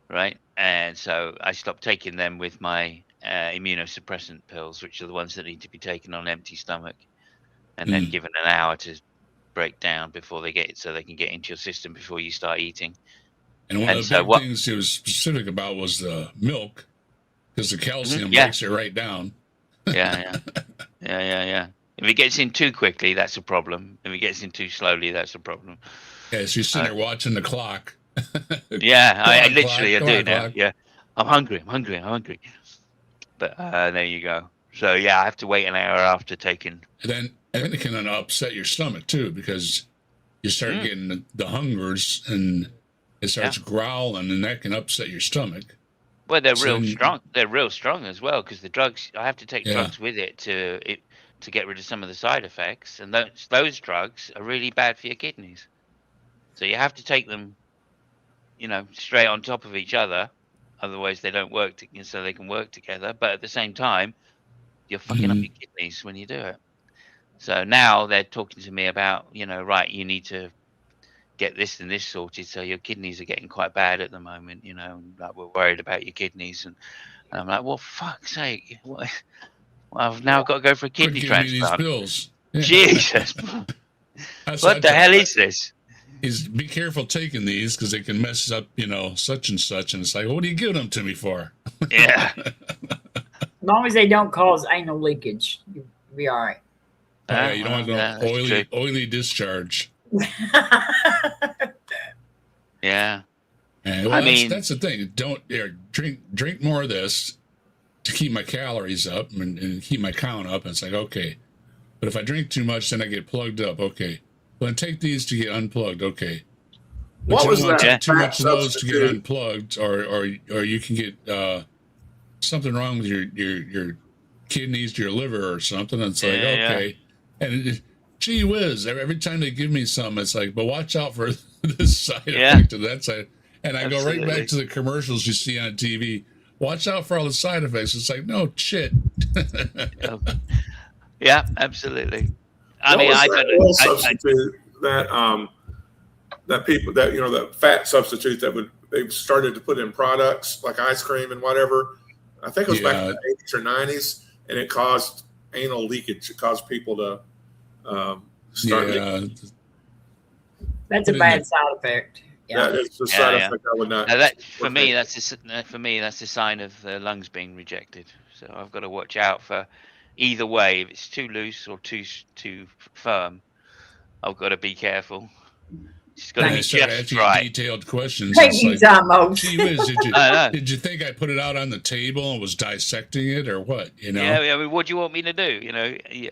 Right, and so I stopped taking them with my immunosuppressant pills, which are the ones that need to be taken on an empty stomach, and then given an hour to break down before they can get into your system before you start eating. And one of the big things he was specific about was the milk, because the calcium breaks it right down. Yeah. If it gets in too quickly, that's a problem. If it gets in too slowly, that's a problem. Yeah, so you're sitting there watching the clock. I literally do now. Yeah, I'm hungry. But there you go. So I have to wait an hour after taking. And then it can upset your stomach too, because you start getting the hungers and it starts growling, and that can upset your stomach. Well, they're real strong. They're real strong as well, because the drugs. I have to take drugs with it to get rid of some of the side effects, and those drugs are really bad for your kidneys. So you have to take them, straight on top of each other. Otherwise, they don't work, so they can work together. But at the same time, you're fucking up your kidneys when you do it. So now they're talking to me about, you need to get this and this sorted. So your kidneys are getting quite bad at the moment, like we're worried about your kidneys. And I'm like, well, fuck's sake. Well, I've now got to go for a kidney transplant. These pills. Yeah. Jesus. What the hell is this? Be careful taking these, because they can mess up, such and such. And it's like, what are you giving them to me for? Yeah. As long as they don't cause anal leakage, you'll be all right. You don't want no oily discharge. Yeah. And, well, I mean- that's the thing. Don't drink more of this to keep my calories up and keep my count up. And it's like, okay, but if I drink too much, then I get plugged up. Okay, well, then take these to get unplugged. Okay, but What you was don't want to that take too fat much of those to get substitute? unplugged, or you can get something wrong with your kidneys, your liver, or something. It's like, Yeah. okay, and gee whiz, every time they give me some, it's like, but watch out for this side effect of that side. And I go right Absolutely. back to the commercials you see on TV. Watch out for all the side effects. It's like, no shit. Yeah, absolutely. I What mean, was I that don't oil know. substitute that people that the fat substitute that they've started to put in products like ice cream and whatever. I think it was back in the 80s or 90s, and it caused anal leakage. It caused people to start. That's a bad side effect. Yeah. That is the side effect I would not. Now that for me, that's a sign of the lungs being rejected. So I've got to watch out for either way. If it's too loose or too firm, I've got to be careful. It's got to be start just asking right. detailed questions. Thank It's you, like, Simos. gee whiz, I know. did you think I put it out on the table and was dissecting it, or what? You know? Yeah, I mean, what do you want me to do? You know, yeah,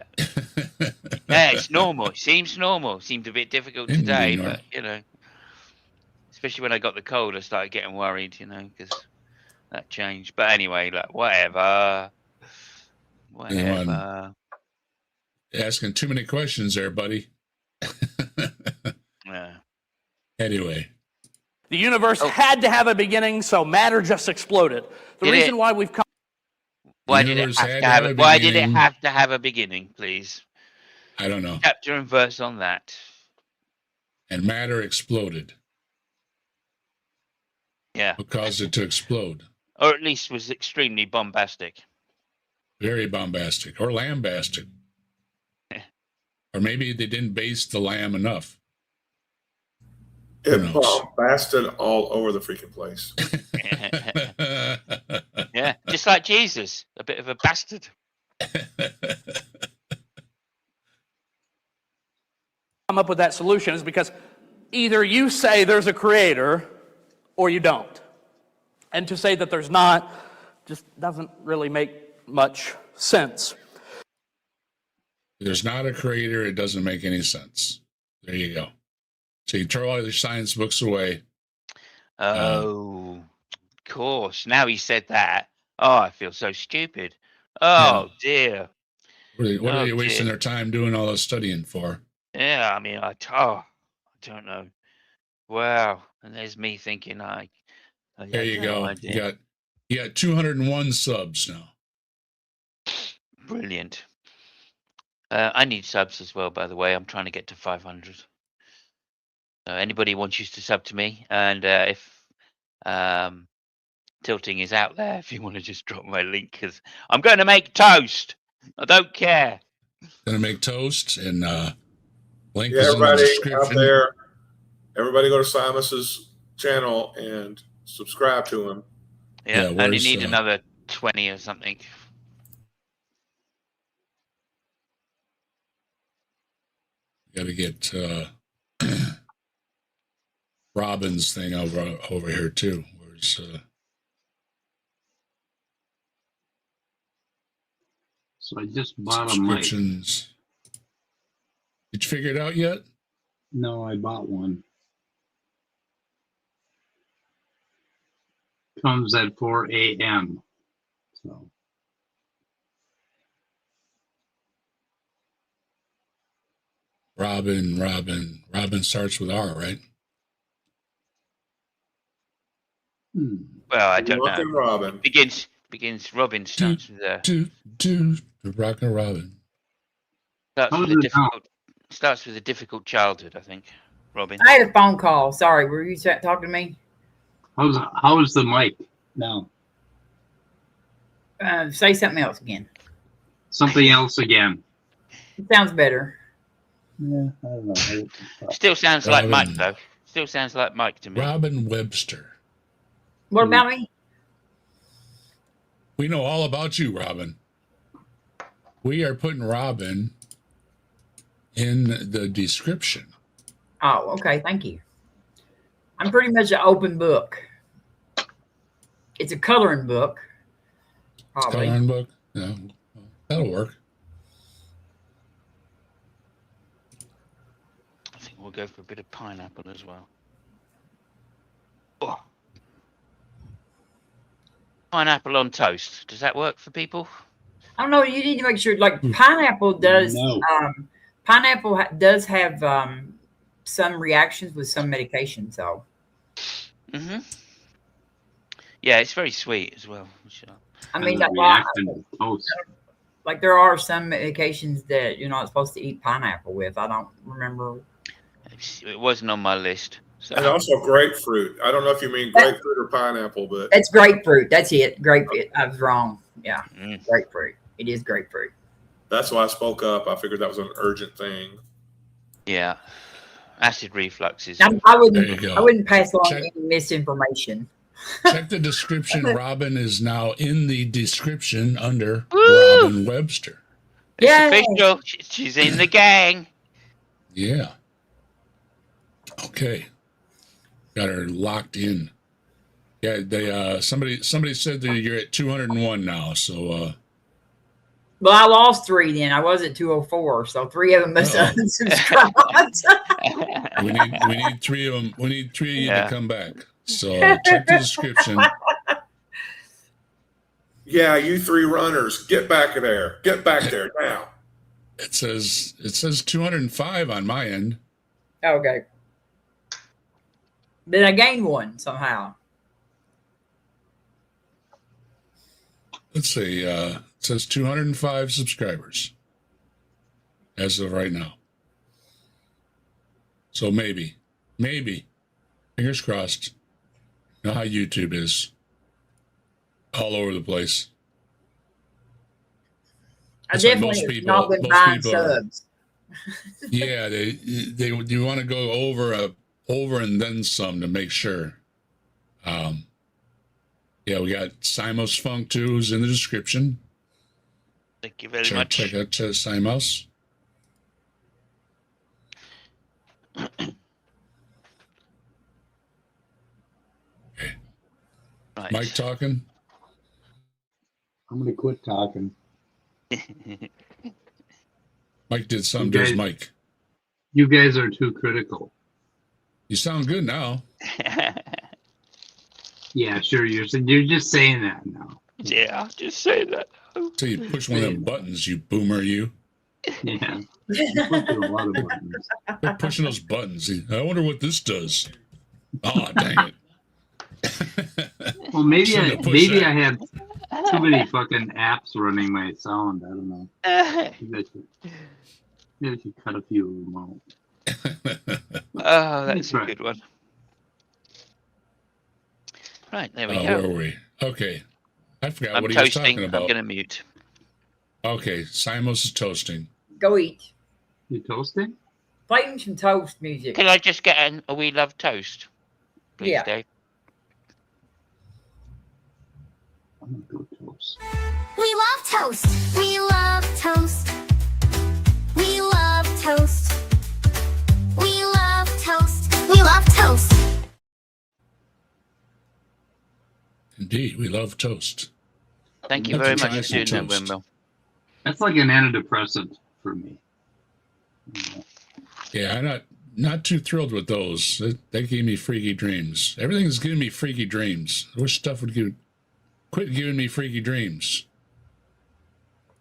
it's normal. It seems normal. It seemed a bit difficult Indeed, today, normal. but you know, especially when I got the cold, I started getting worried. You know, because that changed. But anyway, like whatever. Asking too many questions there, buddy. Yeah. Anyway. The universe had to have a beginning, so matter just exploded. The Did reason it? why we've come. Why did it have to have a beginning, please? I don't know. Chapter and verse on that. And matter exploded. Yeah. What caused it to explode? Or at least was extremely bombastic. Very bombastic or lambastic. Or maybe they didn't baste the lamb enough. It bombasted all over the freaking place. Yeah, just like Jesus, a bit of a bastard. Come up with that solution is because either you say there's a creator or you don't. And to say that there's not just doesn't really make much sense. There's not a creator, it doesn't make any sense. There you go. So you throw all your science books away. Oh, of course. Now he said that. Oh, I feel so stupid. Oh, dear. What are you wasting their time doing all this studying for? Yeah, I mean, I don't know. Wow. And there's me thinking I there you go. Idea. You got 201 subs now. Brilliant. I need subs as well, by the way. I'm trying to get to 500. Anybody wants you to sub to me, and if Tilting is out there, if you want to just drop my link, because I'm going to make toast. I don't care. Going to make toast, and link Yeah, is in the everybody description. out there, everybody go to Simos's channel and subscribe to him. Yeah, I only need another 20 or something. Got to get Robin's thing over here too. Where's So I just bought a mic. subscriptions? Did you figure it out yet? No, I bought one. Comes at 4 a.m. So Robin starts with R, right? Well, I don't Lucky know. Robin. Begins. Robin starts with Rockin' Robin. Starts with a difficult childhood, I think. Robin. I had a phone call. Sorry, were you talking to me? How's the mic now? Say something else again. Something else again. It sounds better. Yeah, I don't know. Still sounds like Mike, though. Still sounds like Mike to me. Robin Webster. What about me? We know all about you, Robin. We are putting Robin in the description. Oh, okay. Thank you. I'm pretty much an open book. It's a coloring book. Probably. Coloring book. Yeah, that'll work. I think we'll go for a bit of pineapple as well. Oh. Pineapple on toast. Does that work for people? I don't know. You need to make sure. Like pineapple does. No. Pineapple does have some reactions with some medications, though. Mm-hmm. Yeah, it's very sweet as well. I mean, Has a reaction to toast. like there are some medications that you're not supposed to eat pineapple with. I don't remember. It wasn't on my list. So. And also grapefruit. I don't know if you mean grapefruit or pineapple, but It's grapefruit. That's it. Grapefruit. I was wrong. Yeah, Mm. grapefruit. It is grapefruit. that's why I spoke up. I figured that was an urgent thing. Yeah, acid reflux is. I There you wouldn't. go. I wouldn't pass along Check- any misinformation. Check the description. Robin is now in the description under Woo! Robin Webster. It's Yay! official. She's in the gang. Yeah. Okay. Got her locked in. Yeah, they somebody said that you're at 201 now, so Well, I lost 3 then. I was at 204, so 3 of them must have unsubscribed. we need 3 of them. We need 3 of you Yeah. to come back. So check the description. Yeah, you 3 runners, get back there. Get back there now. It says 205 on my end. Okay. Then I gained 1 somehow. Let's see. It says 205 subscribers as of right now. So maybe, fingers crossed. You know how YouTube is, all over the place. I That's why definitely most have people- not been most buying people are- subs. Yeah, they want to go over and then some to make sure. Yeah, we got Simos Funk too, who's in the description. Thank you very Check much. out Simos. Right. Mike talking. I'm gonna quit talking. Mike did something to his Okay. mic. You guys are too critical. You sound good now. Yeah, sure. You're just saying that now. Yeah, just say that. So you push one of them buttons, you boomer, you. Yeah. You put through a lot of buttons. Quit pushing those buttons. I wonder what this does. Oh, dang it. Well, maybe Shouldn't I have pushed that. have too many fucking apps running my sound. I don't know. Maybe I should cut a few of them out. Oh, that's a Right. good one. Right, there we Where go. were we? Okay. I forgot I'm what he was toasting. talking I'm about. going to mute. Okay, Simos is toasting. Go eat. You toasting? Play him some toast music. Can I just get a We Love Toast? Please, Yeah. Dave. I'm gonna go toast. We love toast. We love toast. We love toast. We love toast. We love toast. Indeed, we love toast. Thank you Have very to much try for some doing that, toast. Wimble. That's like an antidepressant for me. Yeah, I'm not too thrilled with those. They gave me freaky dreams. Everything's giving me freaky dreams. I wish stuff would quit giving me freaky dreams.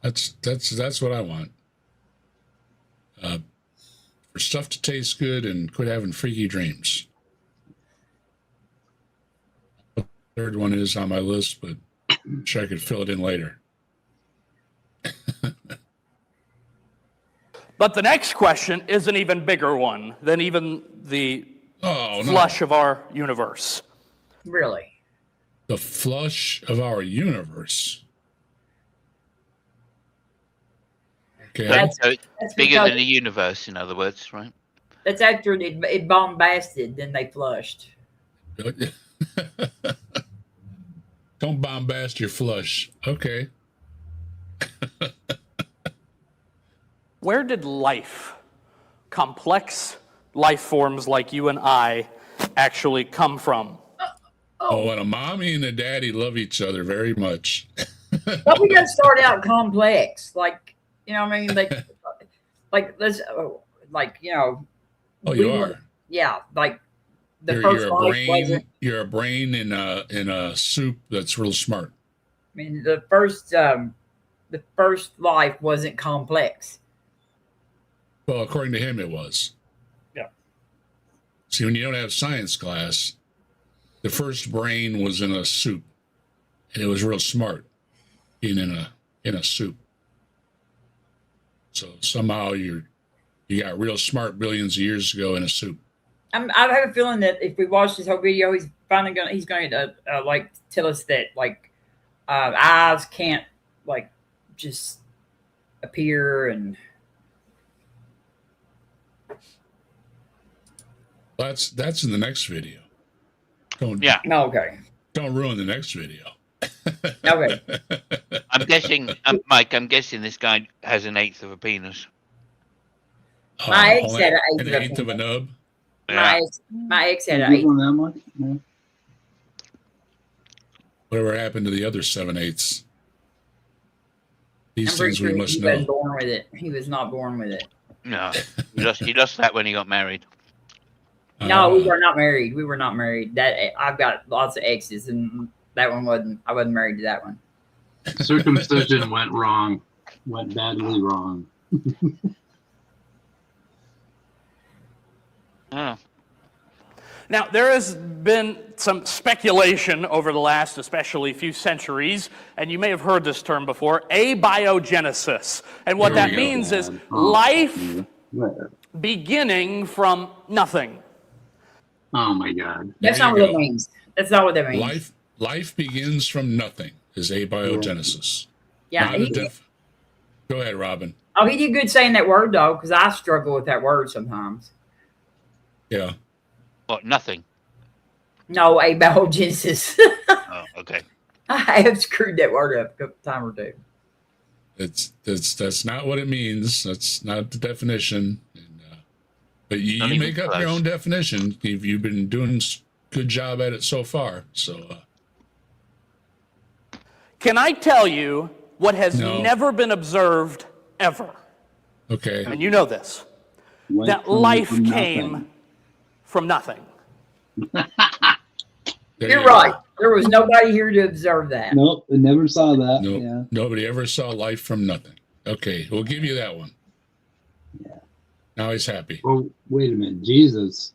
That's what I want. For stuff to taste good and quit having freaky dreams. The third one is on my list, but I'm sure I could fill it in later. But the next question is an even bigger one than even the Oh, no. flush of our universe. Really? The flush of our universe. Okay. That's- So it's That's bigger because than the universe, in other words, right? that's after it bombasted, then they flushed. Don't bombast your flush. Okay. Where did life, complex life forms like you and I actually come from. Oh, and a mommy and a daddy love each other very much. But we just start out complex, like, you know what I mean? Like let's, like, you know. Oh, you are. Yeah, like the You're first a life brain. wasn't. You're a brain in a soup that's real smart. I mean, the first life wasn't complex. Well, according to him, it was. Yeah. See, when you don't have science class, the first brain was in a soup, and it was real smart, being in a soup. So somehow you got real smart billions of years ago in a soup. I have a feeling that if we watch this whole video, he's going to like tell us that like eyes can't like just appear and. That's in the next video. Okay. Don't ruin the next video. Okay. I'm guessing, Mike. I'm guessing this guy has an eighth of a penis. My ex had an eighth of a nub. My ex had an Give eighth. them that much? Yeah. Whatever happened to the other 7/8? These I'm pretty things we sure must he know. wasn't born with it. He was not born with it. No, he lost that when he got married. No, we were not married. We were not married. That I've got lots of exes, and that one wasn't. I wasn't married to that one. Circumcision went wrong. Went badly wrong. Oh. Now, there has been some speculation over the last, especially few centuries, and you may have heard this term before, abiogenesis. And what There that we go. means is life Where? beginning from nothing. Oh my God. That's There not you what go. that means. That's not what that means. Life begins from nothing is abiogenesis. Yeah. Not a Go ahead, Robin. He did good saying that word though, because I struggle with that word sometimes. Yeah. What? Nothing. No, abiogenesis. Oh, okay. I have screwed that word up a time or two. That's not what it means. That's not the definition. But you Not even make up your close. own definition. You've been doing a good job at it so far. So Can I tell you what has No. never been observed ever? okay. And you know this. Went That from- life from came nothing. from nothing. There You're you go. right. There was nobody here to observe that. Nope, I never saw that. Nope. Yeah. Nobody ever saw life from nothing. Okay, we'll give you that one. Yeah. Now he's happy. Well, Wait a minute, Jesus.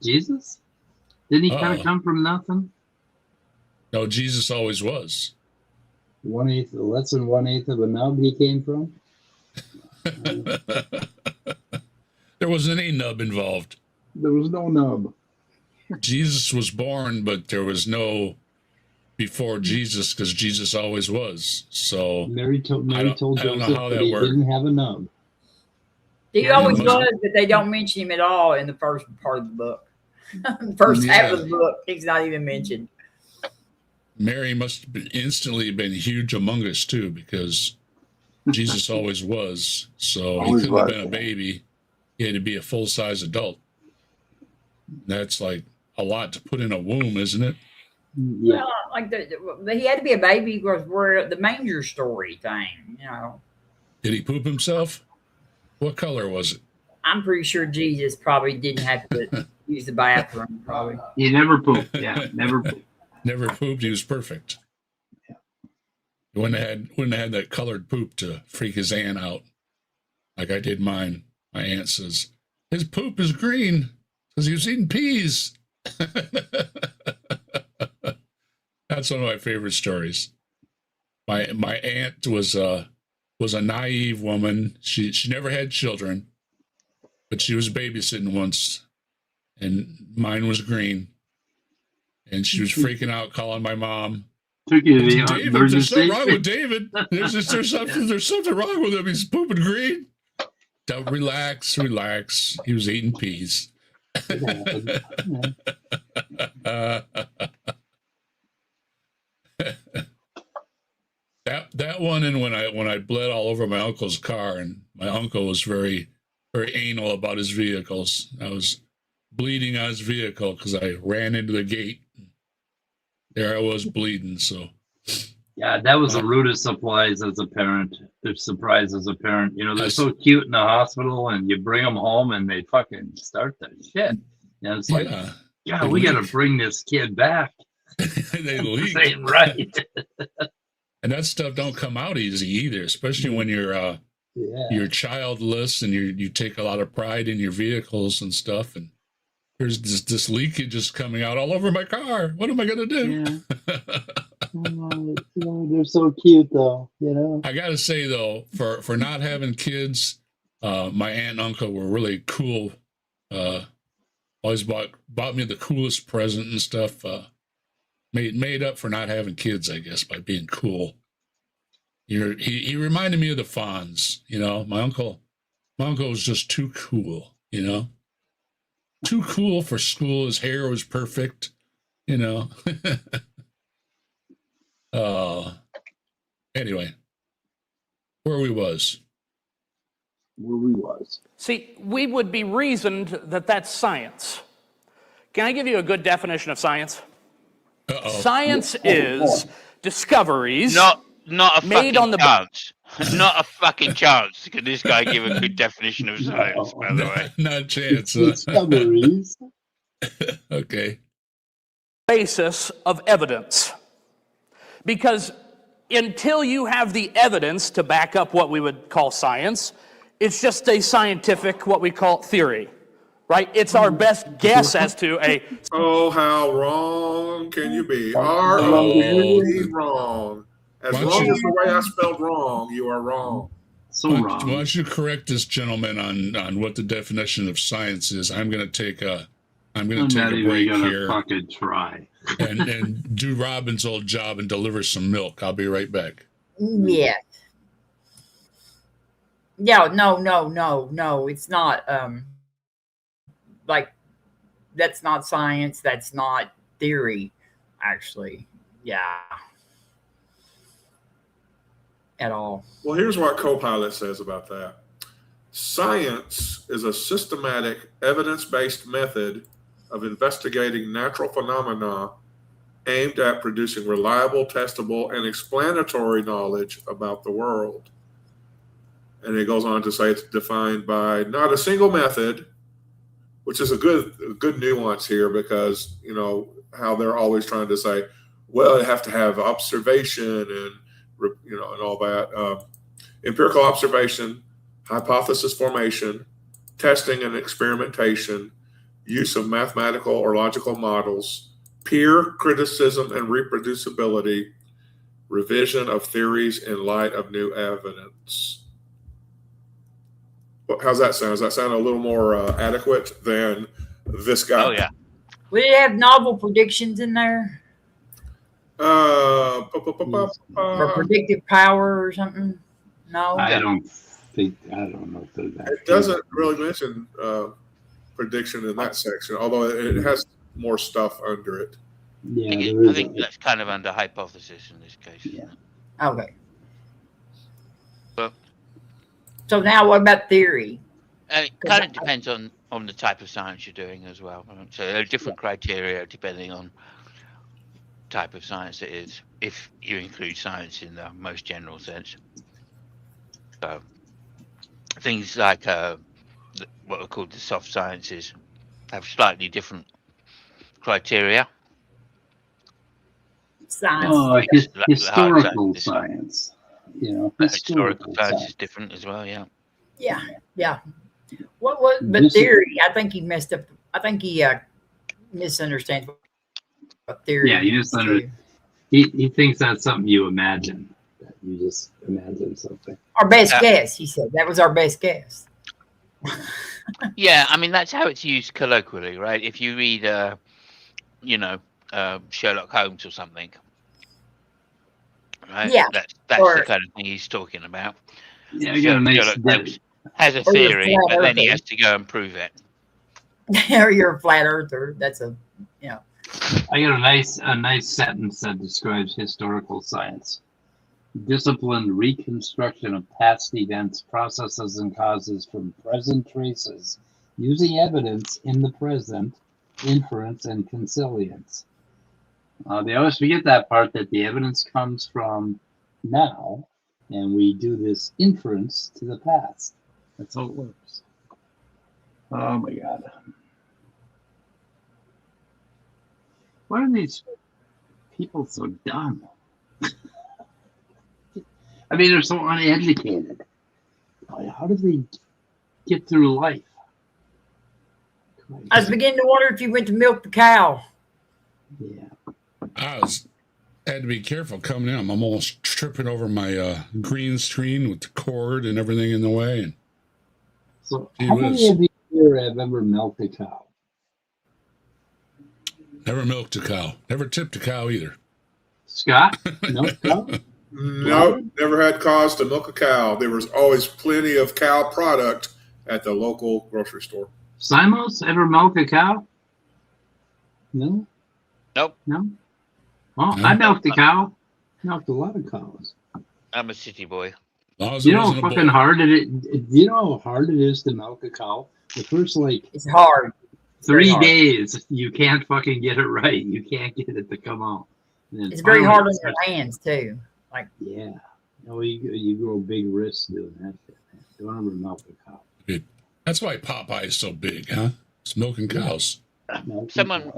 Jesus? Didn't he kind Uh-oh. of come from nothing? No, Jesus always was. 1/8, less than 1/8 of a nub he came from. There wasn't any nub involved. There was no nub. Jesus was born, but there was no before Jesus because Jesus always was. So Mary told I don't know Joseph how that that he worked. didn't have a nub. He Yeah, always it must- was, but they don't mention him at all in the first part of the book. First half of the book, he's not even mentioned. Mary must have instantly been huge among us too, because Jesus always was. So he Always couldn't have was, been a yeah. baby. He had to be a full-size adult. That's like a lot to put in a womb, isn't it? Yeah. Well, like he had to be a baby because we're the manger story thing, you know. Did he poop himself? What color was it? I'm pretty sure Jesus probably didn't have to use the bathroom, probably. He never pooped. Yeah, never pooped. Never pooped. He was perfect. He wouldn't have had that colored poop to freak his aunt out, like I did mine. My aunt says his poop is green because he was eating peas. That's one of my favorite stories. My aunt was a naive woman. She never had children, but she was babysitting once, and mine was green. And she was freaking out, calling my mom. Took you to the David, there's something emergency. wrong with David. There's something wrong with him. He's pooping green. Don't relax. He was eating peas. That one, and when I bled all over my uncle's car, and my uncle was very very anal about his vehicles. I was bleeding on his vehicle because I ran into the gate. There I was bleeding. So Yeah, that was the rudest surprise as a parent. They're surprised as a parent. You know, they're so cute in the hospital, and you bring them home, and they fucking start that shit. And it's like, yeah, we got to bring this kid back. They leak. Ain't right. And that stuff don't come out easy either, especially when you're childless and you take a lot of pride in your vehicles and stuff. And there's this leakage just coming out all over my car. What am I gonna do? Yeah. They're so cute, though. You know. I gotta say though, for not having kids, my aunt and uncle were really cool. Always bought me the coolest present and stuff. Made up for not having kids, I guess, by being cool. He reminded me of the Fonz. You know, my uncle was just too cool. You know, too cool for school. His hair was perfect. You know. Anyway, where we was. See, we would be reasoned that that's science. Can I give you a good definition of science? Uh-oh. Science is discoveries Not a made fucking on the chance. Not a fucking chance. Can this guy give a good definition of science, by the way? Not a chance. Discoveries. Okay. basis of evidence. Because until you have the evidence to back up what we would call science, it's just a scientific, what we call theory, right? It's our best guess as to a... Oh, how wrong can you be? R-O-N-G wrong. As long as the way I spelled wrong, you are wrong. So why wrong. don't you correct this gentleman on what the definition of science is? I'm going to take a break here fucking try and do Robin's old job and deliver some milk. I'll be right back. Yeah. Yeah, no. It's not like that's not science, that's not theory, actually. Yeah. At all. Well, here's what Copilot says about that. Science is a systematic, evidence-based method of investigating natural phenomena aimed at producing reliable, testable, and explanatory knowledge about the world. And it goes on to say it's defined by not a single method, which is a good nuance here, because, you know, how they're always trying to say, well, you have to have observation and, you know, and all that. Empirical observation, hypothesis formation, testing and experimentation, use of mathematical or logical models, peer criticism and reproducibility, revision of theories in light of new evidence. How's that sound? Does that sound a little more adequate than this guy? Oh, yeah. Will it have novel predictions in there? Or Or predictive power or something? No? I don't know if there's that. It doesn't really mention prediction in that section, although it has more stuff under it. Yeah, I think that's kind of under hypothesis in this case. Yeah. Okay. But So now what about theory? it kind of depends on the type of science you're doing as well. So there are different criteria depending on type of science it is, if you include science in the most general sense. So things like what are called the soft sciences have slightly different criteria. Science. Oh, Like the hard historical sciences. science. You know, Historical science is different as well, yeah. Yeah. What was but theory? I think he messed up. I think he misunderstands what theory. Yeah, you just he thinks that's something you imagine. That you just imagine something. Our best guess, he said. That was our best guess. Yeah, I mean that's how it's used colloquially, right? If you read Sherlock Holmes or something. Right? Yeah. That's Or- the kind of thing he's talking about. Yeah, you got a nice Sherlock Holmes has a Or you're theory, flat but then he earther. has to go and prove it. Or you're a flat earther. That's a I got a nice sentence that describes historical science. disciplined reconstruction of past events, processes, and causes from present traces, using evidence in the present, inference, and consilience. They always forget that part, that the evidence comes from now, and we do this inference to the past. That's how it works. Oh my God. Why are these people so dumb? I mean, they're so uneducated. How do they get through life? I was beginning to wonder if you went to milk the cow. Yeah. Had to be careful coming in. I'm almost tripping over my green screen with the cord and everything in the way. And so, how many of you here have ever milked a cow? Never milked a cow. Never tipped a cow either. Scott, milk cow? Nope, never had cause to milk a cow. There was always plenty of cow product at the local grocery store. Simos, ever milk a cow? No? Nope. No? Oh, no. I milked a cow. Milked a lot of cows. I'm a city boy. You know how fucking hard you know how hard it is to milk a cow? The first, like... It's hard. 3 days, you can't fucking get it right. You can't get it to come out. It's very hard on your hands, too. Like, yeah. No, you grow big wrists doing that shit. Don't ever milk a cow. Good. That's why Popeye is so big, huh? It's milking cows. Someone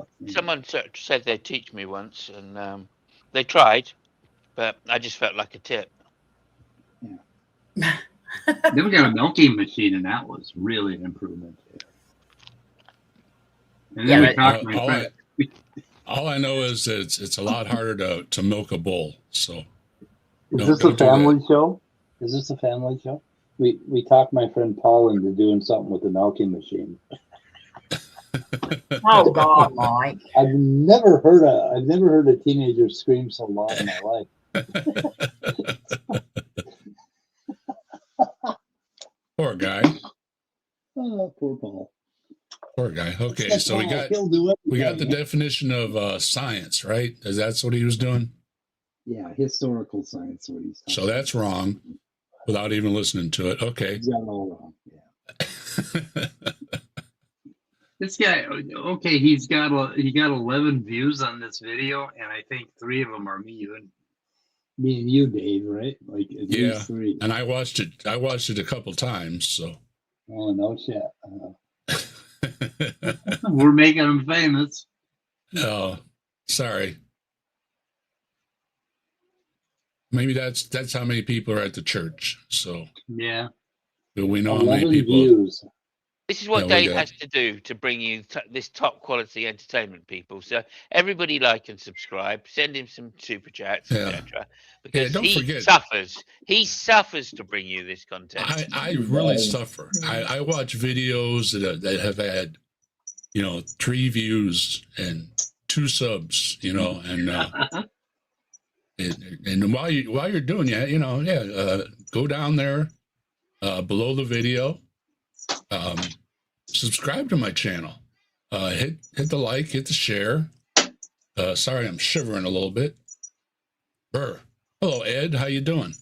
said they'd teach me once, and they tried, but I just felt like a tip. Yeah. Then we got a milking machine, and that was really an improvement. And then we talked to my friend. All I know is that it's a lot harder to milk a bull. So, is this a family show? Is this a family show? We talked my friend Paul into doing something with the milking machine. Oh God, Mike! I've never heard a teenager scream so loud in my life. Poor guy. Oh, poor Paul. Poor guy. Okay, so we got the definition of science, right? That's what he was doing. Yeah, historical science. What he's so that's wrong, without even listening to it. Okay. He's got it all wrong. Yeah. This guy, okay, he got 11 views on this video, and I think 3 of them are me and you, Dave, right? Like at least 3. And I watched it a couple times. So. Oh no shit. We're making him famous. Oh, sorry. Maybe that's how many people are at the church. So yeah, we know how many people. Views. This is what Dave has to do to bring you this top quality entertainment, people. So everybody like and subscribe. Send him some super chats, etc. Because suffers. He suffers to bring you this content. I really suffer. I watch videos that have had, 3 views and 2 subs, and and while you're doing that, go down there below the video. Subscribe to my channel. Hit the like, hit the share. Sorry, I'm shivering a little bit. Burr. Hello, Ed. How you doing?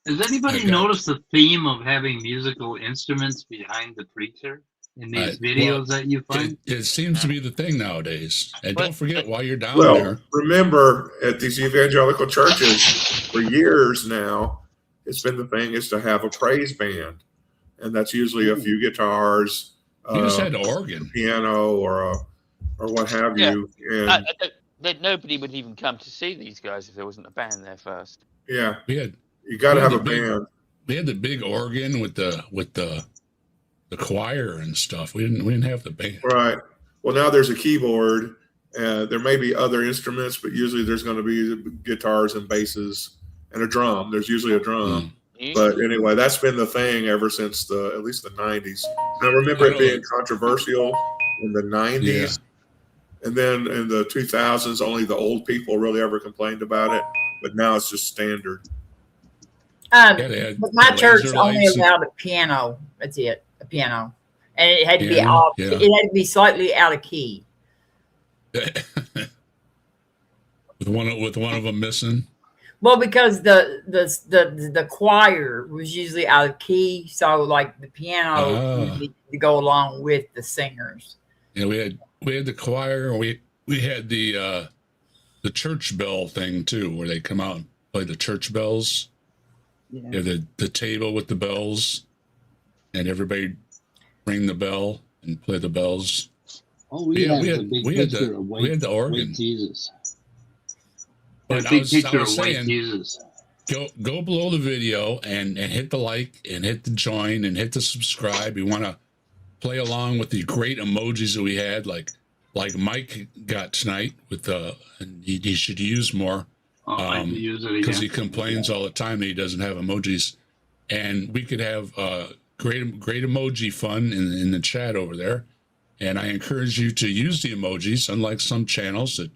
Has anybody noticed the theme of having musical instruments behind the preacher in these videos that you find? It seems to be the thing nowadays. And don't forget, while you're down there. Remember, at these evangelical churches, for years now, it's been the thing is to have a praise band. And that's usually a few guitars, you just had an organ, piano, or what have you. And nobody would even come to see these guys if there wasn't a band there first. Yeah, you got to have a band. We had the big organ with the choir and stuff. We didn't have the band. Right. Well, now there's a keyboard. There may be other instruments, but usually there's going to be guitars and basses and a drum. There's usually a drum. But anyway, that's been the thing ever since at least the 90s. I remember it being controversial in the 90s. And then in the 2000s, only the old people really ever complained about it. But now it's just standard. But my church only allowed a piano. That's it, a piano. And it had to be off. Yeah. It had to be slightly out of key. with one of them missing. Well, because the choir was usually out of key, so like the piano needed to go along with the singers. Yeah, we had the choir, and we had the church bell thing too, where they come out and play the church bells. Yeah, the table with the bells, and everybody ring the bell and play the bells. Oh, we had the organ. White Jesus. But I was saying, Jesus. Go below the video and hit the like and hit the join and hit the subscribe. You want to play along with the great emojis that we had, like Mike got tonight with and he should use more. Because he complains all the time that he doesn't have emojis, and we could have great emoji fun in the chat over there. And I encourage you to use the emojis, unlike some channels that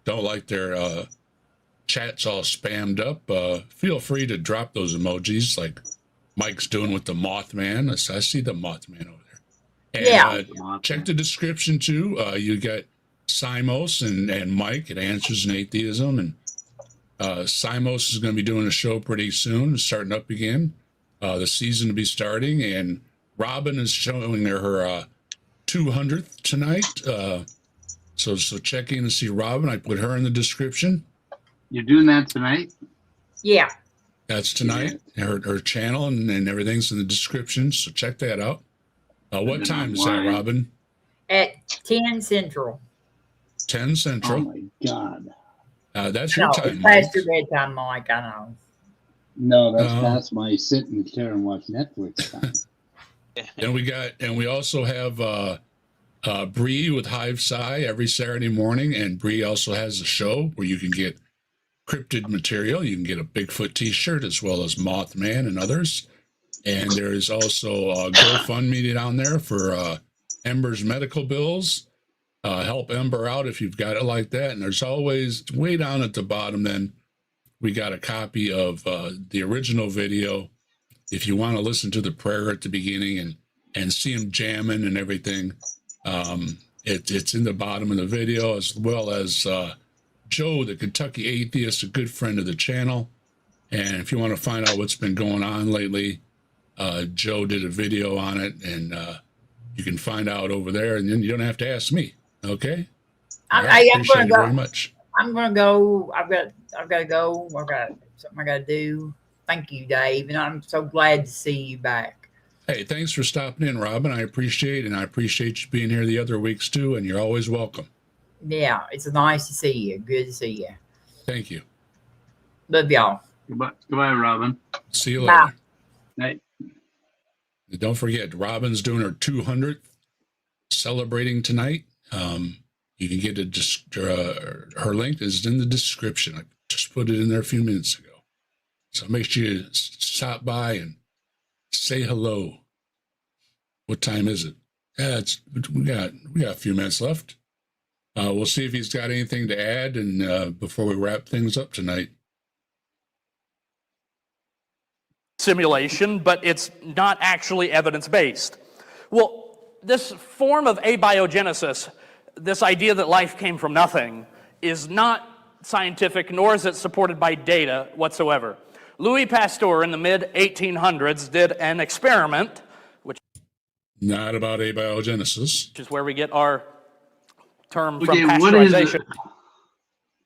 don't like their chats all spammed up. Feel free to drop those emojis, like Mike's doing with the Mothman. I see the Mothman over there. And, check the description too. You got Simos and Mike at Answers in Atheism, and Simos is going to be doing a show pretty soon, starting up again. The season to be starting, and Robin is showing her 200th tonight. So check in to see Robin. I put her in the description. You're doing that tonight? Yeah. That's tonight. Yeah. Her channel and everything's in the description. So check that out. What time is that, Robin? At 10 Central. 10 Central. Oh my God. That's your time. It's past your bedtime, Mike. I know. No, that's past my sit in the chair and watch Netflix time. And we also have Bree with HiveSci every Saturday morning, and Bree also has a show where you can get cryptid material. You can get a Bigfoot t-shirt as well as Mothman and others. And there's also a GoFundMe down there for Ember's medical bills. Help Ember out if you've got it like that. And there's always, way down at the bottom, then we got a copy of the original video. If you want to listen to the prayer at the beginning and see him jamming and everything, it's in the bottom of the video, as well as Joe, the Kentucky Atheist, a good friend of the channel. And if you want to find out what's been going on lately, Joe did a video on it, and you can find out over there, and then you don't have to ask me. Okay. I'm appreciate going to it go. very much. I'm going to go. I've got to go. I've got something I got to do. Thank you, Dave, and I'm so glad to see you back. Hey, thanks for stopping in, Robin. I appreciate it, and I appreciate you being here the other weeks too, and you're always welcome. Yeah, it's nice to see you. Good to see you. Thank you. Love y'all. Goodbye, Robin. See you later. Night. Don't forget, Robin's doing her 200th, celebrating tonight. You can get her link is in the description. I just put it in there a few minutes ago. So make sure you stop by and say hello. What time is it? Yeah, we got a few minutes left. We'll see if he's got anything to add, and before we wrap things up tonight. Simulation, but it's not actually evidence-based. Well, this form of abiogenesis, this idea that life came from nothing, is not scientific, nor is it supported by data whatsoever. Louis Pasteur in the mid-1800s did an experiment, which not about abiogenesis, which is where we get our term from pasteurization.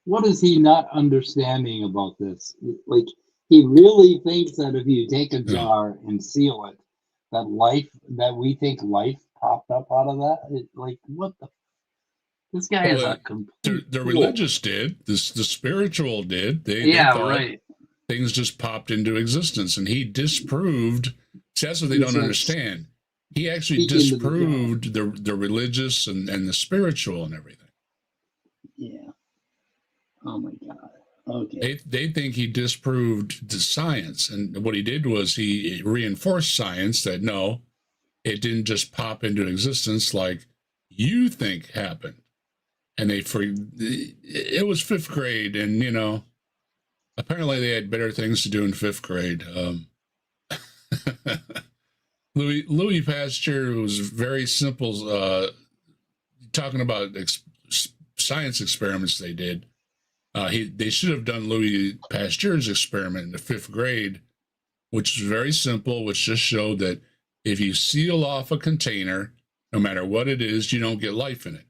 What is he not understanding about this? Like, he really thinks that if you take a jar and seal it, that we think life popped up out of that. Like, what the? This guy is a complete. The religious did. The spiritual did. They right. Things just popped into existence, and he disproved. See, that's what they don't understand. He actually disproved the religious and the spiritual and everything. Yeah. Oh my God. Okay. They think he disproved the science, and what he did was he reinforced science that no, it didn't just pop into existence like you think happened. And it was 5th grade, and apparently they had better things to do in 5th grade. Louis Pasteur was very simple, talking about science experiments they did. They should have done Louis Pasteur's experiment in the 5th grade, which is very simple, which just showed that if you seal off a container, no matter what it is, you don't get life in it.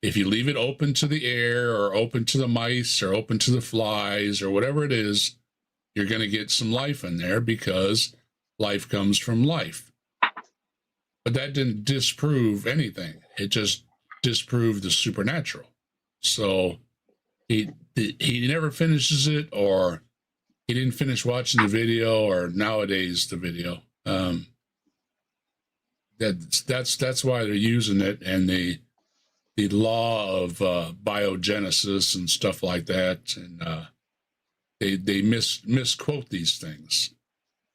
If you leave it open to the air or open to the mice or open to the flies or whatever it is, you're going to get some life in there because life comes from life. But that didn't disprove anything. It just disproved the supernatural. So he never finishes it, or he didn't finish watching the video, or nowadays the video. That's why they're using it, and the law of biogenesis and stuff like that, and they misquote these things,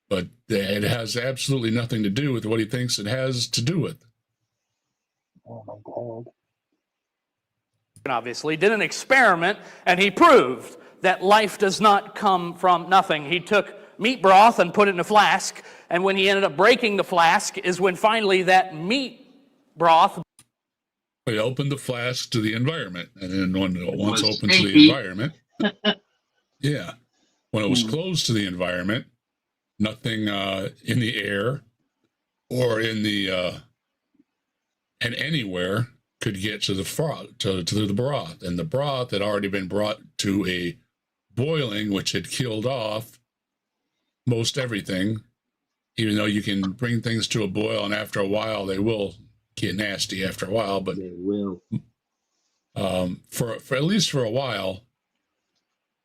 but it has absolutely nothing to do with what he thinks it has to do with. Oh my God. Obviously did an experiment, and he proved that life does not come from nothing. He took meat broth and put it in a flask, and when he ended up breaking the flask is when finally that meat broth... He opened the flask to the environment, and then when it once opened to the environment, yeah, when it was closed to the environment, nothing in the air or in the and anywhere could get to the froth, to the broth, and the broth had already been brought to a boiling, which had killed off most everything. Even though you can bring things to a boil, and after a while they will get nasty after a while, but They will. For at least for a while,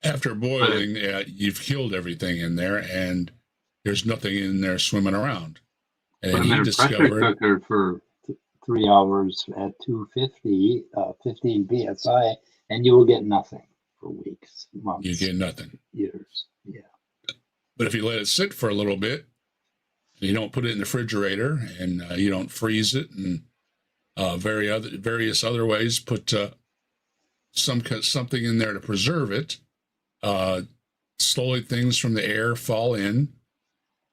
after boiling, you've killed everything in there, and there's nothing in there swimming around. And Put he them in a discovered pressure cooker for 3 hours at 250, 15 psi, and you will get nothing for weeks, months. you get nothing. Years. Yeah. But if you let it sit for a little bit, you don't put it in the refrigerator, and you don't freeze it, and various other ways, put something in there to preserve it. Slowly things from the air fall in,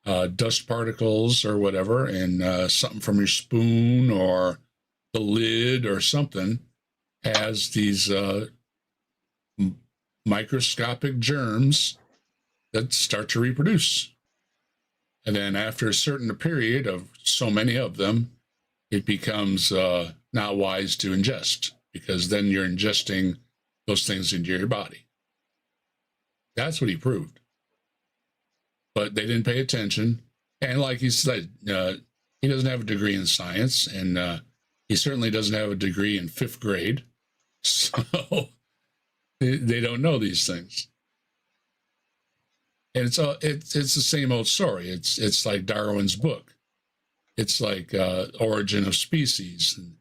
dust particles or whatever, and something from your spoon or the lid or something has these microscopic germs that start to reproduce. And then after a certain period of so many of them, it becomes not wise to ingest, because then you're ingesting those things into your body. That's what he proved. But they didn't pay attention. And like he said, he doesn't have a degree in science, and he certainly doesn't have a degree in 5th grade. So they don't know these things. And it's the same old story. It's like Darwin's book. It's like Origin of Species. And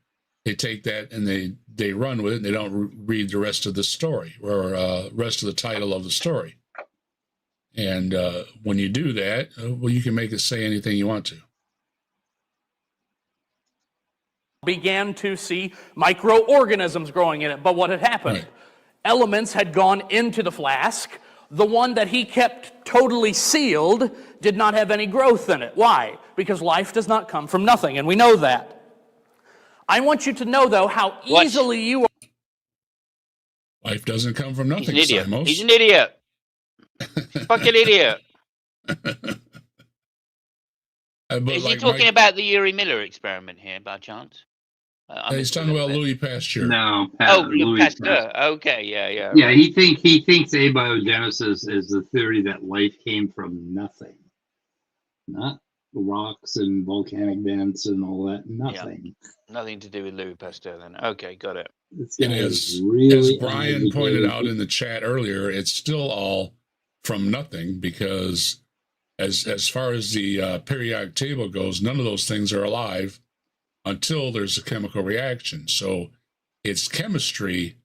they take that and they run with it, and they don't read the rest of the story, or rest of the title of the story. And when you do that, well, you can make it say anything you want to. began to see microorganisms growing in it. But what had happened? Right. Elements had gone into the flask. The one that he kept totally sealed did not have any growth in it. Why? Because life does not come from nothing, and we know that. I want you to know, though, how easily you are. Life doesn't come from nothing, He's an idiot. Simos. He's an idiot. Fucking idiot. Is he talking about the Uri Miller experiment here, by chance? He's talking about Louis Pasteur. No. Louis Pasteur. Okay, yeah. Yeah, he thinks abiogenesis is the theory that life came from nothing, not rocks and volcanic vents and all that. Nothing. Yeah. Nothing to do with Louis Pasteur then. Okay, got it. And as Brian pointed out in the chat earlier, it's still all from nothing, because as far as the periodic table goes, none of those things are alive until there's a chemical reaction. So it's chemistry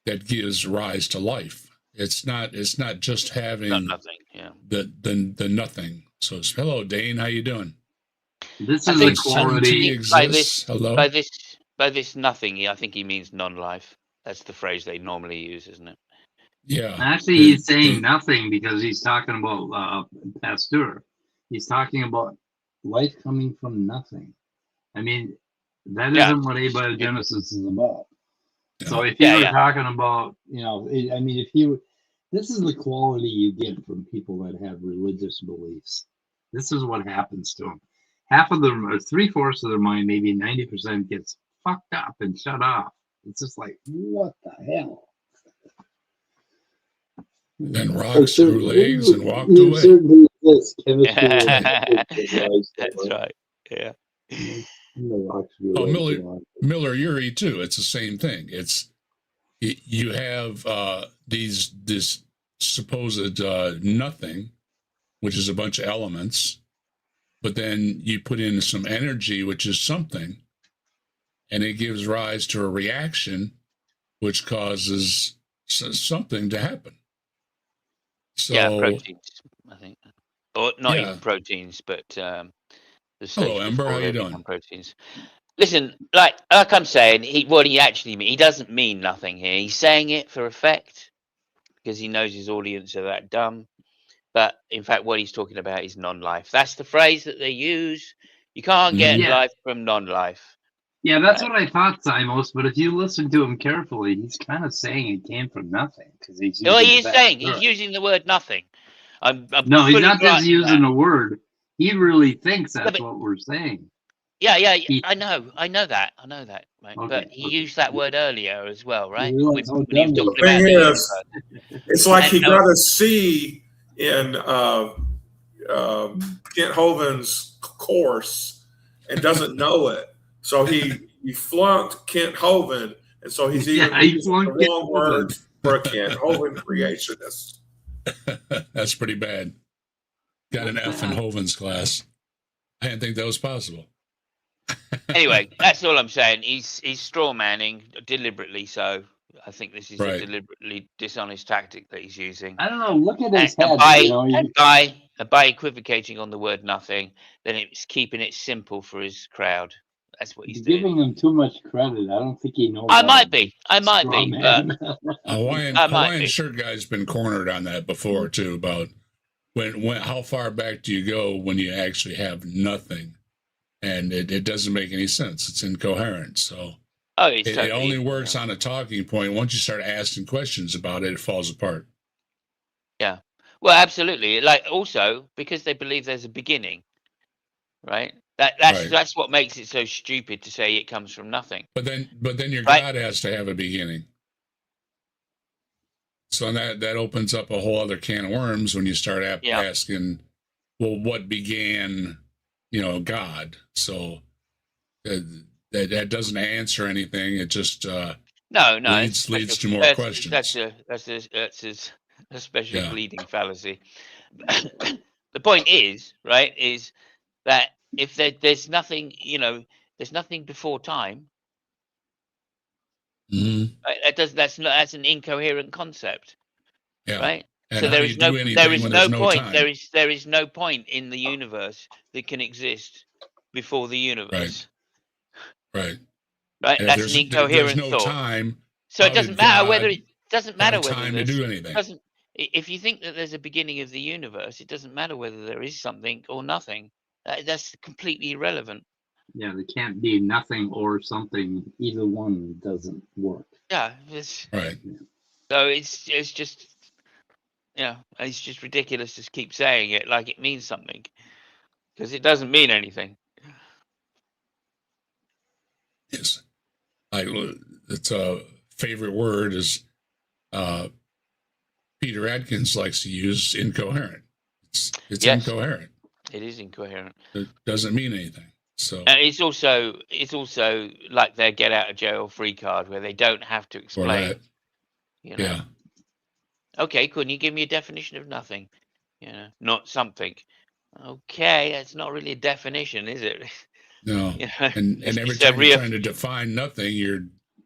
that gives rise to life. It's not just having nothing. Yeah. The nothing. So hello, Dane. How you doing? This is a quality exists. Hello. By this nothing, I think he means non-life. That's the phrase they normally use, isn't it? Yeah. Actually, he's saying nothing because he's talking about Pasteur. He's talking about life coming from nothing. I mean, that isn't what abiogenesis is about. So if you Yeah, were yeah. talking about, I mean, this is the quality you get from people that have religious beliefs. this is what happens to them. Half of them, or 3/4 of their mind, maybe 90% gets fucked up and shut off. It's just like, What the hell? Then rocks threw legs and walked It away. certainly exists. Chemistry and That's right. Yeah. Oh, Miller Urey too. It's the same thing. You have this supposed nothing, which is a bunch of elements, but then you put in some energy, which is something, and it gives rise to a reaction, which causes something to happen. So, yeah, proteins, I think, or not Yeah. even proteins, but the Hello, stage Ember. before How they you become doing? proteins. Listen, like I'm saying, what he actually means, he doesn't mean nothing here. He's saying it for effect because he knows his audience are that dumb. But in fact, what he's talking about is non-life. That's the phrase that they use. You can't get Yeah. life from non-life. yeah, that's what I thought, Simos. But if you listen to him carefully, he's kind of saying it came from nothing because he's What using he's that saying, he's word. using the word nothing. I'm No, he's fully not just granting using that. a word. He really thinks that's but- what we're saying. Yeah, He- I know that, mate. Okay, But he okay. used that word earlier as well, right? You When realize how he was dumb he talking The about thing the is, universe. it's like he And, got a C in Kent Hovind's course and doesn't know it. So he flunked Kent Hovind, and so he's even Yeah, he using flunked the Kent wrong Hovind. words for a Kent Hovind creationist. That's pretty bad. Got an F in Hovind's class. I didn't think that was possible. Anyway, that's all I'm saying. He's straw manning deliberately. So I think this is Right. a deliberately dishonest tactic that he's using. I don't know. Look at his And head. by equivocating on the word nothing, then it's keeping it simple for his crowd. That's what he's You're doing. giving him too much credit. I don't think he knows. I how might to be, but Hawaiian shirt guy's been cornered on that before too. About when how far back do you go when you actually have nothing, and it doesn't make any sense. It's incoherent. So it only works on a talking point. Once you start asking questions about it, it falls apart. Yeah. Well, absolutely. Like also because they believe there's a beginning, right? That's what makes it so stupid to say it comes from nothing. But then your God has to have a beginning. So that opens up a whole other can of worms when you start asking, well, what began, God? So that doesn't answer anything. It just leads to more questions. That's a special bleeding fallacy. The point is, right, is that if there's nothing, there's nothing before time. Mm-hmm. Right? That's an incoherent concept. Yeah. Right. And so there is no point. Time? There is no point in the universe that can exist before the universe. Right. Right. That's an incoherent there's no thought. Time. So it doesn't matter whether it doesn't matter whether time to do anything. If you think that there's a beginning of the universe, it doesn't matter whether there is something or nothing. That's completely irrelevant. Yeah, there can't be nothing or something. Either one doesn't work. Yeah, right. So it's just, it's just ridiculous to keep saying it like it means something, because it doesn't mean anything. Yes, it's a favorite word is Peter Adkins likes to use incoherent. It's incoherent. It is incoherent. It doesn't mean anything. So and it's also like their get out of jail free card where they don't have to explain. Yeah. Okay, couldn't you give me a definition of nothing? Not something. Okay, that's not really a definition, is it? No. And every time you're trying to define nothing, you're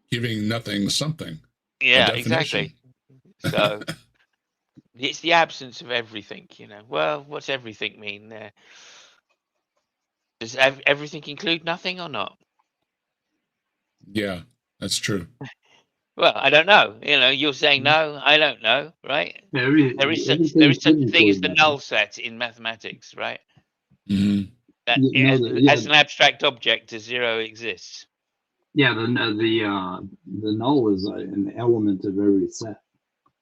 giving nothing something. Yeah, exactly. So it's the absence of everything, Well, what's everything mean there? Does everything include nothing or not? Yeah, that's true. Well, I don't know. You're saying no. I don't know, right? There is such a thing as the null set in mathematics, right? Mm-hmm. That as an abstract object, a zero exists. Yeah, the null is an element of every set.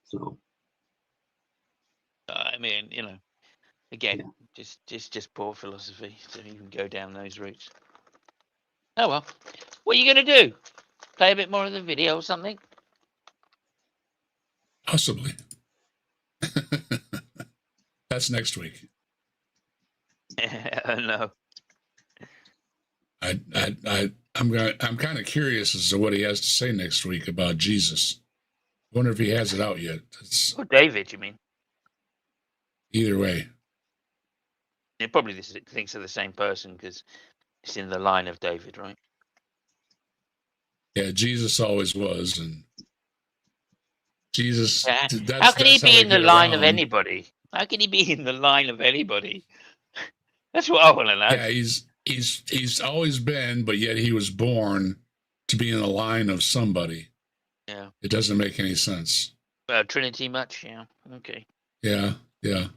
So I mean, again, Yeah. just poor philosophy to even go down those routes. Oh well, what are you gonna do? Play a bit more of the video or something? Possibly. That's next week. No. I'm kind of curious as to what he has to say next week about Jesus. I wonder if he has it out yet. Oh, David, you mean? Either way. Yeah, probably thinks of the same person because it's in the line of David, right? Yeah, Jesus always was, and Jesus. Yeah. That's, How can he be in the line of around. anybody? How can he be in the line of anybody? That's what I want to know. Yeah, he's always been, but yet he was born to be in the line of somebody. Yeah. It doesn't make any sense. Trinity much? Yeah. Okay. Yeah. And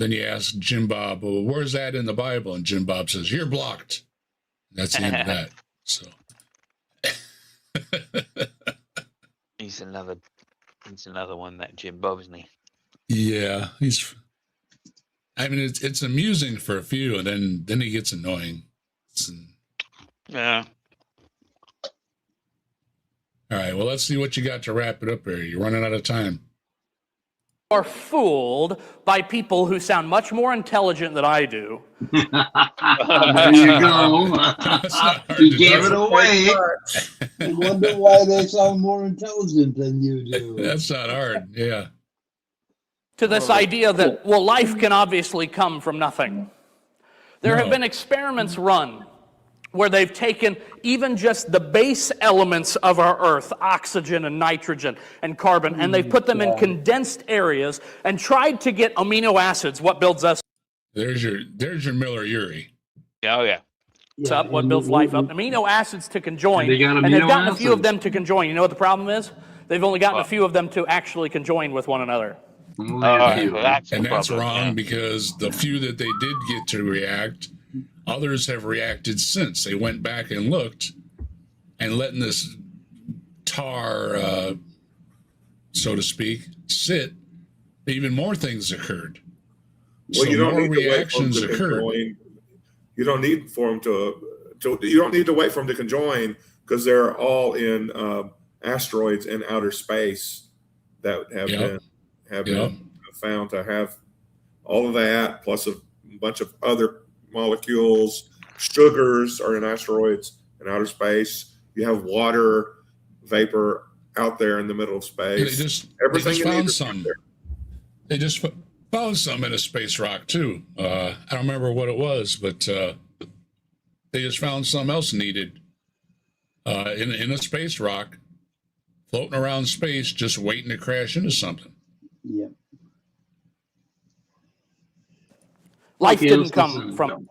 then you ask Jim Bob, well, where's that in the Bible? And Jim Bob says, you're blocked. That's the end of that. So He's another one, that Jim Bob, isn't he? yeah, it's amusing for a few, and then he gets annoying. Yeah. All right, well, let's see what you got to wrap it up here. You're running out of time. Are fooled by people who sound much more intelligent than I do. There you go. You gave it away. I wonder why they sound more intelligent than you do. That's not hard. Yeah. To this idea that, well, life can obviously come from nothing. There have been experiments run where they've taken even just the base elements of our Earth, oxygen and nitrogen and carbon, and they've put them in condensed areas and tried to get amino acids, what builds us There's your Miller-Urey. Oh, yeah. up, what builds life up, amino acids to conjoin, They got and they've amino gotten a few of acids. them to conjoin. You know what the problem is? They've only gotten a few of them to actually conjoin with one another. That's And the that's problem, wrong yeah. because the few that they did get to react, others have reacted since. They went back and looked, and letting this tar, so to speak, sit, even more things occurred. Well, So you don't more need to wait for them reactions to occurred. conjoin. You don't need for them you don't need to wait for them to conjoin because they're all in asteroids in outer space that have been found to have all of that, plus a bunch of other molecules. Sugars are in asteroids in outer space. You have water vapor out there in the middle of space. Everything they just found some. They just found some in a space rock too. I don't remember what it was, but they just found something else needed in a space rock, floating around space, just waiting to crash into something. Yep. Life didn't come from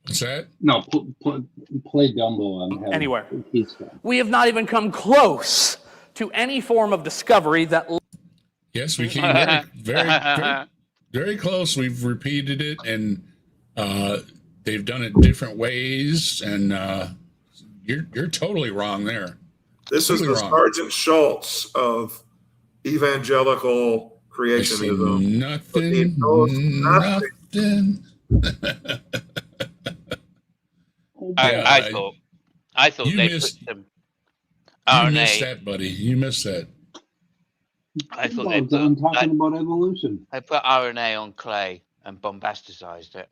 What's that? No, Play Dumbo on anywhere. He's fine. We have not even come close to any form of discovery that. Yes, we came very close. We've repeated it, and they've done it different ways. And you're totally wrong there. This is the Sergeant Schultz of evangelical creationism. Nothing. I thought you they missed, put some You RNA. missed that, buddy. You missed that. I thought I'm talking about evolution. they put RNA on clay and bombasticized it.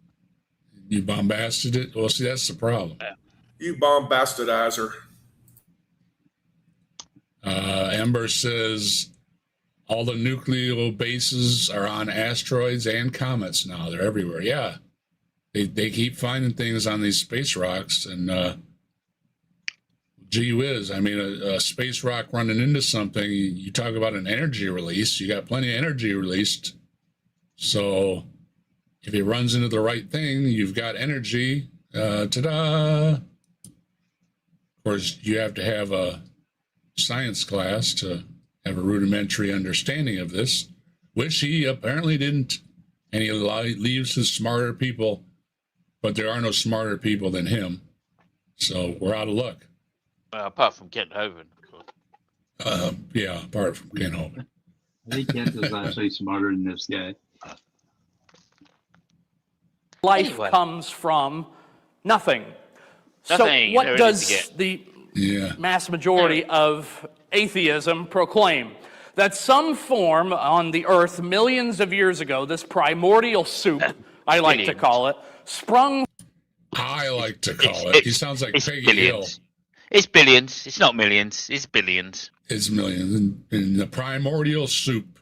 You bombasted it. Well, see, that's the problem. You bombastidizer. Ember says all the nucleobases are on asteroids and comets now. They're everywhere. Yeah. They keep finding things on these space rocks, and gee whiz, I mean, a space rock running into something, you talk about an energy release, you got plenty of energy released. So if it runs into the right thing, you've got energy. Ta-da! Of course, you have to have a science class to have a rudimentary understanding of this, which he apparently didn't. And he leaves his smarter people, but there are no smarter people than him. So we're out of luck. Apart from Kent Hovind, of course. Yeah, apart from Ken Hovind. I think Kent is actually smarter than this guy. Life Anyway. comes from nothing. Nothing. So what There it is does again. the Yeah. mass majority of atheism proclaim? That some form on the earth millions of years ago, this primordial soup, I like to Billions. call it, sprung. I like to call it. He sounds like It's Peggy billions. Hill. It's billions. It's not millions. It's billions. It's millions. And the primordial soup.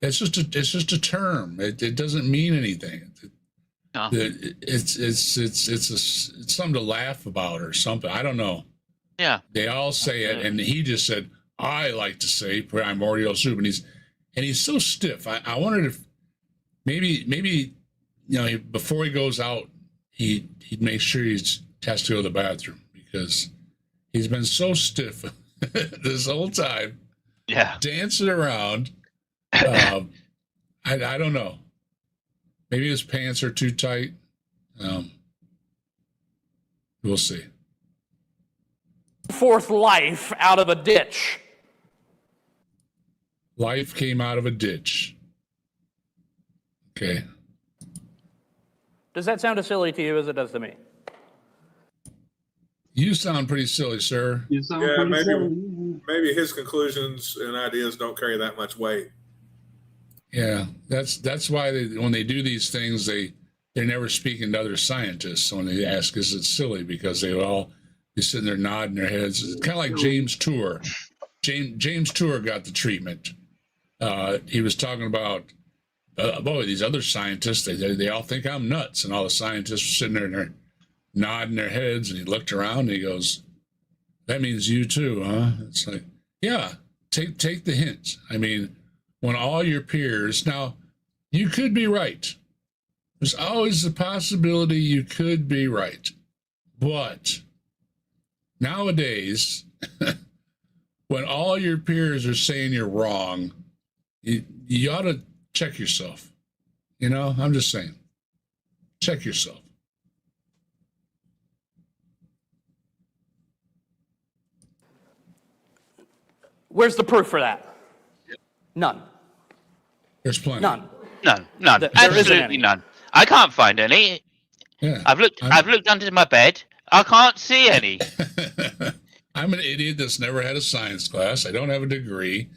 It's just a term. It doesn't mean anything. No. It's something to laugh about or something. I don't know. Yeah. They all say it, and he just said, "I like to say primordial soup," and he's so stiff. I wondered if maybe before he goes out, he'd make sure he has to go to the bathroom because he's been so stiff this whole time, Yeah. dancing around. I don't know. Maybe his pants are too tight. We'll see. Forth life out of a ditch. Life came out of a ditch. Okay. Does that sound as silly to you as it does to me? You sound pretty silly, sir. You sound Yeah, pretty maybe silly. maybe his conclusions and ideas don't carry that much weight. Yeah, that's why when they do these things, they're never speaking to other scientists. When they ask, "Is it silly?" Because they all be sitting there nodding their heads. It's kind of like James Tour. James Tour got the treatment. He was talking about, boy, these other scientists. They all think I'm nuts, and all the scientists were sitting there and they're nodding their heads. And he looked around and he goes, "That means you too, huh?" It's like, yeah, take the hint. I mean, when all your peers, now you could be right. There's always the possibility you could be right. But nowadays, when all your peers are saying you're wrong, you ought to check yourself. I'm just saying, check yourself. Where's the proof for that? None. There's plenty. None. None. There isn't Absolutely any. none. I can't find any. Yeah. I've looked under my bed. I can't see any. I'm an idiot that's never had a science class. I don't have a degree.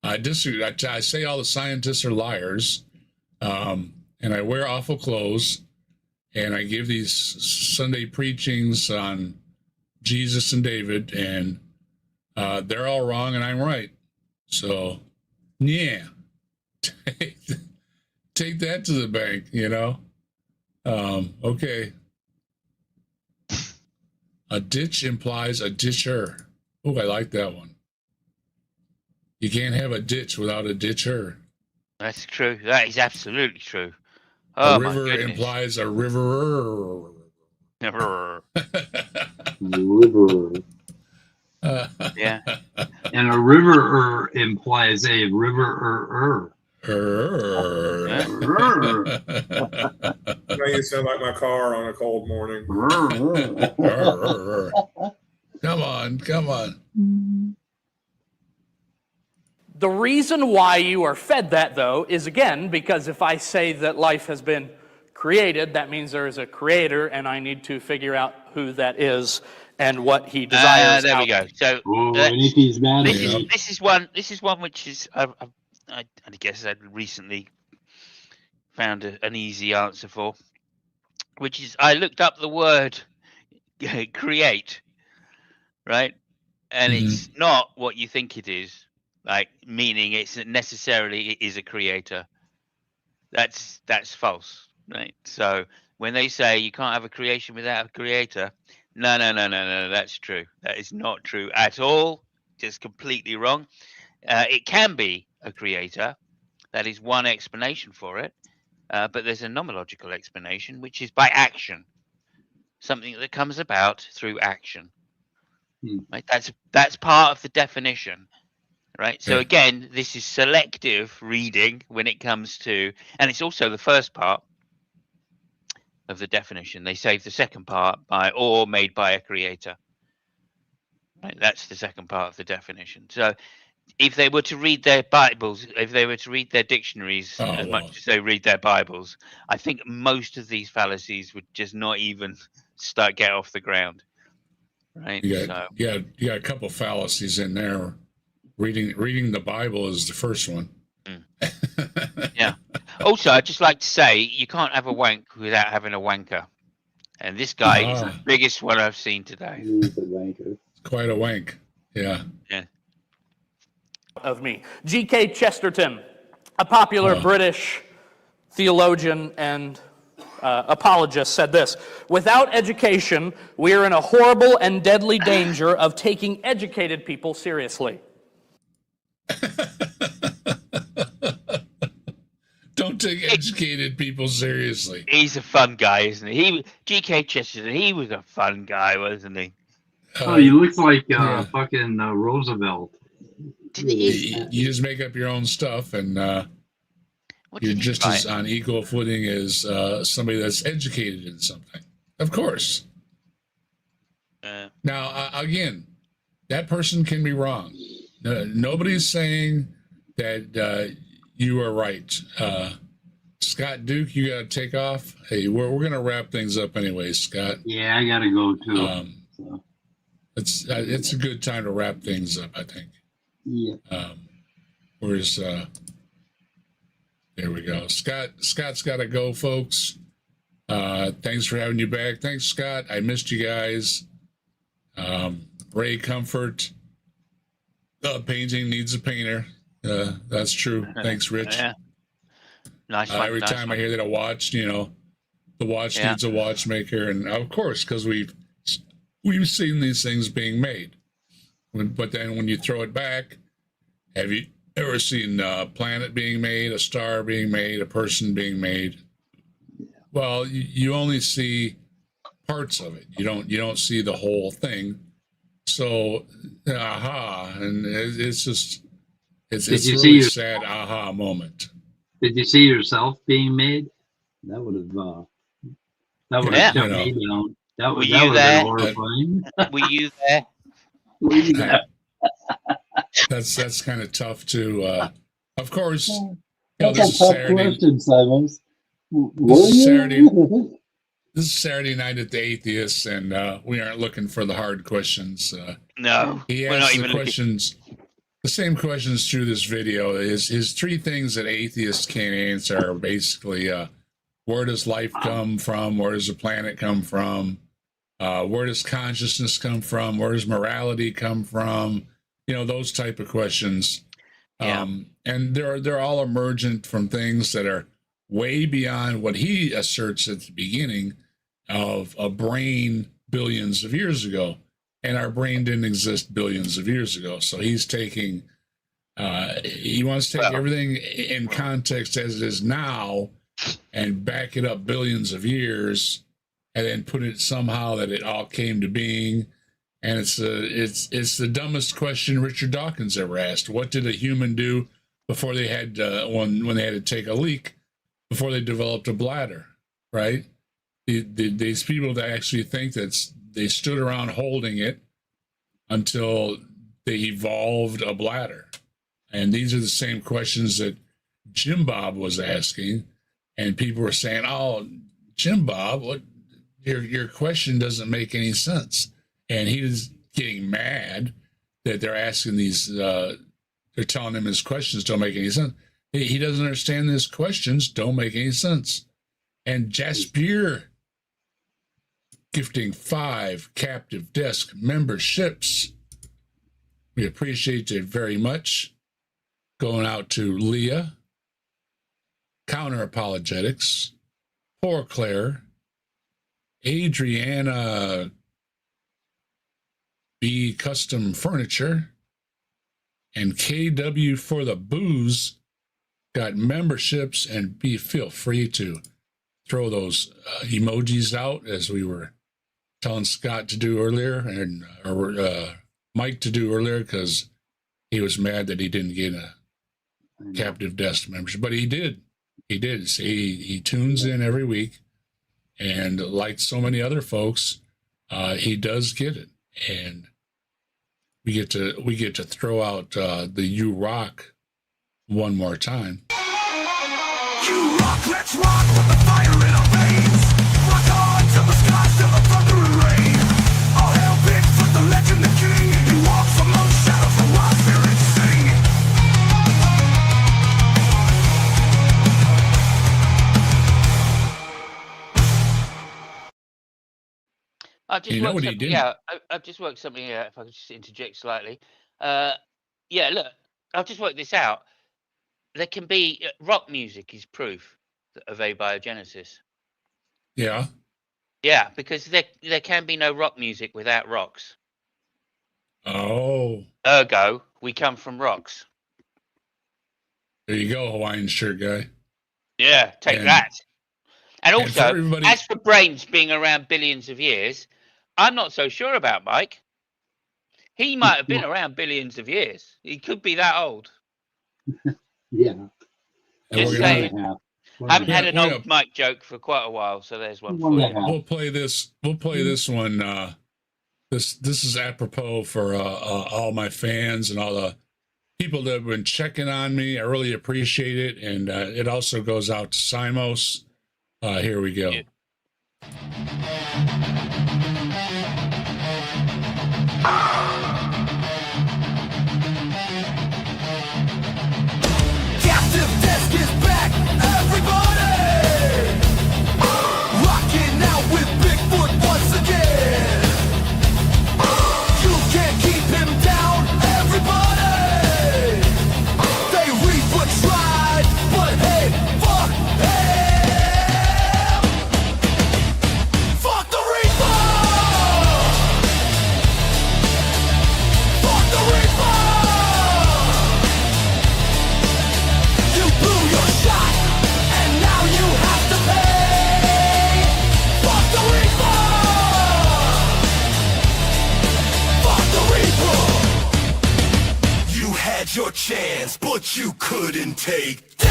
I disagree. I say all the scientists are liars, and I wear awful clothes, and I give these Sunday preachings on Jesus and David, and they're all wrong, and I'm right. So, yeah, take that to the bank. Okay. A ditch implies a ditcher. Oh, I like that one. You can't have a ditch without a ditcher. That's true. That is absolutely true. Oh, A my river goodness. implies a riverer. Yeah. And a river implies a river. Now you sound like my car on a cold morning. Come on. The reason why you are fed that, though, is again because if I say that life has been created, that means there is a creator, and I need to figure out who that is and what he desires. There we go. So And if he's mad at me, this is one which is I guess I recently found an easy answer for, which is I looked up the word create, right, and it's not what you think it is, like meaning it's necessarily it is a creator. That's false, right? So when they say you can't have a creation without a creator, no, that's true. That is not true at all. Just completely wrong. It can be a creator. That is one explanation for it. But there's a nomological explanation, which is by action. Something that comes about through action. Right? That's part of the definition. Right? So again, this is selective reading when it comes to, and it's also the first part. of the definition. They save the second part by or made by a creator. Right, that's the second part of the definition. So if they were to read their Bibles, if they were to read their dictionaries much as they read their Bibles, I think most of these fallacies would just not even get off the ground. Right. You got a couple fallacies in there. Reading the Bible is the first one. Yeah. Also, I'd just like to say you can't have a wank without having a wanker. And this guy is the biggest one I've seen today. He's a wanker. Quite a wank. Yeah. Yeah. Of me. G.K. Chesterton, a popular British theologian and apologist, said this: without education, we are in a horrible and deadly danger of taking educated people seriously. Don't take educated people seriously. He's a fun guy, isn't he? G.K. Chesterton, he was a fun guy, wasn't he? Oh, he looks like fucking Roosevelt. You just make up your own stuff, and you're just as on equal footing as somebody that's educated in something. Of course. Now, again, that person can be wrong. Nobody's saying that you are right. Scott Duke, you got to take off. Hey, we're going to wrap things up anyway, Scott. Yeah, I got to go too. It's a good time to wrap things up, I think. Yeah. There we go. Scott's got to go, folks. Thanks for having you back. Thanks, Scott. I missed you guys. Ray Comfort. The painting needs a painter. That's true. Thanks, Rich. Yeah. Nice one. Every time I hear that a watch, the watch needs a watchmaker, and of course, because we've seen these things being made. But then when you throw it back, have you ever seen a planet being made, a star being made, a person being made? Well, you only see parts of it. You don't see the whole thing. So, and it's a really sad aha moment. Did you see yourself being made? That would have shut me down. That would have been horrifying. Were you there? That's kind of tough to. Of course, That's this is a tough Saturday. question, Simos. This is Saturday Night at the Atheists, and we aren't looking for the hard questions. No, he we're not asks even the questions. The same questions through this video. His three things that atheists can't answer are basically where does life come from? Where does the planet come from? Where does consciousness come from? Where does morality come from? Those type of questions. Yeah. And they're all emergent from things that are way beyond what he asserts at the beginning of a brain billions of years ago. And our brain didn't exist billions of years ago. So he's taking, he wants to take everything in context as it is now and back it up billions of years and then put it somehow that it all came to being. And it's the dumbest question Richard Dawkins ever asked. What did a human do before they had, when they had to take a leak, before they developed a bladder, right? These people that actually think that they stood around holding it until they evolved a bladder. And these are the same questions that Jim Bob was asking. And people were saying, oh, Jim Bob, what your question doesn't make any sense. And he was getting mad that they're asking these, they're telling him his questions don't make any sense. He doesn't understand his questions don't make any sense. And Jasper gifting 5 captive desk memberships. We appreciate it very much. Going out to Leah, Counter Apologetics, Poor Claire, Adriana B Custom Furniture, and KW for the Booze got memberships, and feel free to throw those emojis out as we were telling Scott to do earlier, and Mike to do earlier, because he was mad that he didn't get a captive desk membership, but he did. So he tunes in every week, And like so many other folks, he does get it. And we get to throw out the "You Rock" one more time. You rock, let's rock with the fire in our veins. Rock on till the skies, till the thunder and rain. All hail Bigfoot, the legend, the king. He walks among shadows, the wild spirits sing. I've just You know worked what he something did? out. I've just worked something out. If I could just interject slightly. Yeah, look, I've just worked this out. There can be rock music is proof of abiogenesis. Yeah. Yeah, because there can be no rock music without rocks. Oh, Ergo, we come from rocks. there you go, Hawaiian shirt guy. Yeah, take And- that. And and for also, everybody- as for brains being around billions of years, I'm not so sure about Mike. He might have been around billions of years. He could be that old. Yeah. And Just we're One saying. and a half. I haven't had Yeah, an we're old Mike joke for quite a while, so there's one One for and you. a half. We'll play this. We'll play this one. This is apropos for all my fans and all the people that have been checking on me. I really appreciate it, and it also goes out to Simos. Here we go. Yeah. Captive Desk is back, everybody! Rocking out with Bigfoot once again. You can't keep him down, everybody! They Reaper tried, but hey, fuck him! Fuck the Reaper! Fuck the Reaper! You blew your shot, and now you have to pay. Fuck the Reaper! Fuck the Reaper! You had your chance, but you couldn't take Dave!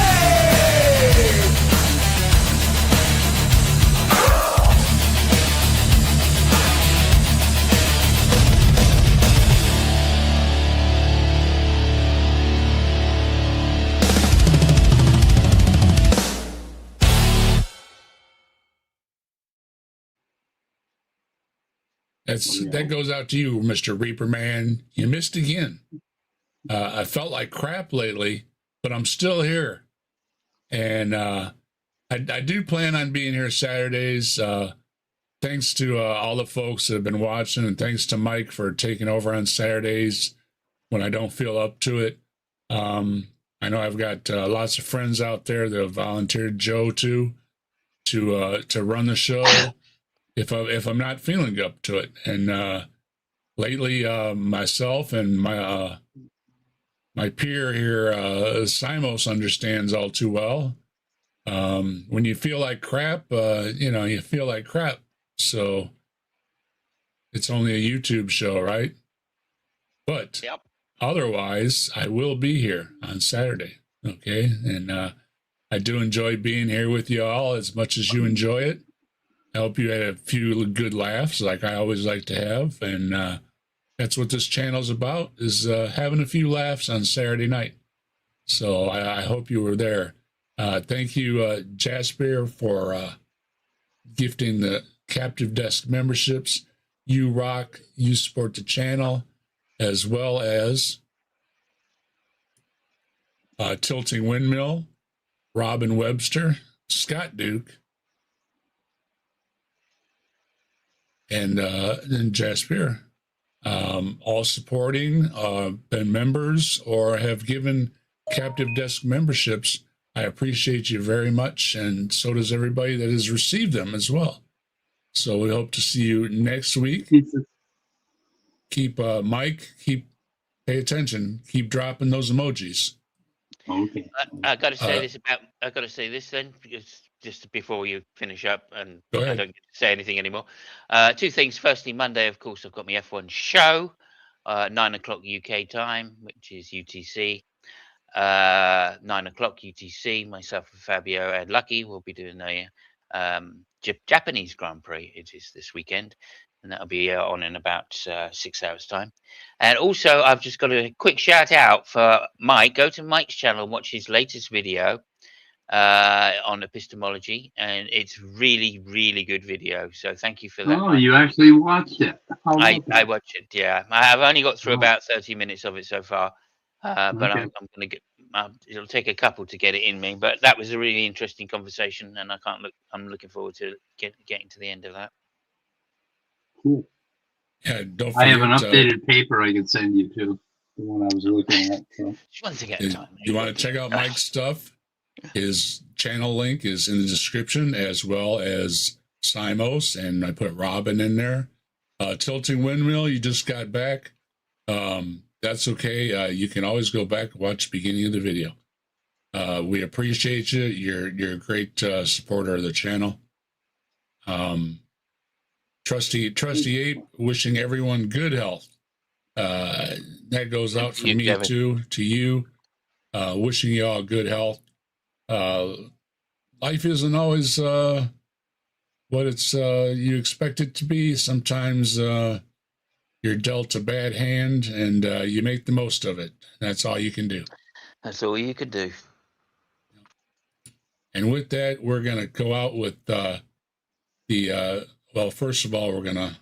That goes out to you, Mr. Reaper Man. You missed again. I felt like crap lately, but I'm still here, and I do plan on being here Saturdays. Thanks to all the folks that have been watching, and thanks to Mike for taking over on Saturdays when I don't feel up to it. I know I've got lots of friends out there that have volunteered Joe to run the show if I'm not feeling up to it. And lately, myself and my peer here, Simos, understands all too well. When you feel like crap, you feel like crap. So it's only a YouTube show, right? But Yep. otherwise, I will be here on Saturday. Okay. And I do enjoy being here with you all as much as you enjoy it. I hope you had a few good laughs like I always like to have. And that's what this channel's about, is having a few laughs on Saturday night. So I hope you were there. Thank you, Jasper, for gifting the Captive Desk memberships. You rock, you support the channel, as well as Tilting Windmill, Robin Webster, Scott Duke, and Jasper. All supporting, been members, or have given Captive Desk memberships. I appreciate you very much, and so does everybody that has received them as well. So we hope to see you next week. Keep Mike, pay attention, keep dropping those emojis. Okay. I got to say I got to say this then, because just before you finish up, and Go I ahead. don't get to say anything anymore. Two things. Firstly, Monday, of course, I've got my F1 show, 9 o'clock UK time, which is UTC. 9 o'clock UTC. Myself and Fabio and Lucky will be doing a Japanese Grand Prix. It is this weekend, and that'll be on in about 6 hours' time. And also, I've just got a quick shout out for Mike. Go to Mike's channel and watch his latest video on epistemology, and it's really, really good video. So thank you for that. Oh, you actually watched it? I watched it. Yeah, I've only got through about 30 minutes of it so far, but Okay. I'm going to get. It'll take a couple to get it in me, but that was a really interesting conversation, and I'm looking forward to getting to the end of that. Cool. Yeah, don't I have forget, an updated paper I can send you to, the one I was looking at. So. Just one thing at a time. You want to check out Mike's stuff? His channel link is in the description, as well as Simos, and I put Robin in there. Tilting Windmill, you just got back. That's okay. You can always go back and watch the beginning of the video. We appreciate you. You're a great supporter of the channel. Trusty 8, wishing everyone good health. That goes out from me Kevin. too, to you. Wishing you all good health. Life isn't always what it's you expect it to be. Sometimes you're dealt a bad hand, and you make the most of it. That's all you can do. That's all you could do. And with that, we're gonna go out with well, first of all, we're gonna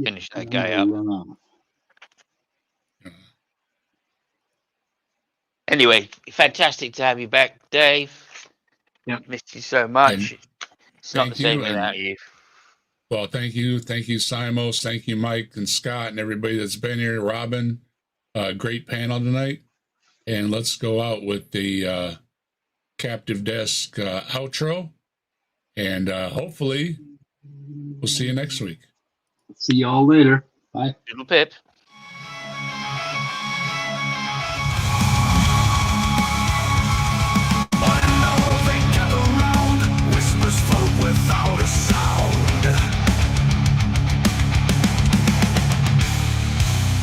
Finish that guy up. Anyway, fantastic to have you back, Dave. Yep. Missed you so much. It's not the thank same you, and- without you. Well, thank you, Simos, thank you, Mike and Scott, and everybody that's been here. Robin, great panel tonight, and let's go out with the Captive Desk outro, and hopefully we'll see you next week. See y'all later. Bye. Little Pip. Without a sound,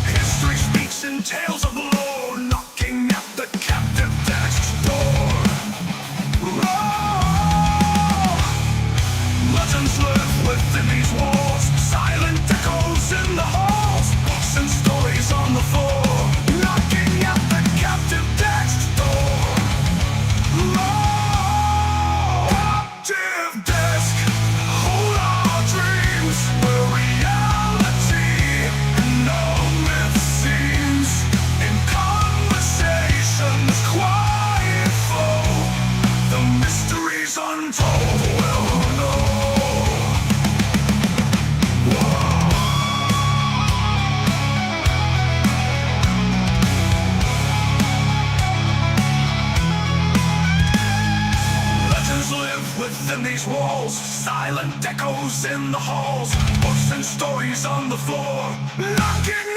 history speaks in tales of lore, knocking at the captive desk's door. Oh, legends live within these walls, silent echoes in the halls, books and stories on the floor, knocking at the captive desk's door. Captive desk, hold our dreams, where reality and all myth seems. In conversations quiet flow, the mysteries untold will know. Legends live within these walls, silent echoes in the halls, books and stories on the floor, knocking